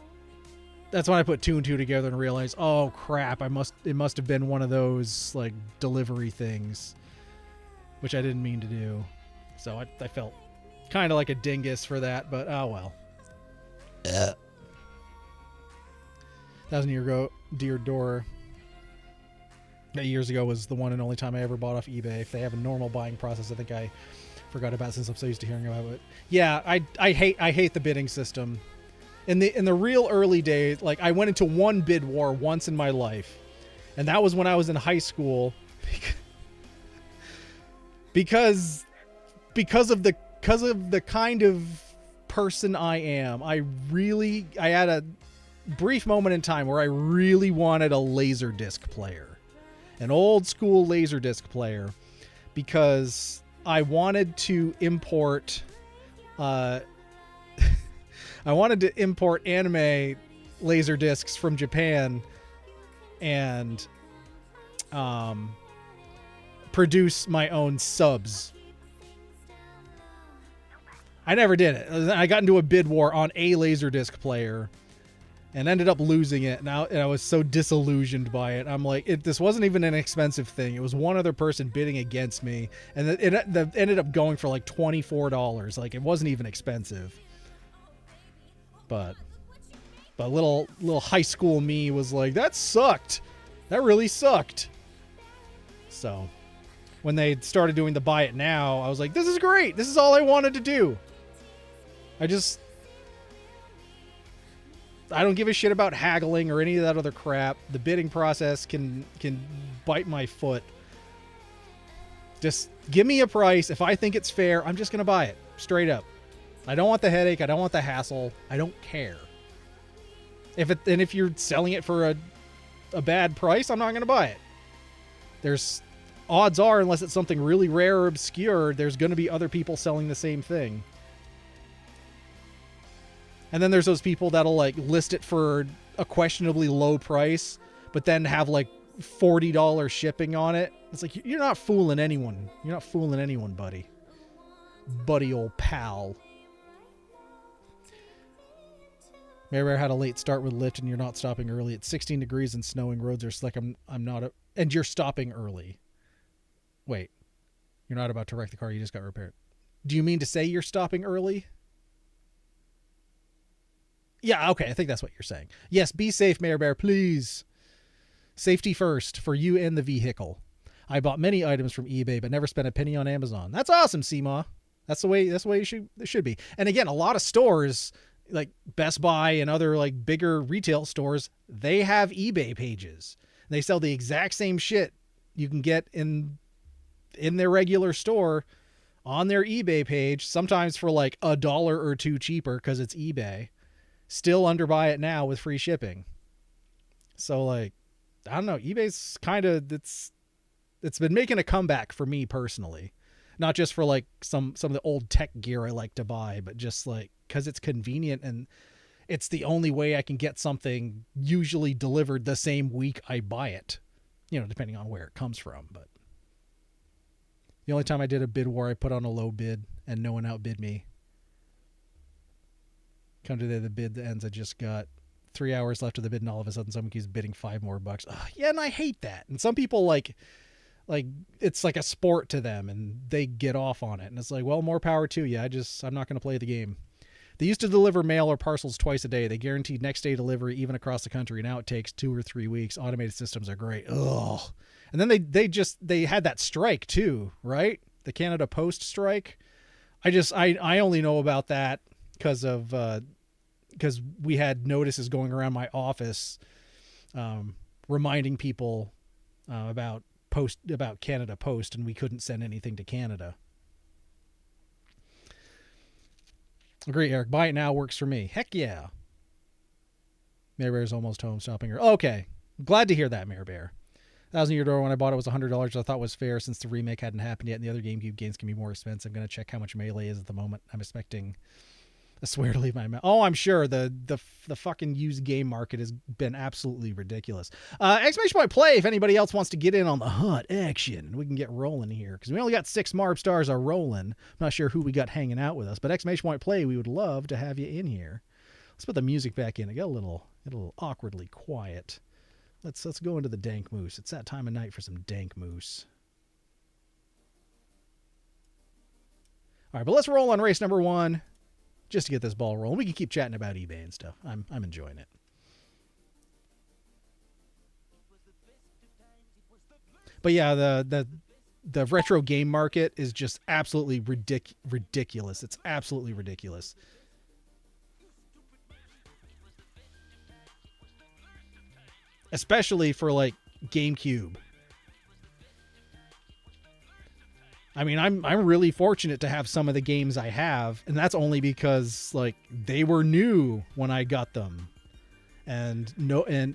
that's when I put two and two together and realized, oh crap, it must have been one of those like delivery things, which I didn't mean to do. So I felt kind of like a dingus for that, but oh well. 1,000 Year Door years ago was the one and only time I ever bought off eBay. If they have a normal buying process, I think I forgot about it since I'm so used to hearing about it. Yeah, I hate the bidding system. In the real early days, like, I went into one bid war once in my life, and that was when I was in high school, because of the kind of person I am. I had a brief moment in time where I really wanted a Laserdisc player, an old school Laserdisc player, because I wanted to import anime laser discs from Japan and produce my own subs. I never did it. I got into a bid war on a Laserdisc player and ended up losing it. And I was so disillusioned by it. I'm like, this wasn't even an expensive thing. It was one other person bidding against me, and it ended up going for like $24. Like, it wasn't even expensive. But little high school me was like, that sucked. That really sucked. So when they started doing the buy it now, I was like, this is great. This is all I wanted to do. I don't give a shit about haggling or any of that other crap. The bidding process can bite my foot. Just give me a price. If I think it's fair, I'm just going to buy it. Straight up. I don't want the headache. I don't want the hassle. I don't care. If you're selling it for a bad price, I'm not going to buy it. There's odds are, unless it's something really rare or obscure, there's going to be other people selling the same thing. And then there's those people that'll like list it for a questionably low price, but then have like $40 shipping on it. It's like, you're not fooling anyone. You're not fooling anyone, buddy. Buddy old pal. Mary had a late start with Lyft, and you're not stopping early. It's 16 degrees and snowing. Roads are slick. I'm not and you're stopping early. Wait. You're not about to wreck the car. You just got repaired. Do you mean to say you're stopping early? Yeah, okay. I think that's what you're saying. Yes, be safe, Mayor Bear, please. Safety first for you and the vehicle. I bought many items from eBay, but never spent a penny on Amazon. That's awesome, Seema. That's the way it should be. And again, a lot of stores like Best Buy and other like bigger retail stores, they have eBay pages. They sell the exact same shit you can get in their regular store on their eBay page, sometimes for like $1 or $2 cheaper because it's eBay. Still under buy it now with free shipping. So like, I don't know, eBay's kind of, it's been making a comeback for me personally. Not just for like some of the old tech gear I like to buy, but just like because it's convenient and it's the only way I can get something usually delivered the same week I buy it, depending on where it comes from. But the only time I did a bid war, I put on a low bid and no one outbid me. Come to the bid that ends, I just got 3 hours left of the bid, and all of a sudden someone keeps bidding $5 more. Yeah, and I hate that. And some people like it's like a sport to them and they get off on it. And it's like, well, more power to you. I'm not going to play the game. They used to deliver mail or parcels twice a day. They guaranteed next day delivery even across the country. Now it takes 2 or 3 weeks. Automated systems are great. Ugh. And then they had that strike too, right? The Canada Post strike. I only know about that because we had notices going around my office reminding people about Canada Post, and we couldn't send anything to Canada. Agree, Eric. Buy it now works for me. Heck yeah. Mayor Bear's almost home stopping her. Okay. Glad to hear that, Mayor Bear. $1,000 door when I bought it was $100, I thought was fair since the remake hadn't happened yet and the other GameCube games can be more expensive. I'm going to check how much Melee is at the moment. I'm expecting I swear to leave my mouth. Oh, I'm sure the fucking used game market has been absolutely ridiculous. Exclamation point play if anybody else wants to get in on the hot action. We can get rolling here because we only got 6 Marb stars are rolling. I'm not sure who we got hanging out with us, but exclamation point play, we would love to have you in here. Let's put the music back in. It got a little awkwardly quiet. Let's go into the dank moose. It's that time of night for some dank moose. All right, but let's roll on race number 1. Just to get this ball rolling. We can keep chatting about eBay and stuff. I'm enjoying it. But yeah, the retro game market is just absolutely ridiculous. It's absolutely ridiculous. Especially for like GameCube. I mean, I'm really fortunate to have some of the games I have, and that's only because like they were new when I got them. And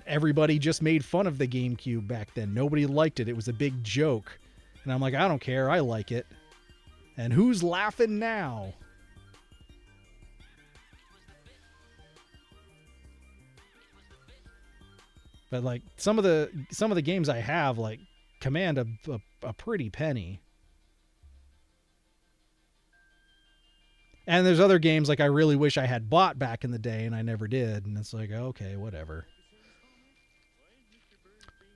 everybody just made fun of the GameCube back then. Nobody liked it. It was a big joke. And I'm like, I don't care. I like it. And who's laughing now? But like some of the games I have like command a pretty penny. And there's other games like I really wish I had bought back in the day and I never did. And it's like, okay, whatever.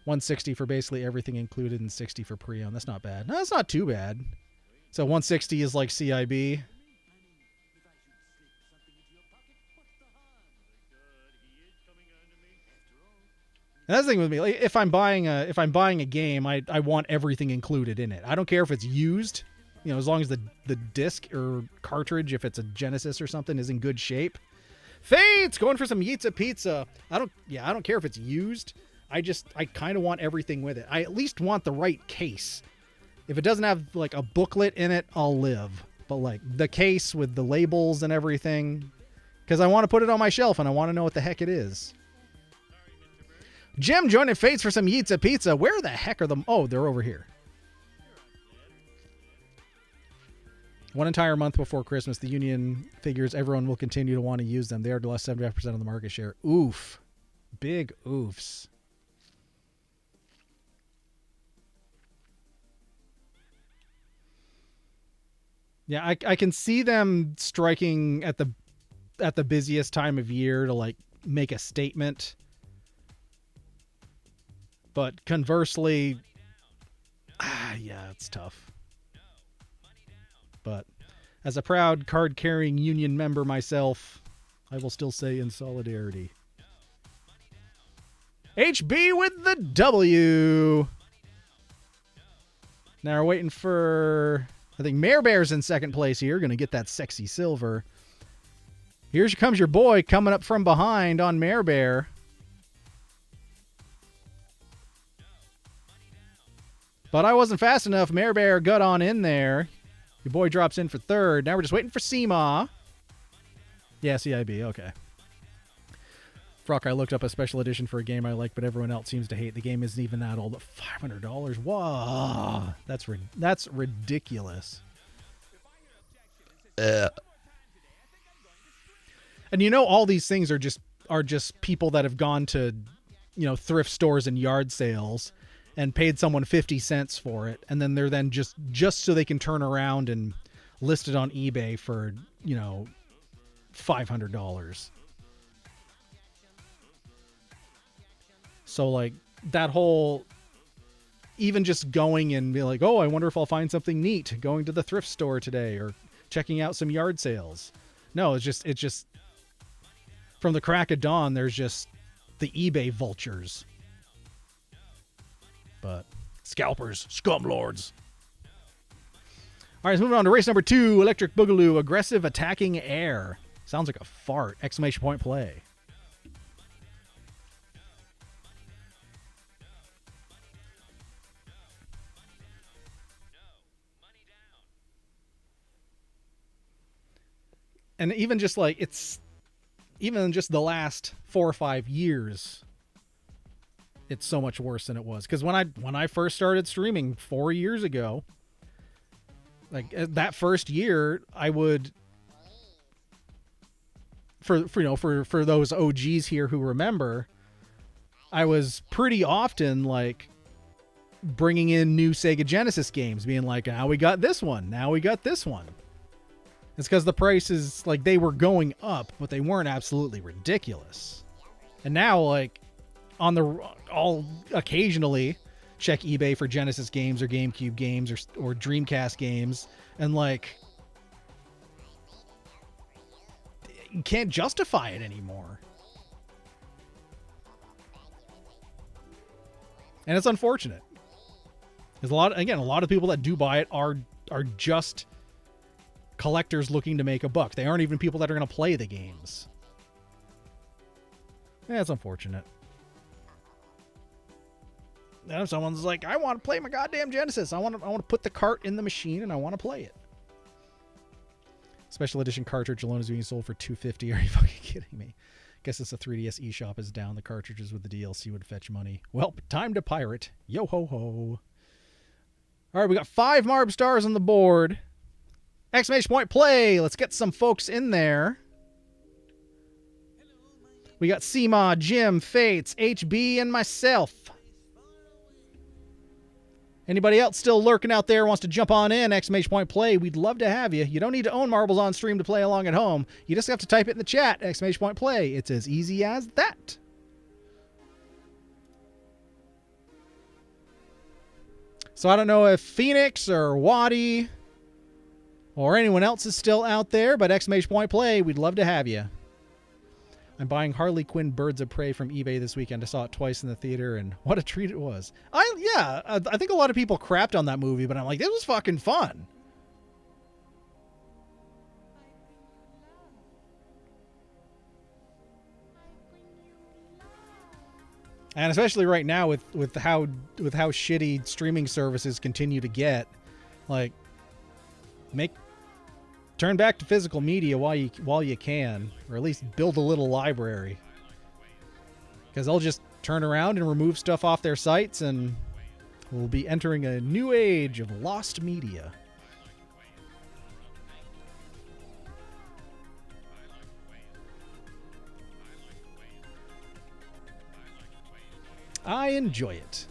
$160 for basically everything included and $60 for pre-owned. That's not bad. No, that's not too bad. So $160 is like CIB. And that's the thing with me. Like, if I'm buying a game, I want everything included in it. I don't care if it's used. You know, as long as the disc or cartridge, if it's a Genesis or something, is in good shape. Fate's going for some Yitza Pizza. I don't care if it's used. I kind of want everything with it. I at least want the right case. If it doesn't have like a booklet in it, I'll live. But like the case with the labels and everything, because I want to put it on my shelf and I want to know what the heck it is. Jim joining Fates for some Yitza Pizza. Where the heck are them? Oh, they're over here. One entire month before Christmas, the union figures everyone will continue to want to use them. They are less 75% of the market share. Oof. Big oofs. Yeah, I can see them striking at the busiest time of year to like make a statement. But conversely, yeah, it's tough. But as a proud card-carrying union member myself, I will still say in solidarity. HB with the W. Now we're waiting for, I think Mare Bear's in second place here. Going to get that sexy silver. Here comes your boy coming up from behind on Mare Bear. But I wasn't fast enough. Mare Bear got on in there. Your boy drops in for third. Now we're just waiting for Seema. Yeah, CIB. Okay. Frock, I looked up a special edition for a game I like, but everyone else seems to hate. The game isn't even that old. $500? Whoa. That's ridiculous. And you know all these things are just people that have gone to, you know, thrift stores and yard sales and paid someone 50 cents for it, and then they're then just so they can turn around and list it on eBay for, you know, $500. So like that whole, even just going and be like, oh, I wonder if I'll find something neat going to the thrift store today or checking out some yard sales. No, it's just from the crack of dawn, there's just the eBay vultures. But scalpers, scumlords. All right, let's move on to race number 2. Electric Boogaloo, aggressive attacking air. Sounds like a fart. Exclamation point play. And even just like even just the last 4 or 5 years, it's so much worse than it was. Because when I first started streaming 4 years ago, like that first year, I would for those OGs here who remember, I was pretty often like bringing in new Sega Genesis games, being like, now we got this one, now we got this one. It's because the prices, like, they were going up, but they weren't absolutely ridiculous. And now, like, I'll occasionally check eBay for Genesis games or GameCube games or Dreamcast games, and like, you can't justify it anymore. And it's unfortunate. There's a lot of people that do buy it are just collectors looking to make a buck. They aren't even people that are going to play the games. Yeah, it's unfortunate. And if someone's like, I want to play my goddamn Genesis. I want to put the cart in the machine and I want to play it. Special edition cartridge alone is being sold for $250. Are you fucking kidding me? Guess it's a 3DS eShop is down. The cartridges with the DLC would fetch money. Well, time to pirate. Yo ho ho. All right, we got 5 Marb stars on the board. Exclamation point play. Let's get some folks in there. We got Seema, Jim, Fates, HB, and myself. Anybody else still lurking out there wants to jump on in? Exclamation point play. We'd love to have you. You don't need to own marbles on stream to play along at home. You just have to type it in the chat. Exclamation point play. It's as easy as that. So I don't know if Phoenix or Waddy or anyone else is still out there, but exclamation point play. We'd love to have you. I'm buying Harley Quinn Birds of Prey from eBay this weekend. I saw it twice in the theater, and what a treat it was. I think a lot of people crapped on that movie, but I'm like, this was fucking fun. And especially right now with how shitty streaming services continue to get, like, turn back to physical media while you can, or at least build a little library. Because they'll just turn around and remove stuff off their sites, and we'll be entering a new age of lost media. I enjoy it.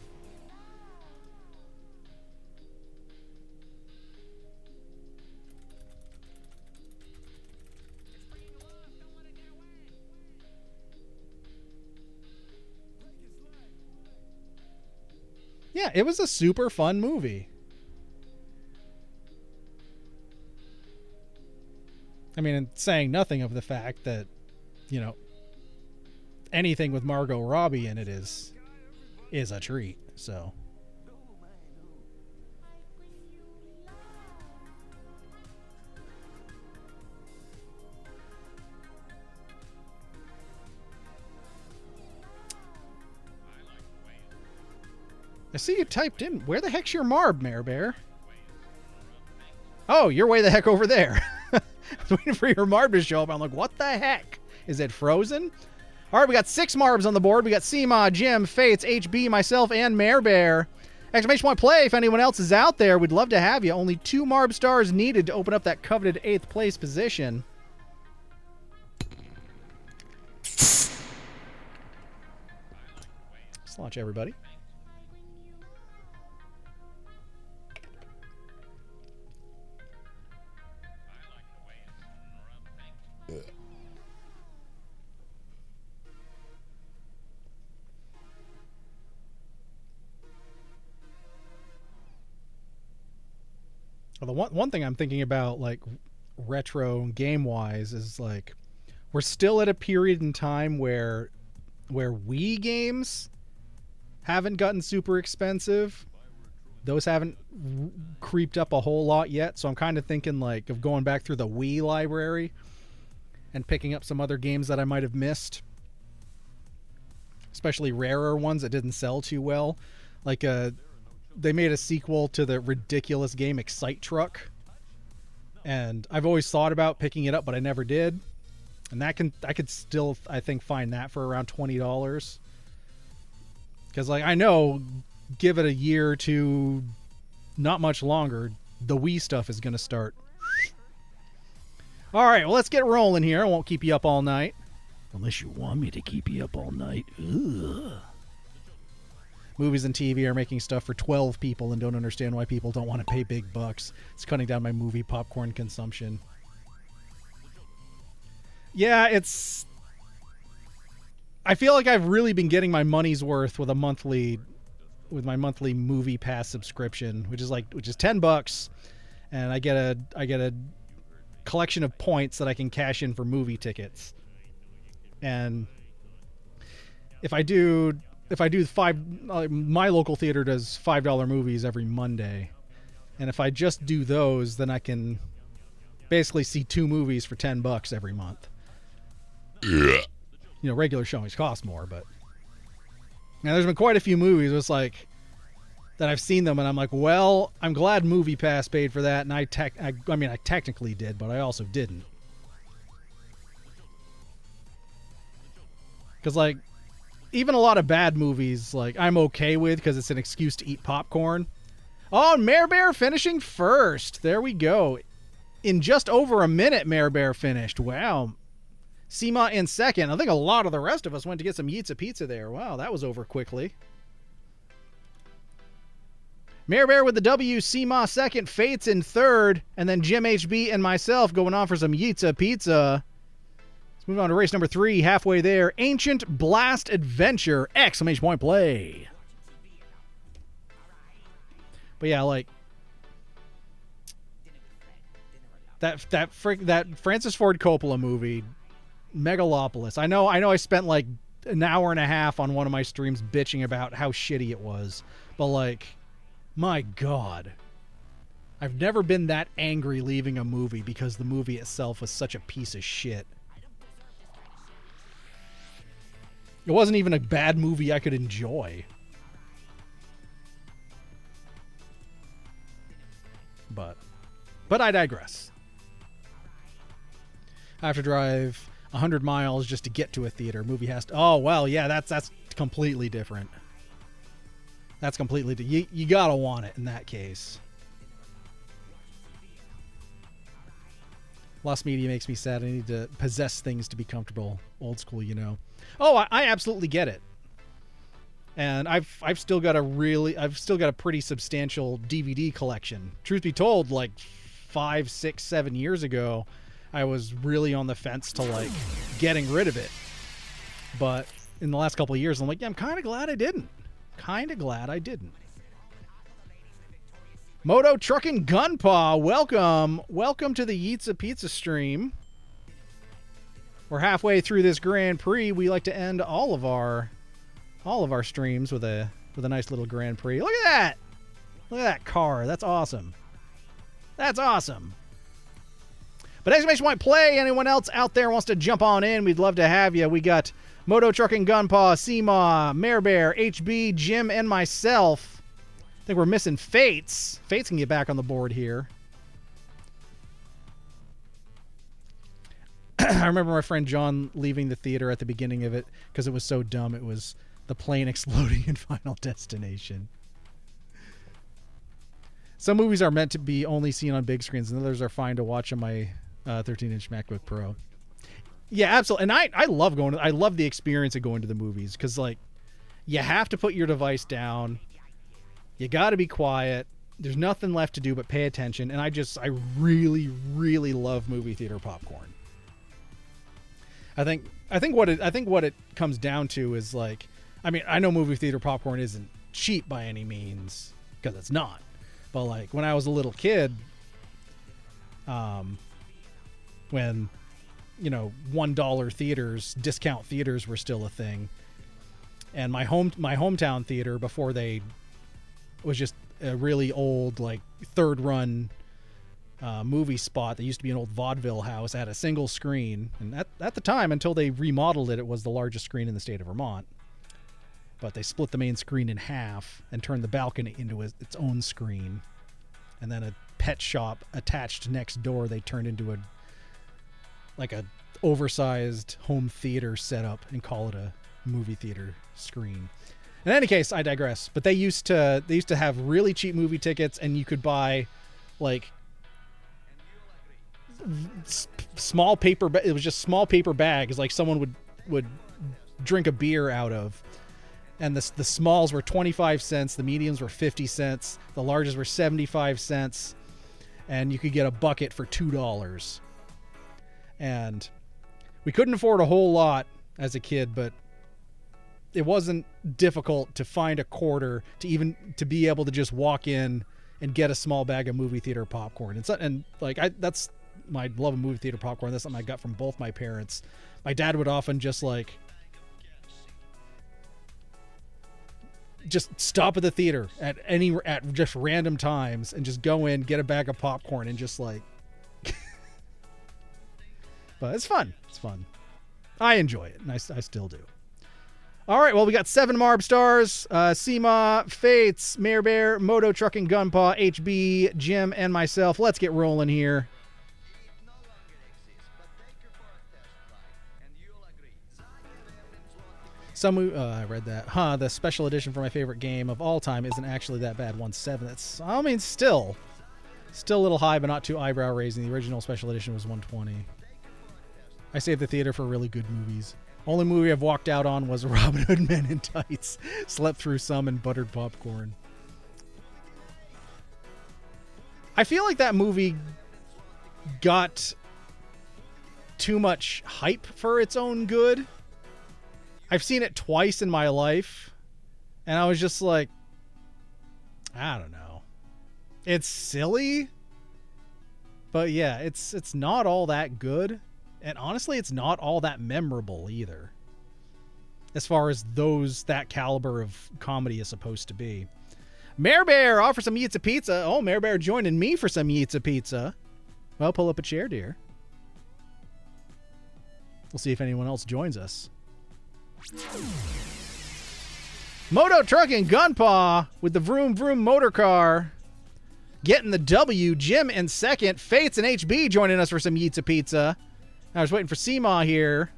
Yeah, it was a super fun movie. I mean, and saying nothing of the fact that, you know, anything with Margot Robbie in it is a treat. So I see you typed in. Where the heck's your Marb, Mare Bear? Oh, you're way the heck over there. I was waiting for your Marb to show up. I'm like, what the heck? Is it frozen? All right, we got 6 Marbs on the board. We got Seema, Jim, Fates, HB, myself, and Mare Bear. Exclamation point play if anyone else is out there. We'd love to have you. Only 2 Marb stars needed to open up that coveted 8th place position. Let's launch everybody. Well, the one thing I'm thinking about, like, retro game-wise, is, like, we're still at a period in time where Wii games haven't gotten super expensive. Those haven't creeped up a whole lot yet, so I'm kind of thinking, like, of going back through the Wii library and picking up some other games that I might have missed. Especially rarer ones that didn't sell too well. Like, they made a sequel to the ridiculous game Excite Truck. And I've always thought about picking it up, but I never did. And I could still, I think, find that for around $20. Because, like, I know, give it a year to not much longer, the Wii stuff is going to start. All right, well, let's get rolling here. I won't keep you up all night. Unless you want me to keep you up all night. Ugh. Movies and TV are making stuff for 12 people and don't understand why people don't want to pay big bucks. It's cutting down my movie popcorn consumption. Yeah, it's... I feel like I've really been getting my money's worth with my monthly movie pass subscription, which is $10, and I get a collection of points that I can cash in for movie tickets. And if I do my local theater does $5 movies every Monday, and if I just do those, then I can basically see 2 movies for $10 every month. You know, regular showings cost more, but now there's been quite a few movies it's like that I've seen them and I'm like, well, I'm glad Movie Pass paid for that, and I technically did, but I also didn't. Because, like, even a lot of bad movies, like, I'm okay with because it's an excuse to eat popcorn. Oh, Mare Bear finishing first. There we go. In just over a minute, Mare Bear finished. Wow. Seema in second. I think a lot of the rest of us went to get some Yitza Pizza there. Wow, that was over quickly. Mare Bear with the W, Seema second, Fates in third, and then Jim HB and myself going on for some Yitza Pizza. Let's move on to race number 3, halfway there. Ancient Blast Adventure! Exclamation point play. But yeah, like that Francis Ford Coppola movie, Megalopolis. I know I spent like an hour and a half on one of my streams bitching about how shitty it was, but like, my God, I've never been that angry leaving a movie because the movie itself was such a piece of shit. It wasn't even a bad movie I could enjoy. But I digress. I have to drive 100 miles just to get to a theater. Movie has to... Oh, well, yeah, that's completely different. That's completely... You gotta want it in that case. Lost media makes me sad. I need to possess things to be comfortable. Old school, you know. Oh, I absolutely get it. And I've still got a pretty substantial DVD collection. Truth be told, like 5, 6, 7 years ago, I was really on the fence to like getting rid of it. But in the last couple of years, I'm like, yeah, I'm kind of glad I didn't. Moto Truckin' Gunpaw, welcome to the Yitza Pizza stream. We're halfway through this Grand Prix. We like to end all of our streams with a nice little Grand Prix. Look at that car. That's awesome. But exclamation point play. Anyone else out there wants to jump on in, we'd love to have you. We got Moto Trucking Gunpaw, Seema, Mare Bear, HB, Jim, and myself. I think we're missing Fates. Fates can get back on the board here. I remember my friend John leaving the theater at the beginning of it because it was so dumb. It was the plane exploding in Final Destination. Some movies are meant to be only seen on big screens, and others are fine to watch on my 13-inch MacBook Pro. Yeah, absolutely. And I love I love the experience of going to the movies because, like, you have to put your device down. You got to be quiet. There's nothing left to do but pay attention. And I really, really love movie theater popcorn. I think what it comes down to is, like, I mean, I know movie theater popcorn isn't cheap by any means because it's not. But like when I was a little kid, when, you know, $1 theaters, discount theaters were still a thing, and my hometown theater before they was just a really old like third run movie spot that used to be an old vaudeville house, had a single screen, and at the time, until they remodeled it, it was the largest screen in the state of Vermont. But they split the main screen in half and turned the balcony into its own screen, and then a pet shop attached next door. They turned into a oversized home theater setup and call it a movie theater screen. In any case, I digress. But they used to have really cheap movie tickets, and you could buy like small paper. It was just small paper bags, like someone would drink a beer out of. And the smalls were 25 cents, the mediums were 50 cents, the larges were 75 cents, and you could get a bucket for $2. And we couldn't afford a whole lot as a kid, but it wasn't difficult to find a quarter to be able to just walk in and get a small bag of movie theater popcorn. That's my love of movie theater popcorn. That's something I got from both my parents. My dad would often just stop at the theater at just random times and just go in, get a bag of popcorn, and just but it's fun. It's fun. I enjoy it, and I still do. All right, well, we got 7 Marb stars. Seema, Fates, Mayor Bear, Moto Trucking, Gunpaw, HB, Jim, and myself. Let's get rolling here. I read that. The special edition for my favorite game of all time isn't actually that bad. 1.7. That's, I mean, still a little high, but not too eyebrow raising. The original special edition was 120. I saved the theater for really good movies. Only movie I've walked out on was Robin Hood Men in Tights. Slept through some and buttered popcorn. I feel like that movie got too much hype for its own good. I've seen it twice in my life, and I was just like, I don't know. It's silly, but yeah, it's not all that good. And honestly, it's not all that memorable either, as far as that caliber of comedy is supposed to be. Mayor Bear, offer some Yitza Pizza. Oh, Mayor Bear joining me for some Yitza Pizza. Well, pull up a chair, dear. We'll see if anyone else joins us. Moto Trucking Gunpaw with the Vroom Vroom Motor Car getting the W. Jim in second. Fates and HB joining us for some Yitza Pizza. I was waiting for Seema here.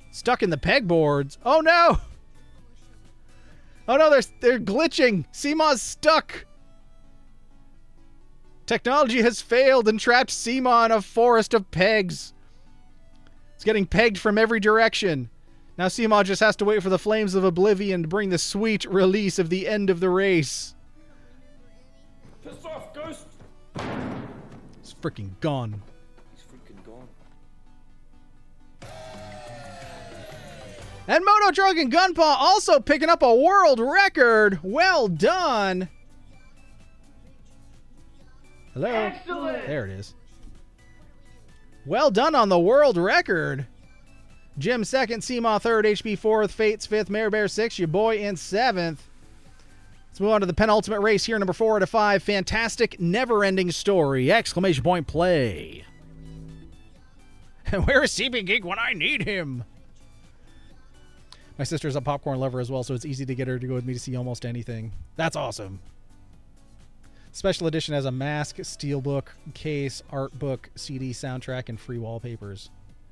Stuck in the pegboards. Oh no! Oh no, they're glitching. Seema's stuck. Technology has failed and trapped Seema in a forest of pegs. It's getting pegged from every direction. Now Seema just has to wait for the flames of oblivion to bring the sweet release of the end of the race. Piss off, Ghost! It's freaking gone. And Moto Truck and Gunpaw also picking up a world record. Well done. Hello. Excellent. There it is. Well done on the world record. Jim second, Seema third, HB fourth, Fates fifth, Mayor Bear sixth, your boy in seventh. Let's move on to the penultimate race here, number 4 out of 5. Fantastic, never-ending story! Exclamation point play. Where is CB Geek when I need him? My sister's a popcorn lover as well, so it's easy to get her to go with me to see almost anything. That's awesome. Special edition has a mask, steelbook, case, art book, CD, soundtrack, and free wallpapers.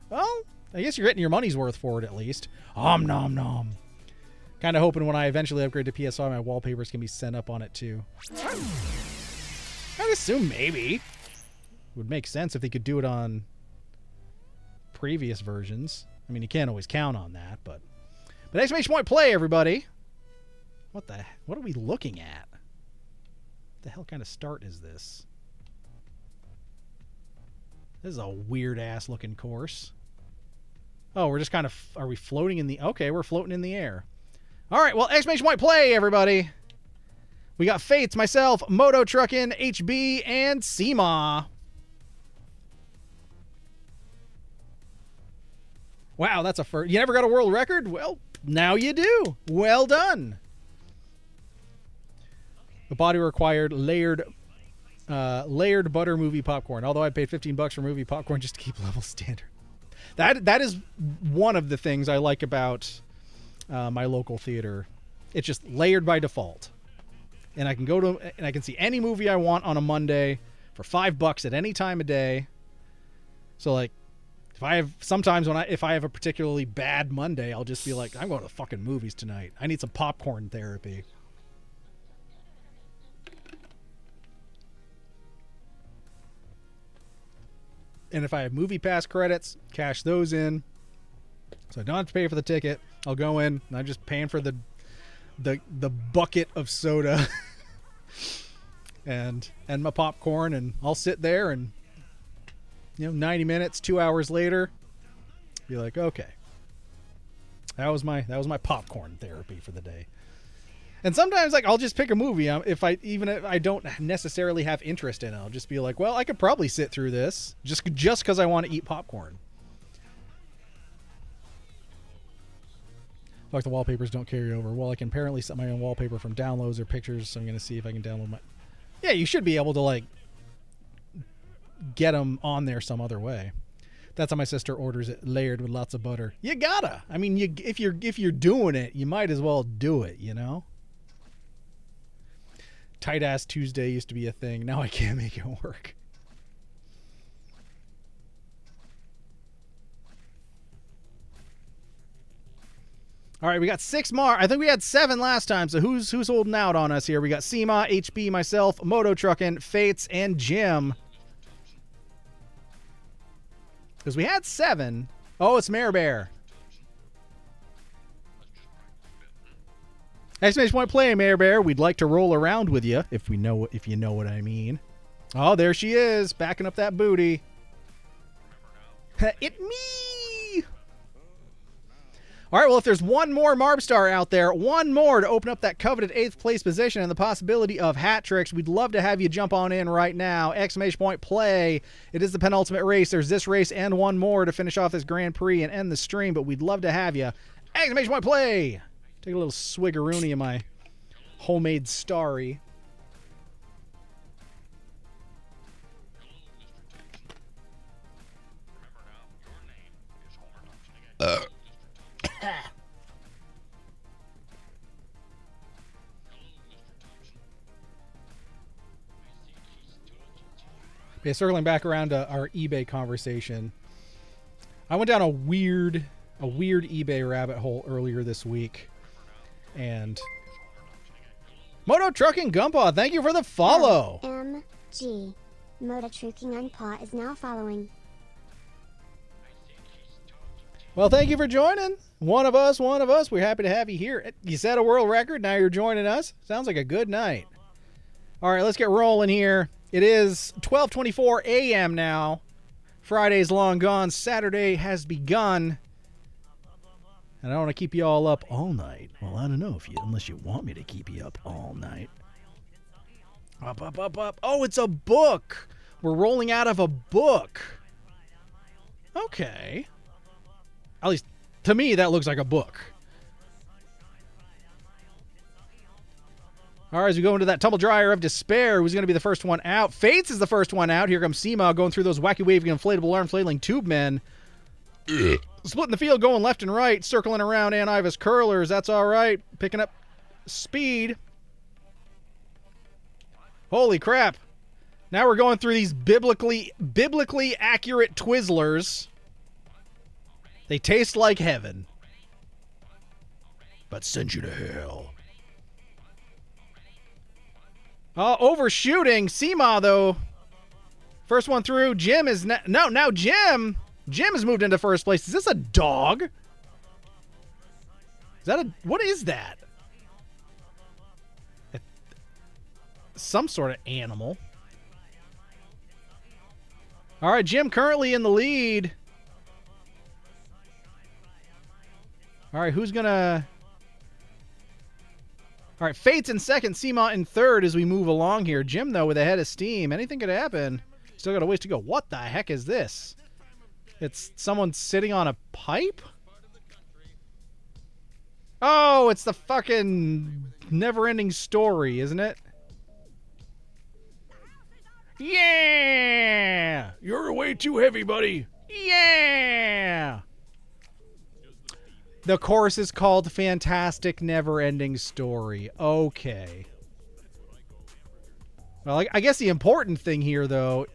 Well, I guess you're getting your money's worth for it at least. Om nom nom. Kind of hoping when I eventually upgrade to PS5, my wallpapers can be sent up on it too. I'd assume maybe. It would make sense if they could do it on previous versions. I mean, you can't always count on that, but exclamation point play, everybody. What are we looking at? What the hell kind of start is this? This is a weird ass looking course. Oh, we're just kind of, are we floating in the, okay, we're floating in the air. All right, well, exclamation point play, everybody. We got Fates, myself, Moto Truckin', HB, and Seema. Wow, that's a first. You never got a world record? Well, now you do. Well done. The body required layered butter movie popcorn. Although I paid $15 for movie popcorn just to keep level standard. That is one of the things I like about my local theater. It's just layered by default, and I can go to and I can see any movie I want on a Monday for $5 at any time of day. So like, if I have a particularly bad Monday, I'll just be like, I'm going to the fucking movies tonight. I need some popcorn therapy. And if I have Movie Pass credits, cash those in. So I don't have to pay for the ticket. I'll go in and I'm just paying for the bucket of soda and my popcorn, and I'll sit there and 90 minutes, 2 hours later, be like, okay, that was my popcorn therapy for the day. And sometimes like I'll just pick a movie if I don't necessarily have interest in it. I'll just be like, well, I could probably sit through this just because I want to eat popcorn. Like the wallpapers don't carry over. Well, I can apparently set my own wallpaper from downloads or pictures, so I'm going to see if I can download my... Yeah, you should be able to, like, get them on there some other way. That's how my sister orders it, layered with lots of butter. You gotta. I mean, if you're doing it, you might as well do it, Tight Ass Tuesday used to be a thing. Now I can't make it work. All right, we got 6 more. I think we had 7 last time, so who's holding out on us here? We got Seema, HB, myself, Moto Truckin', Fates, and Jim. Because we had 7. Oh, it's Mare Bear. Exclamation point play, Mare Bear. We'd like to roll around with you, if you know what I mean. Oh, there she is, backing up that booty. It me. All right, well, if there's one more Marbstar out there, one more to open up that coveted 8th place position and the possibility of hat tricks, we'd love to have you jump on in right now. Exclamation point play. It is the penultimate race. There's this race and one more to finish off this Grand Prix and end the stream, but we'd love to have you. Exclamation point play. Take a little swiggeroony of my homemade starry. Yeah, circling back around to our eBay conversation. I went down a weird eBay rabbit hole earlier this week. And Moto Trucking Gumpaw, thank you for the follow. MG. Moto Trucking Gumpaw is now following. Well, thank you for joining. One of us. We're happy to have you here. You set a world record. Now you're joining us. Sounds like a good night. All right, let's get rolling here. It is 12:24 a.m. now. Friday's long gone. Saturday has begun. And I don't want to keep you all up all night. Well, I don't know unless you want me to keep you up all night. Up. Oh, it's a book. We're rolling out of a book. Okay. At least to me, that looks like a book. All right, as we go into that tumble dryer of despair, who's going to be the first one out? Fates is the first one out. Here comes Seema going through those wacky waving inflatable arm flailing tube men. Splitting the field, going left and right, circling around Ann Ivis curlers. That's all right. Picking up speed. Holy crap. Now we're going through these biblically accurate Twizzlers. They taste like heaven, but send you to hell. Overshooting. Seema, though. First one through. Jim is... now Jim has moved into first place. Is this a dog? Is that a... What is that? Some sort of animal. All right, Jim currently in the lead. All right, who's going to... All right, Fates in second, Seema in third as we move along here. Jim, though, with a head of steam. Anything could happen. Still got a ways to go. What the heck is this? It's someone sitting on a pipe? Oh, it's the fucking never-ending story, isn't it? Yeah! You're way too heavy, buddy. Yeah! The course is called Fantastic Never-Ending Story. Okay. Well, I guess the important thing here, though,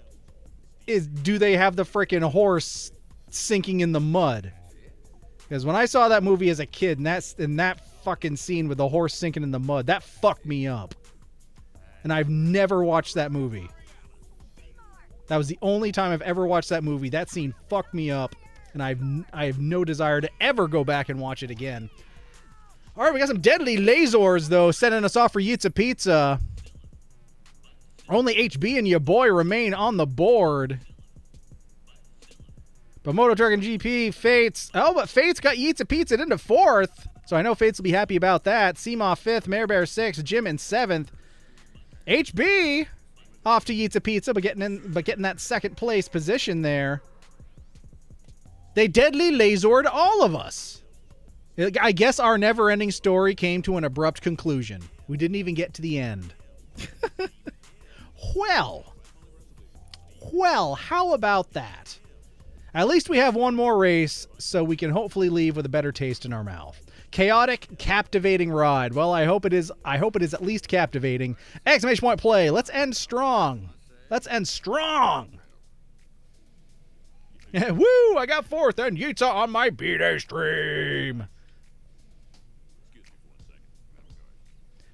is do they have the frickin' horse sinking in the mud? Because when I saw that movie as a kid, and that fucking scene with the horse sinking in the mud, that fucked me up. And I've never watched that movie. That was the only time I've ever watched that movie. That scene fucked me up, and I have no desire to ever go back and watch it again. All right, we got some deadly lasers, though, sending us off for Yitza Pizza. Only HB and your boy remain on the board. But Moto Truck and GP, Fates. Oh, but Fates got Yitza Pizza into 4th. So I know Fates will be happy about that. Seema 5th, Mare Bear 6th, Jim in 7th. HB off to Yitza Pizza, but getting that second place position there. They deadly lasered all of us. I guess our never-ending story came to an abrupt conclusion. We didn't even get to the end. Well, how about that? At least we have one more race, so we can hopefully leave with a better taste in our mouth. Chaotic, captivating ride. Well, I hope it is at least captivating. Exclamation point play. Let's end strong. Woo! I got 4th and Yitza on my B-Day stream.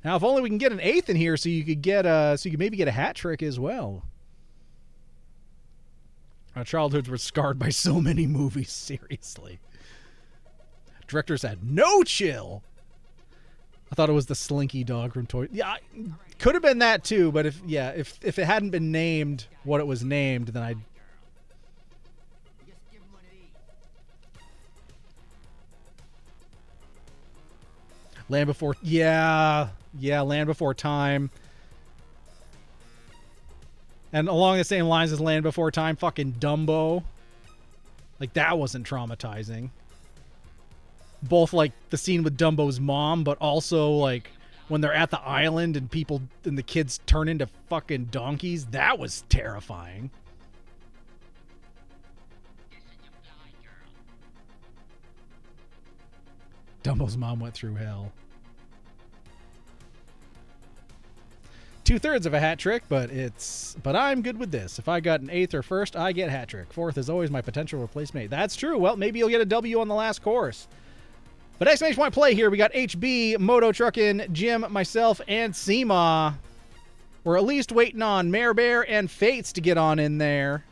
Now, if only we can get an 8th in here, so you could maybe get a hat trick as well. Our childhoods were scarred by so many movies. Seriously, directors had no chill. I thought it was the Slinky dog from Toy. Yeah, could have been that too. But if it hadn't been named what it was named, then I'd. Land Before. Yeah, Land Before Time. And along the same lines as Land Before Time, fucking Dumbo. Like, that wasn't traumatizing. Both, like, the scene with Dumbo's mom, but also, like, when they're at the island and the kids turn into fucking donkeys. That was terrifying. Dumbo's mom went through hell. 2/3 of a hat trick, but I'm good with this. If I got an 8th or 1st, I get hat trick. 4th is always my potential replacement. That's true. Well, maybe you'll get a W on the last course. But exclamation point play here. We got HB, Moto Truckin', Jim, myself, and Seema. We're at least waiting on Mare Bear and Fates to get on in there.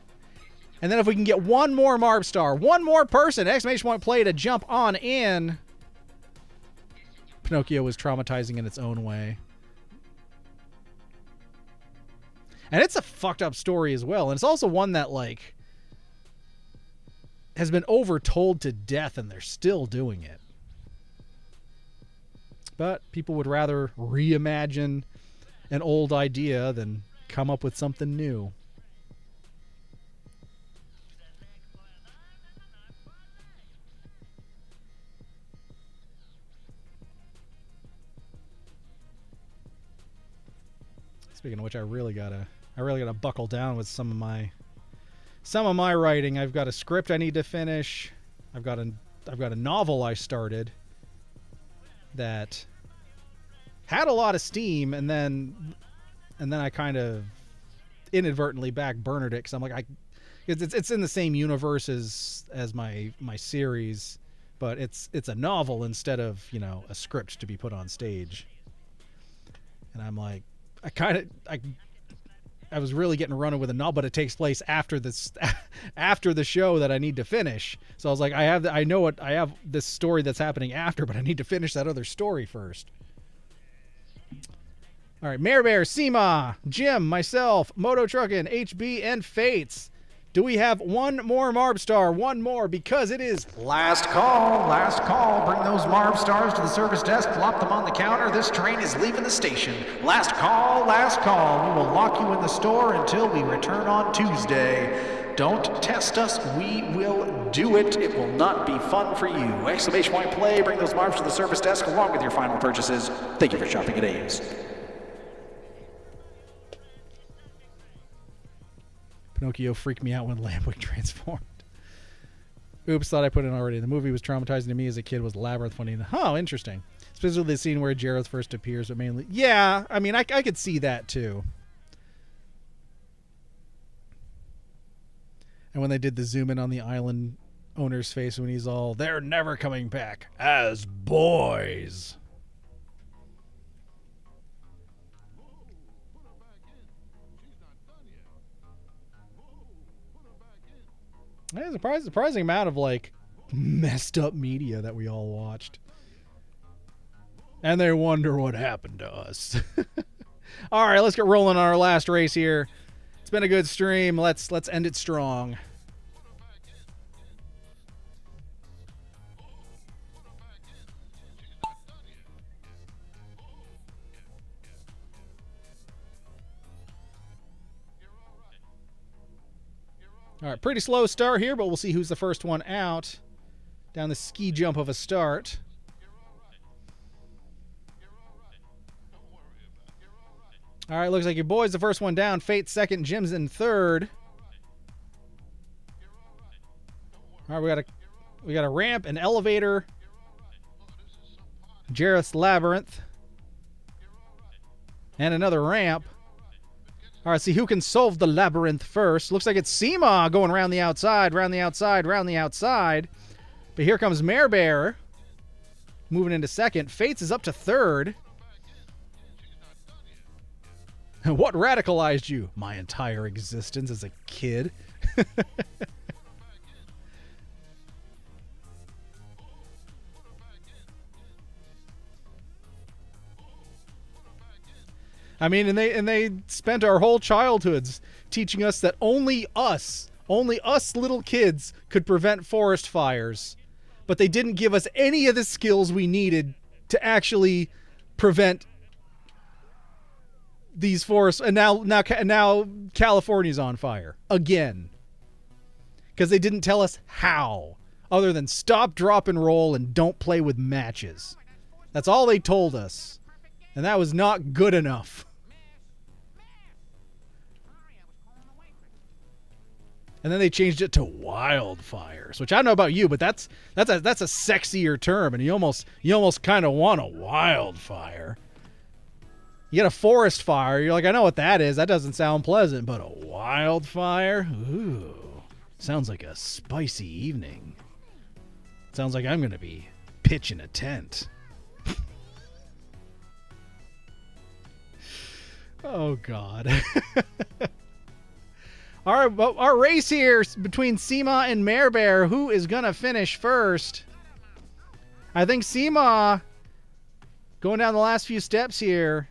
And then if we can get one more Marb Star, one more person, exclamation point play to jump on in. Pinocchio was traumatizing in its own way. And it's a fucked up story as well. And it's also one that, like, has been overtold to death and they're still doing it. But people would rather reimagine an old idea than come up with something new. Speaking of which, I really gotta buckle down with some of my writing. I've got a script I need to finish. I've got a novel I started that had a lot of steam, and then I kind of inadvertently backburnered it because I'm like, it's in the same universe as my series, but it's a novel instead of, you know, a script to be put on stage. And I'm like, I was really getting running with a novel, but it takes place after the show that I need to finish. So I was like, I have this story that's happening after, but I need to finish that other story first. All right, Mare Bear, Seema, Jim, myself, Moto Truckin', HB, and Fates. Do we have one more Marb Star? One more, because it is Last call. Bring those Marb Stars to the service desk, plop them on the counter. This train is leaving the station. Last call. We will lock you in the store until we return on Tuesday. Don't test us. We will do it. It will not be fun for you. Exclamation point play. Bring those Marbs to the service desk along with your final purchases. Thank you for shopping at Ames. Pinocchio freaked me out when Lambwick transformed. Oops, thought I put it in already. The movie was traumatizing to me as a kid. Was Labyrinth funny? Oh, interesting. Specifically the scene where Jareth first appears, but mainly... Yeah, I mean, I could see that too. And when they did the zoom in on the island owner's face when he's all, they're never coming back as boys. There's a surprising amount of like messed up media that we all watched. And they wonder what happened to us. All right, let's get rolling on our last race here. It's been a good stream. Let's end it strong. All right, pretty slow start here, but we'll see who's the first one out. Down the ski jump of a start. All right, looks like your boy's the first one down. Fate's second, Jim's in third. All right, we got a ramp, an elevator, Jareth's labyrinth, and another ramp. All right, see who can solve the labyrinth first. Looks like it's Seema going around the outside, round the outside, round the outside. But here comes Mare Bear moving into second. Fates is up to third. What radicalized you? My entire existence as a kid. I mean, and they spent our whole childhoods teaching us that only us little kids could prevent forest fires. But they didn't give us any of the skills we needed to actually prevent these forests. And now California's on fire again. Because they didn't tell us how, other than stop, drop, and roll and don't play with matches. That's all they told us. And that was not good enough. And then they changed it to wildfires, which I don't know about you, but that's a sexier term, and you almost kind of want a wildfire. You get a forest fire, you're like, I know what that is. That doesn't sound pleasant, but a wildfire? Ooh, sounds like a spicy evening. Sounds like I'm going to be pitching a tent. Oh, God. All right, well, our race here between Seema and Mare Bear. Who is going to finish first? I think Seema, going down the last few steps here,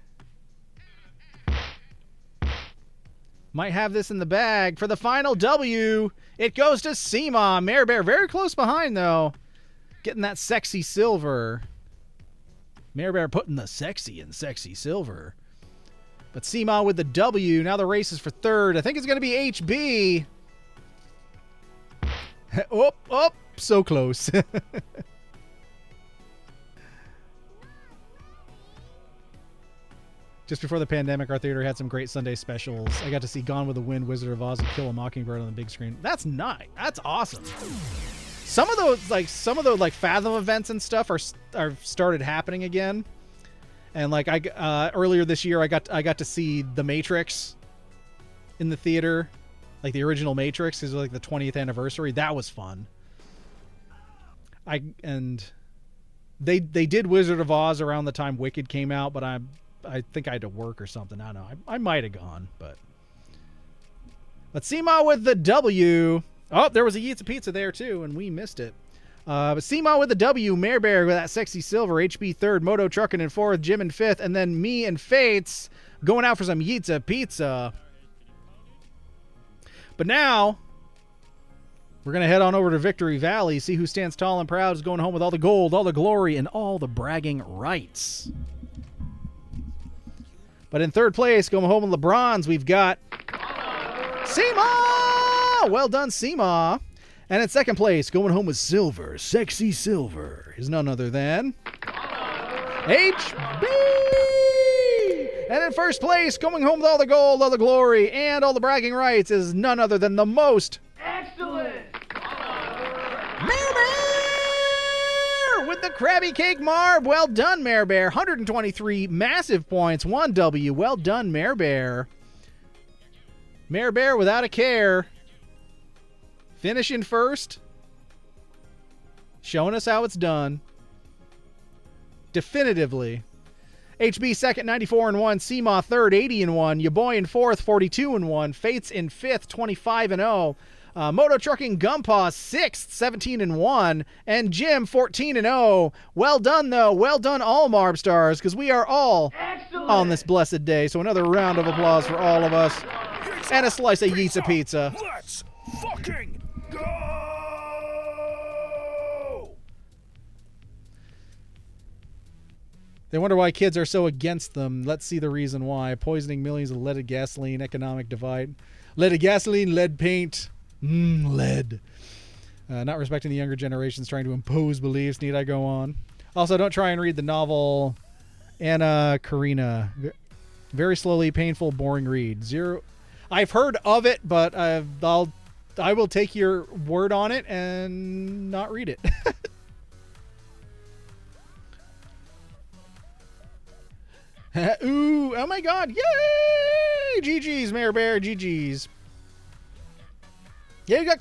might have this in the bag. For the final W, it goes to Seema. Mare Bear very close behind, though. Getting that sexy silver. Mare Bear putting the sexy in sexy silver. But Seema with the W. Now the race is for third. I think it's going to be HB. Oh, so close. Just before the pandemic, our theater had some great Sunday specials. I got to see Gone with the Wind, Wizard of Oz, and Kill a Mockingbird on the big screen. That's nice. That's awesome. Some of those Fathom events and stuff are started happening again. And like earlier this year, I got to see The Matrix in the theater, like the original Matrix, because it was like the 20th anniversary. That was fun. They did Wizard of Oz around the time Wicked came out, but I think I had to work or something. I don't know. I might have gone, but let's see Seema with the W. Oh, there was a Yeats of Pizza there too, and we missed it. But Seema with the W, Mare Bear with that sexy silver, HB third, Moto trucking in fourth, Jim in fifth, and then me and Fates going out for some Yeats of Pizza. But now we're going to head on over to Victory Valley, see who stands tall and proud, is going home with all the gold, all the glory, and all the bragging rights. But in third place, going home with the bronze, we've got Seema! Well done, Seema. And in second place, going home with silver, sexy silver, is none other than HB! And in first place, going home with all the gold, all the glory, and all the bragging rights, is none other than the most Excellent! Mare Bear! With the Krabby Cake Marb. Well done, Mare Bear. 123 massive points, 1 W. Well done, Mare Bear. Mare Bear without a care. Finishing first. Showing us how it's done. Definitively. HB second, 94-1. Seamoth third, 80-1. Your boy in fourth, 42-1. Fates in fifth, 25-0. Moto Trucking Gumpaw sixth, 17-1. And Jim, 14-0. Well done, though. Well done, all Marb Stars, because we are all on this blessed day. So another round of applause for all of us. And a slice of Yeetza Pizza. Let's fucking go! They wonder why kids are so against them. Let's see the reason why. Poisoning millions of leaded gasoline, economic divide. Leaded gasoline, lead paint. Lead. Not respecting the younger generations, trying to impose beliefs. Need I go on? Also, don't try and read the novel Anna Karenina. Very slowly, painful, boring read. Zero. I've heard of it, but I will take your word on it and not read it. Ooh, oh my god, yay! GG's, Mayor Bear, GG's. Yeah, you got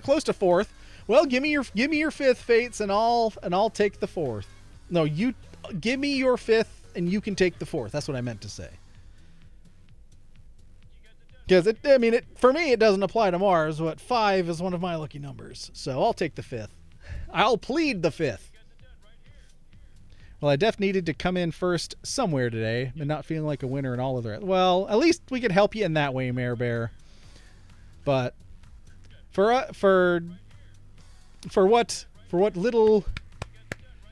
close to fourth. Well, give me your fifth, Fates, and I'll take the fourth. No, you give me your fifth and you can take the fourth. That's what I meant to say. Because for me it doesn't apply to Mars. What 5 is one of my lucky numbers. So I'll take the fifth. I'll plead the fifth. Well, I def needed to come in first somewhere today and not feeling like a winner in all of the... Well, at least we could help you in that way, Mayor Bear. But for what little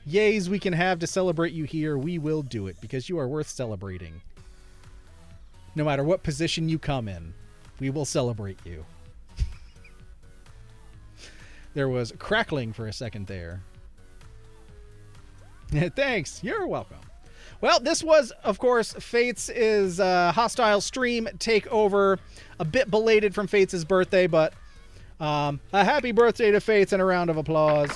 yays we can have to celebrate you here, we will do it because you are worth celebrating. No matter what position you come in, we will celebrate you. There was crackling for a second there. Thanks. You're welcome. Well, this was, of course, Fates' hostile stream takeover. A bit belated from Fates' birthday, but a happy birthday to Fates and a round of applause.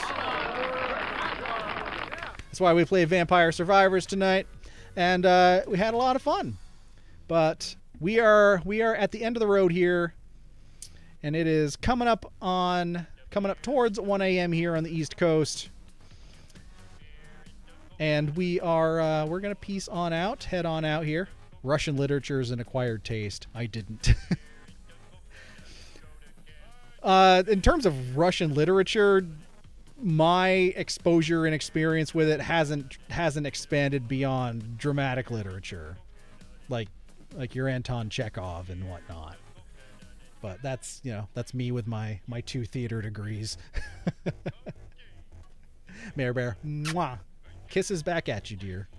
That's why we played Vampire Survivors tonight, and we had a lot of fun. But we are at the end of the road here, and it is coming up towards 1 a.m. here on the East Coast. And we're going to head on out here. Russian literature is an acquired taste. I didn't. In terms of Russian literature, my exposure and experience with it hasn't expanded beyond dramatic literature. Like your Anton Chekhov and whatnot. But that's me with my 2 theater degrees. Mayor Bear. Mwah. Kisses back at you, dear.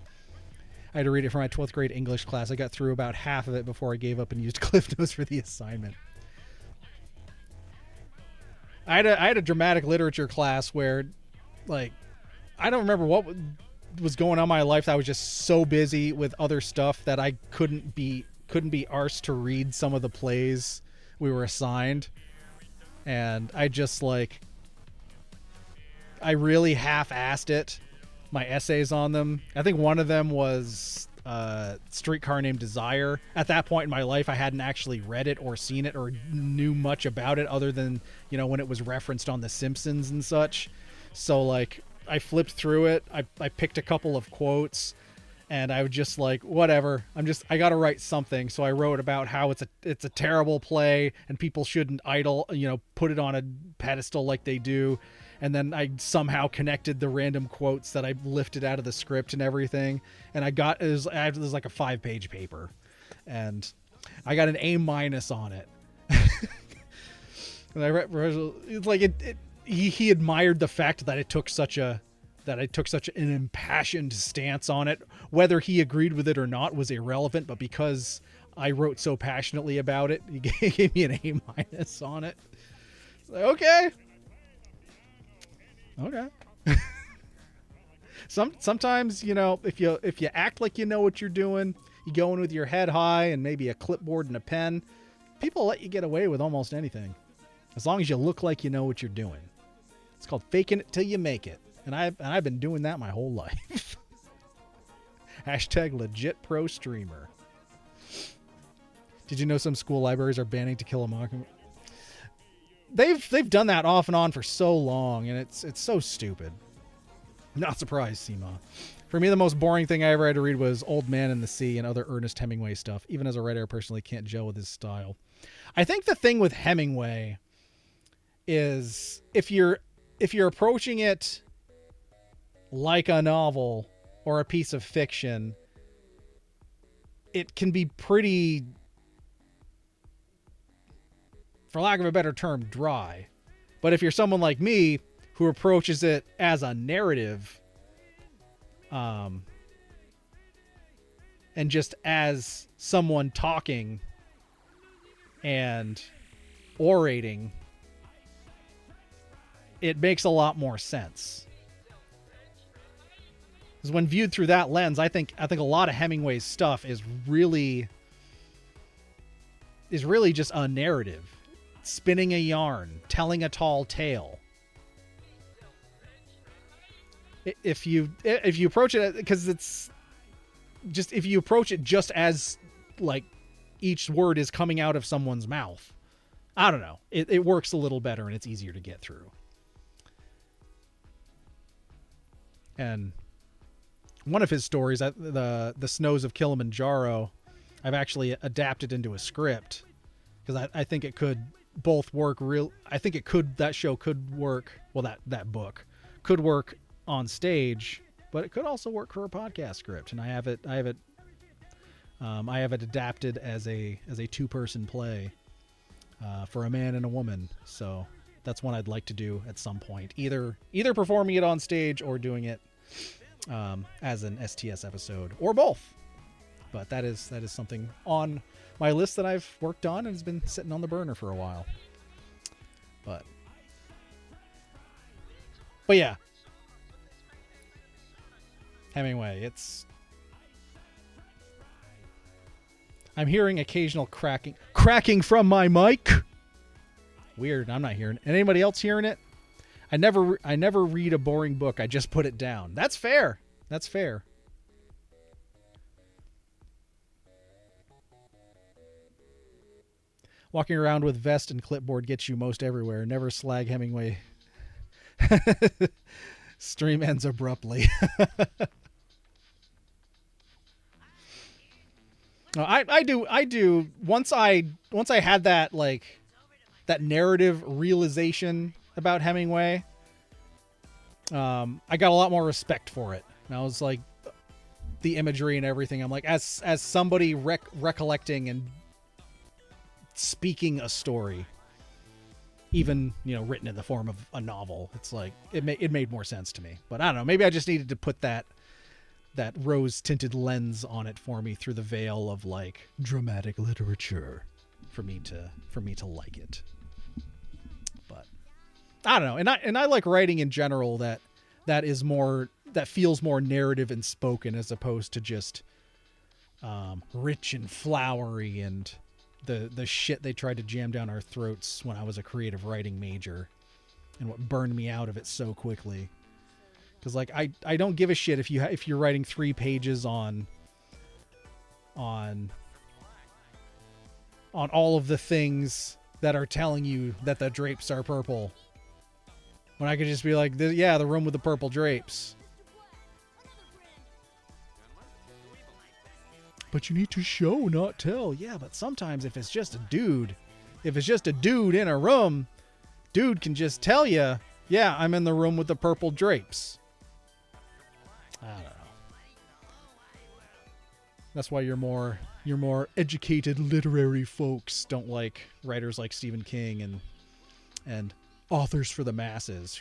I had to read it for my 12th grade English class. I got through about half of it before I gave up and used Cliff Notes for the assignment. I had a dramatic literature class where, I don't remember what was going on in my life. I was just so busy with other stuff that I couldn't be arsed to read some of the plays we were assigned. And I just, I really half-assed it. My essays on them. I think one of them was Streetcar Named Desire. At that point in my life, I hadn't actually read it or seen it or knew much about it other than, when it was referenced on The Simpsons and such. So, I flipped through it. I picked a couple of quotes, and I was just whatever. I got to write something. So I wrote about how it's a terrible play and people shouldn't put it on a pedestal like they do. And then I somehow connected the random quotes that I lifted out of the script and everything. And it was like a 5-page paper. And I got an A- on it. And I read, it's like he admired the fact that I took such an impassioned stance on it. Whether he agreed with it or not was irrelevant, but because I wrote so passionately about it, he gave me an A- on it. Okay. Okay. Sometimes, if you act like you know what you're doing, you go in with your head high and maybe a clipboard and a pen, people let you get away with almost anything. As long as you look like you know what you're doing. It's called faking it till you make it. And I've been doing that my whole life. Hashtag legit pro streamer. Did you know some school libraries are banning To Kill a Mockingbird? they've done that off and on for so long, and it's so stupid. Not surprised, Seema. For me, the most boring thing I ever had to read was Old Man in the Sea and other Ernest Hemingway stuff. Even as a writer, I personally can't gel with his style. I think the thing with Hemingway is if you're approaching it like a novel or a piece of fiction, it can be pretty, for lack of a better term, dry. But if you're someone like me who approaches it as a narrative, and just as someone talking and orating, it makes a lot more sense. Because when viewed through that lens, I think a lot of Hemingway's stuff is really just a narrative, spinning a yarn, telling a tall tale. If you approach it, because it's just, if you approach it just as like each word is coming out of someone's mouth, I don't know, it works a little better and it's easier to get through. And one of his stories, the Snows of Kilimanjaro, I've actually adapted into a script because I think it could both work that show could work, well, that book could work on stage, but it could also work for a podcast script, and I have it adapted as a 2-person play for a man and a woman. So that's one I'd like to do at some point, either performing it on stage or doing it as an STS episode, or both. But that is something on my list that I've worked on and has been sitting on the burner for a while. But yeah, Hemingway, I'm hearing occasional cracking from my mic. Weird, I'm not hearing it. Anybody else hearing it? I never read a boring book. I just put it down. That's fair. That's fair. Walking around with vest and clipboard gets you most everywhere. Never slag Hemingway. Stream ends abruptly. No, I do. Once I had that narrative realization about Hemingway, I got a lot more respect for it. And I was like, the imagery and everything. I'm like, as somebody recollecting and speaking a story, even written in the form of a novel, it's like it made more sense to me. But I don't know, maybe I just needed to put that rose tinted lens on it for me through the veil of like dramatic literature for me to like it. But I don't know, and I like writing in general that feels more narrative and spoken, as opposed to just rich and flowery and the shit they tried to jam down our throats when I was a creative writing major, and what burned me out of it so quickly. Because like I don't give a shit if you're writing 3 pages on all of the things that are telling you that the drapes are purple, when I could just be like, yeah, the room with the purple drapes. But you need to show, not tell. Yeah, but sometimes if it's just a dude in a room, dude can just tell you, yeah, I'm in the room with the purple drapes. I don't know. That's why your more educated literary folks don't like writers like Stephen King and authors for the masses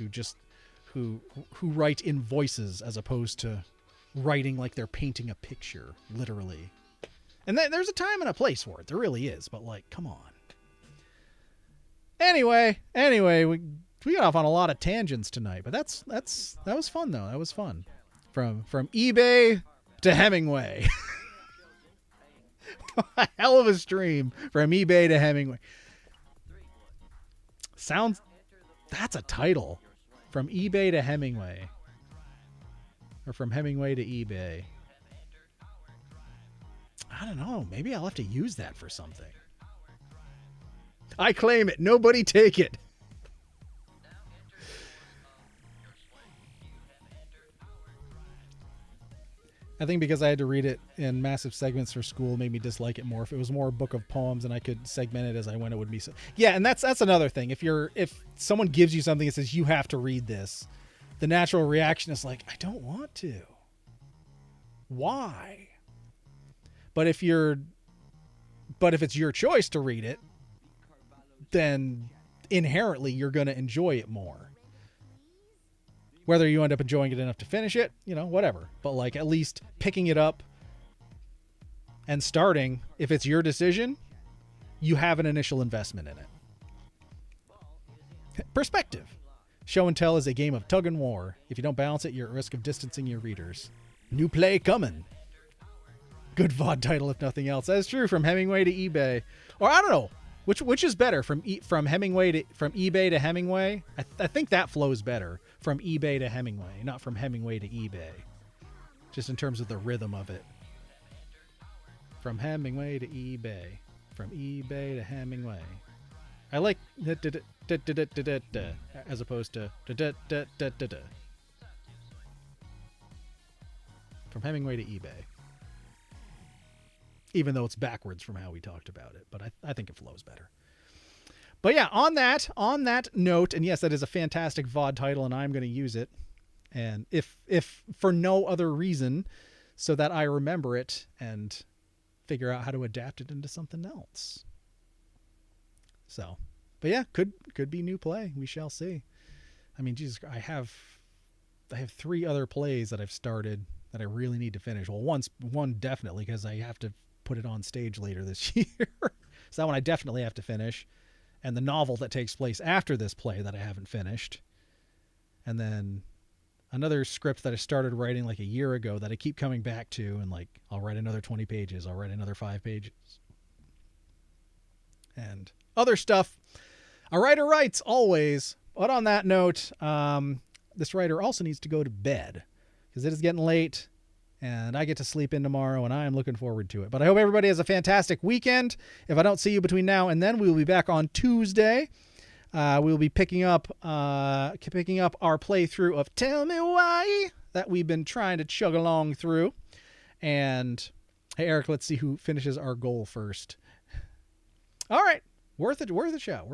who write in voices as opposed to writing like they're painting a picture, literally. And there's a time and a place for it. There really is. But like, come on. Anyway, we got off on a lot of tangents tonight, but that was fun though. That was fun. From eBay to Hemingway. A hell of a stream from eBay to Hemingway. That's a title. From eBay to Hemingway. Or from Hemingway to eBay. I don't know. Maybe I'll have to use that for something. I claim it. Nobody take it. I think because I had to read it in massive segments for school made me dislike it more. If it was more a book of poems and I could segment it as I went, it would be so. Yeah, and that's another thing. If someone gives you something and says you have to read this, the natural reaction is like, I don't want to. Why? But if it's your choice to read it, then inherently you're going to enjoy it more. Whether you end up enjoying it enough to finish it, whatever. But like at least picking it up and starting, if it's your decision, you have an initial investment in it. Perspective. Show and tell is a game of tug and war. If you don't balance it, you're at risk of distancing your readers. New play coming. Good VOD title, if nothing else. That is true. From Hemingway to eBay. Or I don't know. Which is better, from eBay to Hemingway? I think that flows better from eBay to Hemingway, not from Hemingway to eBay. Just in terms of the rhythm of it. From Hemingway to eBay, from eBay to Hemingway. I like as opposed to from Hemingway to eBay. Even though it's backwards from how we talked about it. But I think it flows better. But yeah, on that note, and yes, that is a fantastic VOD title, and I'm going to use it. And if for no other reason, so that I remember it and figure out how to adapt it into something else. So, but yeah, could be new play. We shall see. I mean, Jesus, I have 3 other plays that I've started that I really need to finish. Well, one definitely, because I have to put it on stage later this year. So that one I definitely have to finish. And the novel that takes place after this play that I haven't finished. And then another script that I started writing like a year ago that I keep coming back to, and like I'll write another 20 pages, I'll write another 5 pages. And other stuff. A writer writes always. But on that note, this writer also needs to go to bed because it is getting late. And I get to sleep in tomorrow, and I am looking forward to it. But I hope everybody has a fantastic weekend. If I don't see you between now and then, we will be back on Tuesday. We'll be picking up our playthrough of Tell Me Why that we've been trying to chug along through. And hey, Eric, let's see who finishes our goal first. All right, worth a shot.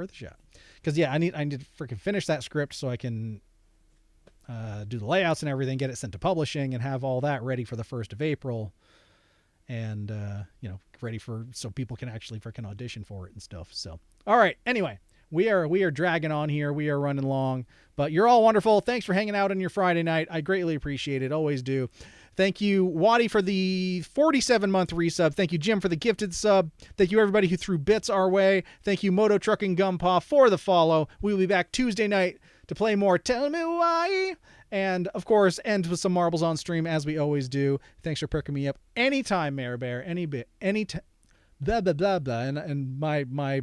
Because yeah, I need to freaking finish that script so I can do the layouts and everything, get it sent to publishing, and have all that ready for the 1st of April. And, ready so people can actually freaking audition for it and stuff. So, all right. Anyway, we are dragging on here. We are running long, but you're all wonderful. Thanks for hanging out on your Friday night. I greatly appreciate it. Always do. Thank you, Waddy, for the 47-month resub. Thank you, Jim, for the gifted sub. Thank you, everybody who threw bits our way. Thank you, Moto Trucking Gumpaw, for the follow. We will be back Tuesday night to play more Tell Me Why. And, of course, end with some marbles on stream, as we always do. Thanks for picking me up anytime, Mayor Bear. Any time. Blah, blah, blah, blah. And my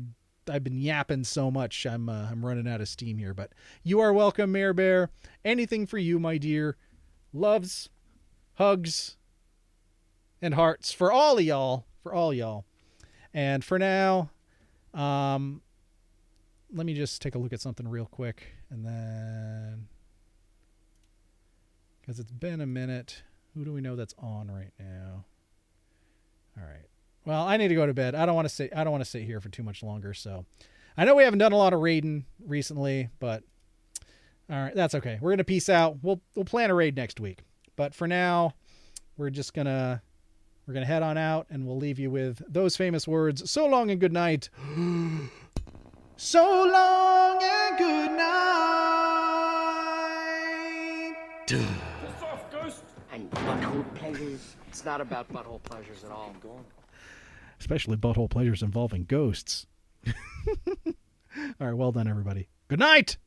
I've been yapping so much, I'm running out of steam here. But you are welcome, Mayor Bear. Anything for you, my dear. Loves, hugs, and hearts for all of y'all. And for now, let me just take a look at something real quick. And then, because it's been a minute, who do we know that's on right now? All right. Well, I need to go to bed. I don't want to sit here for too much longer. So I know we haven't done a lot of raiding recently, but all right, that's okay. We're going to peace out. We'll plan a raid next week. But for now, we're going to head on out, and we'll leave you with those famous words. So long and good night. So long and good night. Piss off, Ghost! And butthole pleasures. It's not about butthole pleasures at all. Go on. Especially butthole pleasures involving ghosts. All right, well done, everybody. Good night!